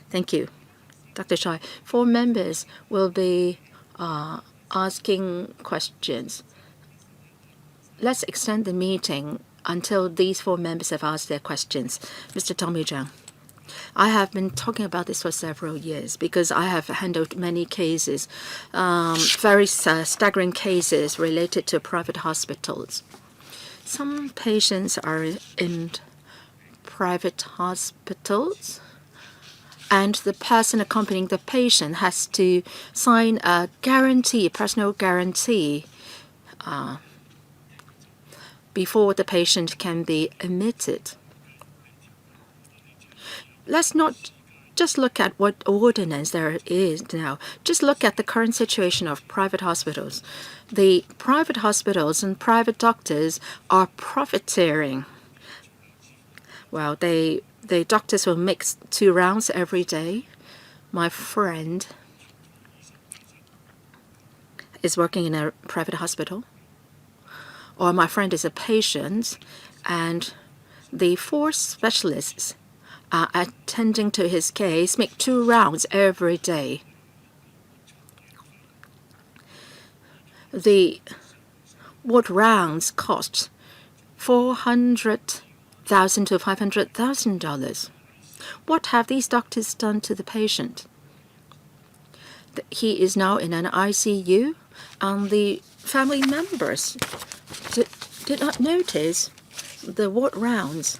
Thank you. Dr. Choi, 4 members will be asking questions. Let's extend the meeting until these 4 members have asked their questions. Mr. Tommy Zhang. I have been talking about this for several years because I have handled many cases, very staggering cases related to private hospitals. Some patients are in private hospitals, and the person accompanying the patient has to sign a guarantee, a personal guarantee, before the patient can be admitted. Let's not Just look at what ordinance there is now. Just look at the current situation of private hospitals. The private hospitals and private doctors are profiteering. Well, the doctors will make 2 rounds every day. My friend is working in a private hospital, or my friend is a patient, and the 4 specialists attending to his case make 2 rounds every day. The ward rounds cost $400,000 to $500,000. What have these doctors done to the patient? He is now in an ICU, and the family members did not notice the ward rounds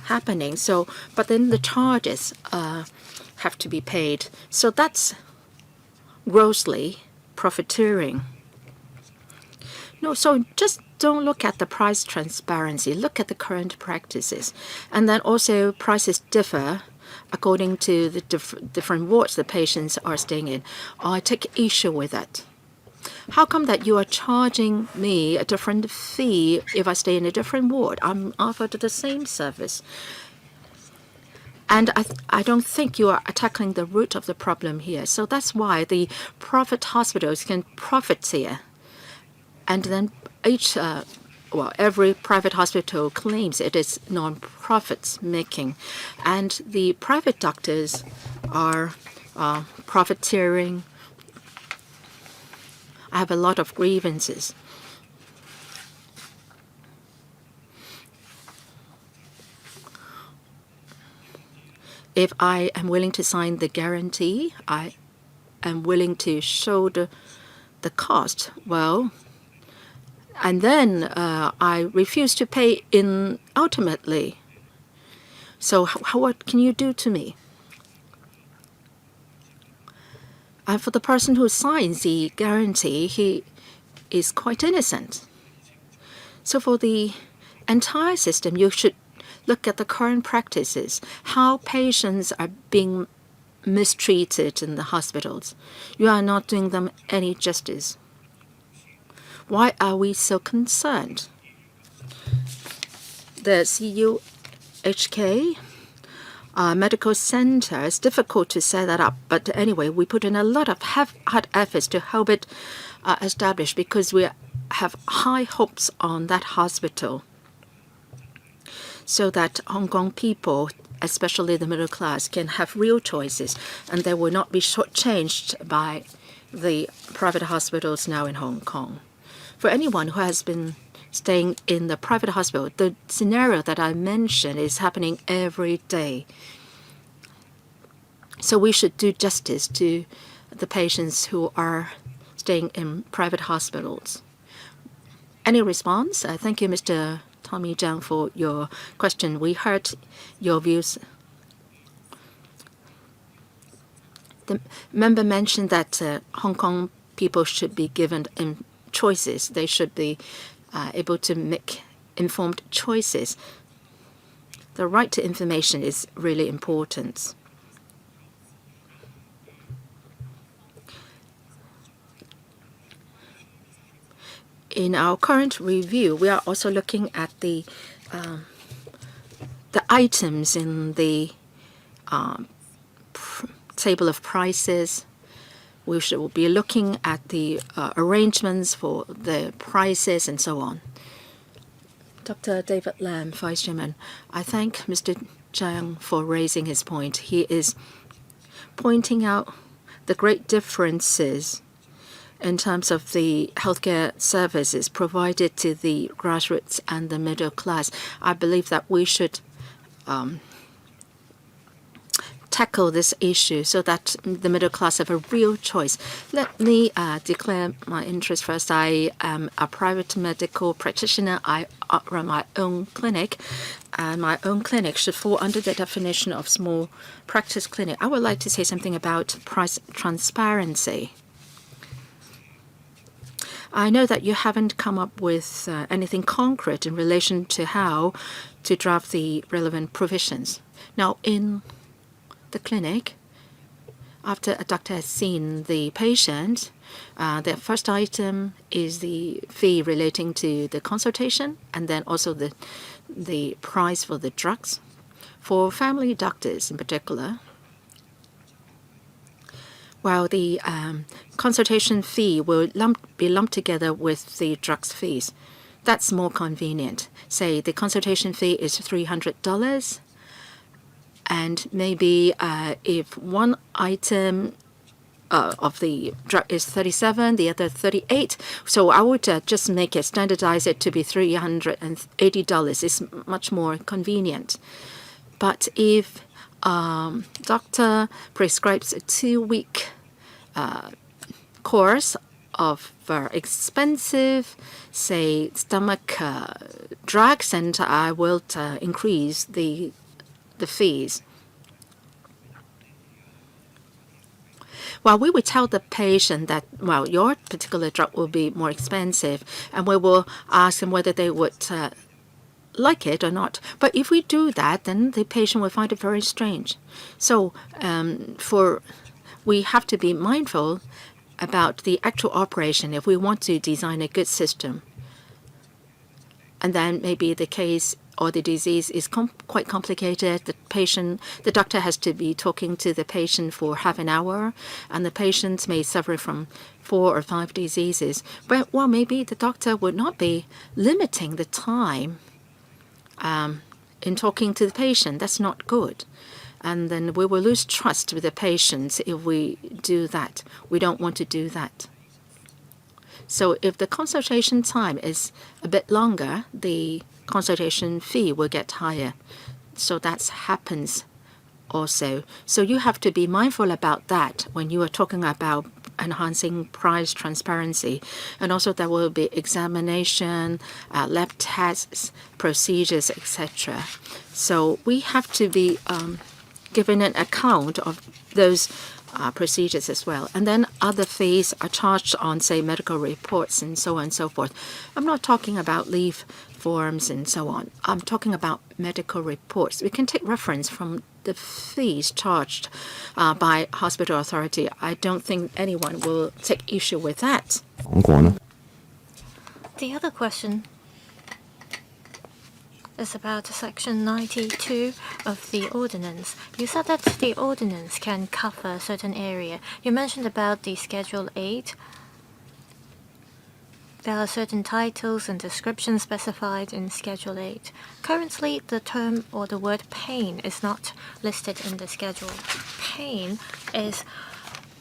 happening. So, but then the charges have to be paid. So that's grossly profiteering. No, so just don't look at the price transparency. Look at the current practices. And then also prices differ according to the different wards the patients are staying in. I take issue with that. How come that you are charging me a different fee if I stay in a different ward? I'm offered the same service. And I don't think you are tackling the root of the problem here. So that's why the private hospitals can profiteer. And then every private hospital claims it is non-profit making. And the private doctors are profiteering. I have a lot of grievances. If I am willing to sign the guarantee, I am willing to show the cost. Well, and then I refuse to pay in ultimately. So what can you do to me? And for the person who signs the guarantee, he is quite innocent. So for the entire system, you should look at the current practices, how patients are being mistreated in the hospitals. You are not doing them any justice. Why are we so concerned? The CUHK medical center, it's difficult to set that up. But anyway, we put in a lot of hard efforts to help it establish because we have high hopes on that hospital, so that Hong Kong people, especially the middle class, can have real choices and they will not be shortchanged by the private hospitals now in Hong Kong. For anyone who has been staying in the private hospital, the scenario that I mentioned is happening every day. So we should do justice to the patients who are staying in private hospitals. Any response? Thank you, Mr. Tommy Zhang, for your question. We heard your views. The member mentioned that Hong Kong people should be given choices. They should be able to make informed choices. The right to information is really important. In our current review, we are also looking at the items in the table of prices. We should be looking at the arrangements for the prices and so on. Dr. David Lam, Vice Chairman, I thank Mr. Zhang for raising his point. He is pointing out the great differences in terms of the healthcare services provided to the grassroots and the middle class. I believe that we should tackle this issue so that the middle class have a real choice. Let me declare my interest first. I am a private medical practitioner. I run my own clinic, and my own clinic should fall under the definition of small practice clinic. I would like to say something about price transparency. I know that you haven't come up with anything concrete in relation to how to draft the relevant provisions. Now, in the clinic, after a doctor has seen the patient, the first item is the fee relating to the consultation, and then also the price for the drugs. For family doctors in particular, while the consultation fee will be lumped together with the drugs fees, that's more convenient. Say the consultation fee is $300, and maybe if one item of the drug is 37, the other 38. So I would just make it, standardize it to be $380. It's much more convenient. But if doctor prescribes a 2-week course of expensive, say, stomach drugs, and I will increase the fees. Well, we would tell the patient that, well, your particular drug will be more expensive, and we will ask them whether they would like it or not. But if we do that, then the patient will find it very strange. So we have to be mindful about the actual operation if we want to design a good system. And then maybe the case or the disease is quite complicated. The doctor has to be talking to the patient for half an hour, and the patient may suffer from 4 or 5 diseases. But, well, maybe the doctor would not be limiting the time in talking to the patient. That's not good. And then we will lose trust with the patient if we do that. We don't want to do that. So if the consultation time is a bit longer, the consultation fee will get higher. So that happens also. So you have to be mindful about that when you are talking about enhancing price transparency. And also there will be examination, lab tests, procedures, etc. So we have to be given an account of those procedures as well. And then other fees are charged on, say, medical reports and so on and so forth. I'm not talking about leave forms and so on. I'm talking about medical reports. We can take reference from the fees charged by hospital authority. I don't think anyone will take issue with that. The other question is about Section 92 of the ordinance. You said that the ordinance can cover a certain area. You mentioned about the Schedule 8. There are certain titles and descriptions specified in Schedule 8. Currently, the term or the word pain is not listed in the schedule. Pain is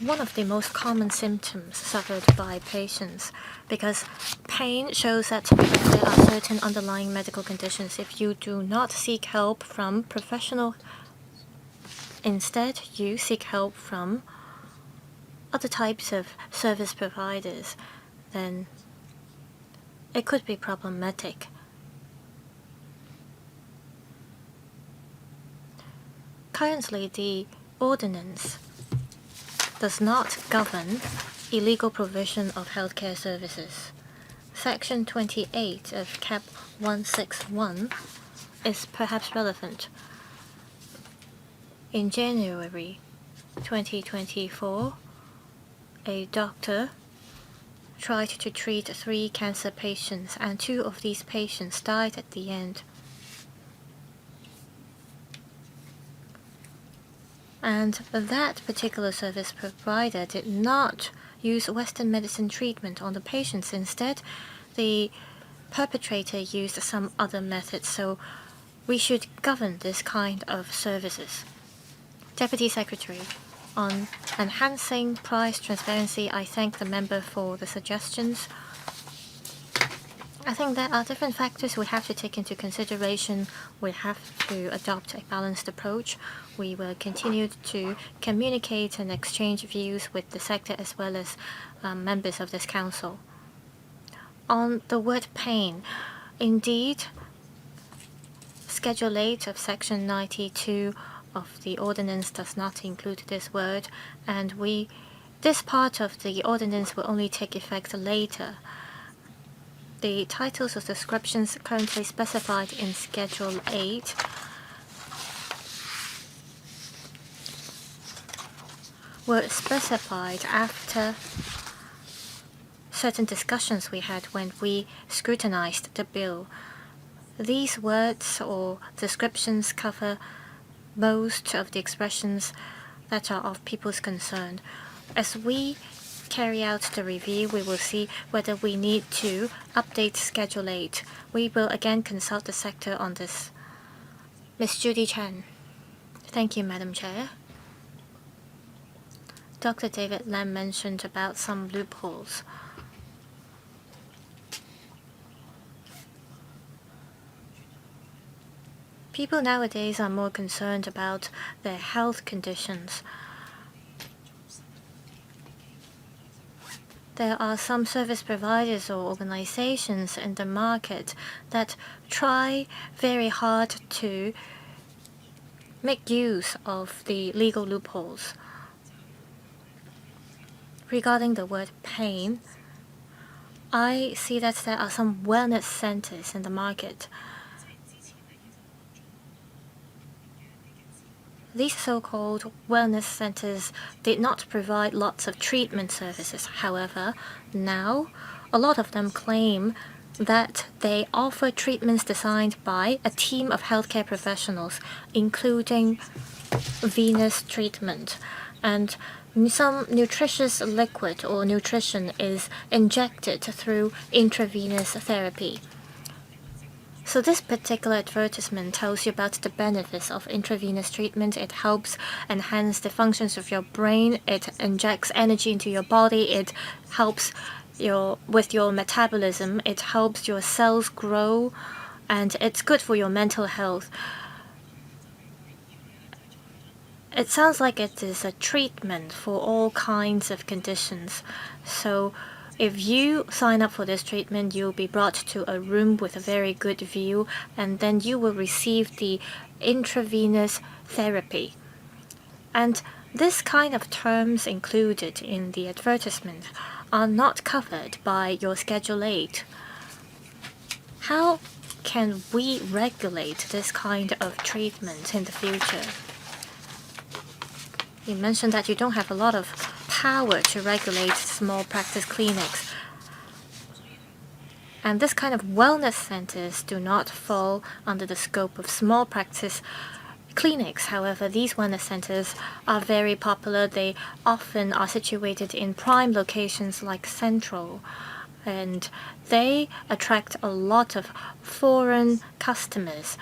one of the most common symptoms suffered by patients, because pain shows that there are certain underlying medical conditions. If you do not seek help from professional, instead you seek help from other types of service providers, then it could be problematic. Currently, the ordinance does not govern illegal provision of healthcare services. Section 28 of Cap 161 is perhaps relevant. In January 2024, a doctor tried to treat 3 cancer patients, and 2 of these patients died at the end. And that particular service provider did not use Western medicine treatment on the patients. Instead, the perpetrator used some other methods. So we should govern this kind of services. Deputy Secretary, on enhancing price transparency, I thank the member for the suggestions. I think there are different factors we have to take into consideration. We have to adopt a balanced approach. We will continue to communicate and exchange views with the sector as well as members of this council. On the word pain, indeed, Schedule 8 of Section 92 of the ordinance does not include this word, and this part of the ordinance will only take effect later. The titles of descriptions currently specified in Schedule 8 were specified after certain discussions we had when we scrutinized the bill. These words or descriptions cover most of the expressions that are of people's concern. As we carry out the review, we will see whether we need to update Schedule 8. We will again consult the sector on this. Ms. Judy Chen. Thank you, Madam Chair. Dr. David Lam mentioned about some loopholes. People nowadays are more concerned about their health conditions. There are some service providers or organizations in the market that try very hard to make use of the legal loopholes. Regarding the word pain, I see that there are some wellness centers in the market. These so-called wellness centers did not provide lots of treatment services. However, now a lot of them claim that they offer treatments designed by a team of healthcare professionals, including venous treatment. And some nutritious liquid or nutrition is injected through intravenous therapy. So this particular advertisement tells you about the benefits of intravenous treatment. It helps enhance the functions of your brain. It injects energy into your body. It helps with your metabolism. It helps your cells grow, and it's good for your mental health. It sounds like it is a treatment for all kinds of conditions. So if you sign up for this treatment, you'll be brought to a room with a very good view, and then you will receive the intravenous therapy. And this kind of terms included in the advertisement are not covered by your Schedule 8. How can we regulate this kind of treatment in the future? You mentioned that you don't have a lot of power to regulate small practice clinics. And this kind of wellness centers do not fall under the scope of small practice clinics. However, these wellness centers are very popular. They often are situated in prime locations like Central, and they attract a lot of foreign customers.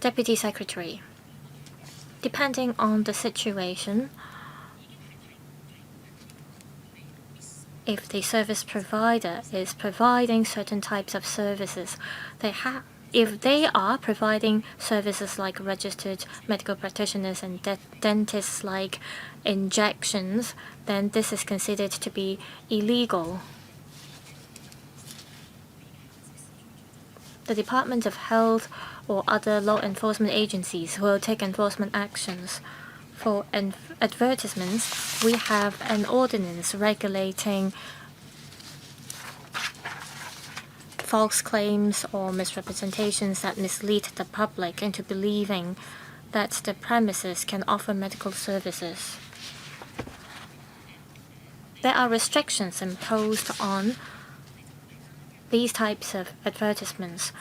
Deputy Secretary, depending on the situation, if the service provider is providing certain types of services, if they are providing services like registered medical practitioners and dentists like injections, then this is considered to be illegal. The Department of Health or other law enforcement agencies will take enforcement actions. For advertisements, we have an ordinance regulating false claims or misrepresentations that mislead the public into believing that the premises can offer medical services. There are restrictions imposed on these types of advertisements.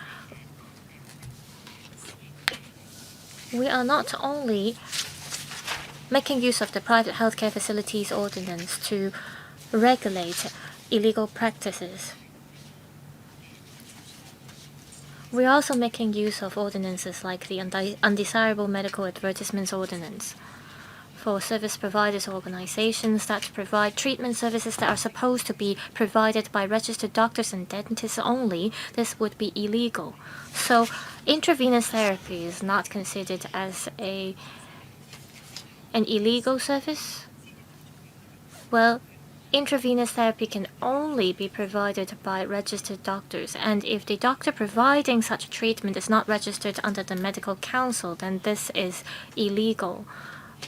We are not only making use of the Private Healthcare Facilities Ordinance to regulate illegal practices. We are also making use of ordinances like the Undesirable Medical Advertisements Ordinance. For service providers or organizations that provide treatment services that are supposed to be provided by registered doctors and dentists only, this would be illegal. So intravenous therapy is not considered as an illegal service. Well, intravenous therapy can only be provided by registered doctors, and if the doctor providing such treatment is not registered under the medical council, then this is illegal.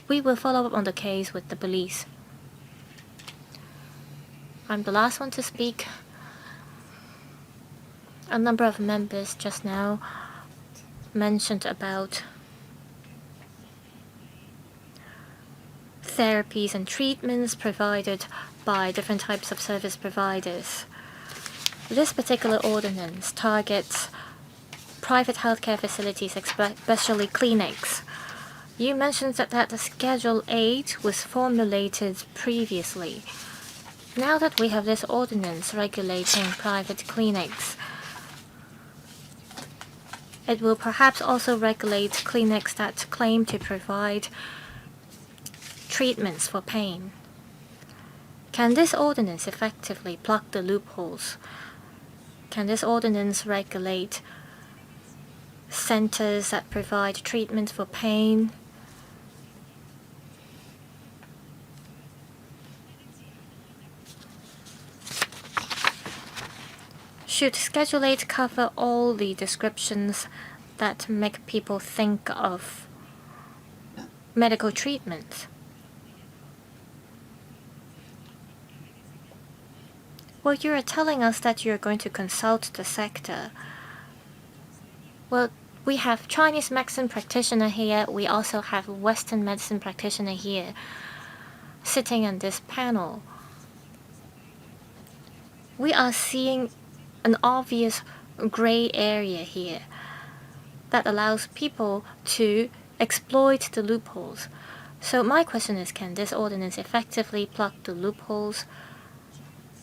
We will follow up on the case with the police. I'm the last one to speak. A number of members just now mentioned about therapies and treatments provided by different types of service providers. This particular ordinance targets private healthcare facilities, especially clinics. You mentioned that the Schedule 8 was formulated previously. Now that we have this ordinance regulating private clinics, it will perhaps also regulate clinics that claim to provide treatments for pain. Can this ordinance effectively plug the loopholes? Can this ordinance regulate centers that provide treatment for pain? Should Schedule 8 cover all the descriptions that make people think of medical treatment? Well, you are telling us that you're going to consult the sector. Well, we have Chinese medicine practitioner here. We also have Western medicine practitioner here sitting in this panel. We are seeing an obvious gray area here that allows people to exploit the loopholes. So my question is, can this ordinance effectively plug the loopholes?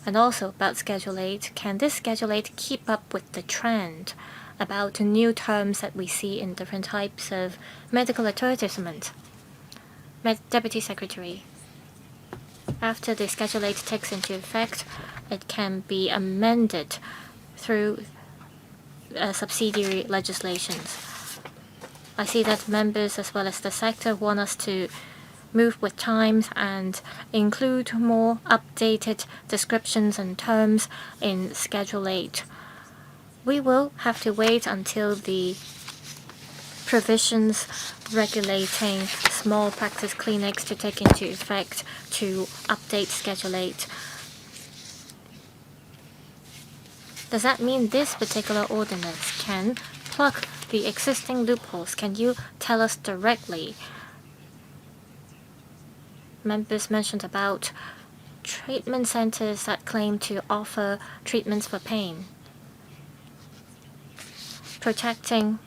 And also about Schedule 8, can this Schedule 8 keep up with the trend about new terms that we see in different types of medical advertisement? Deputy Secretary, after the Schedule 8 takes into effect, it can be amended through subsidiary legislations. I see that members as well as the sector want us to move with times and include more updated descriptions and terms in Schedule 8. We will have to wait until the provisions regulating small practice clinics to take into effect to update Schedule 8. Does that mean this particular ordinance can plug the existing loopholes? Can you tell us directly? Members mentioned about treatment centers that claim to offer treatments for pain. Protecting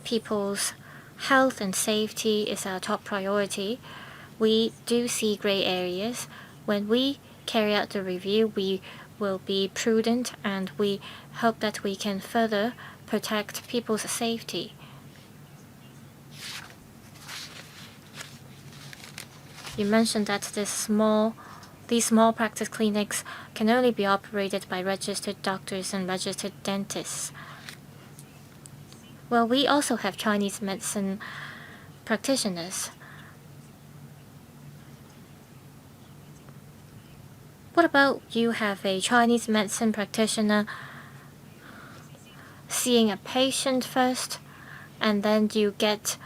people's health and safety is our top priority. We do see gray areas. When we carry out the review, we will be prudent and we hope that we can further protect people's safety. You mentioned that these small practice clinics can only be operated by registered doctors and registered dentists. Well, we also have Chinese medicine practitioners. What about you have a Chinese medicine practitioner seeing a patient first, and then you get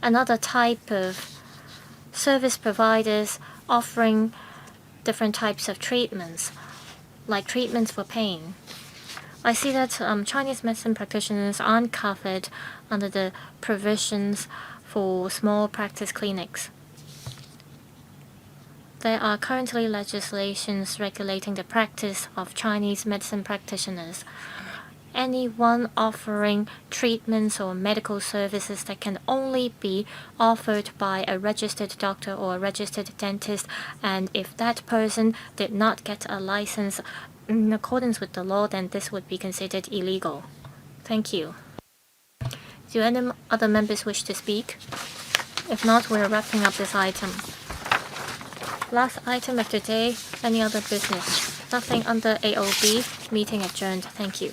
another type of service providers offering different types of treatments, like treatments for pain. I see that Chinese medicine practitioners aren't covered under the provisions for small practice clinics. There are currently legislations regulating the practice of Chinese medicine practitioners. Anyone offering treatments or medical services that can only be offered by a registered doctor or a registered dentist, and if that person did not get a license in accordance with the law, then this would be considered illegal. Thank you. Do any other members wish to speak? If not, we're wrapping up this item. Last item of the day, any other business? Nothing under AOB. Meeting adjourned. Thank you.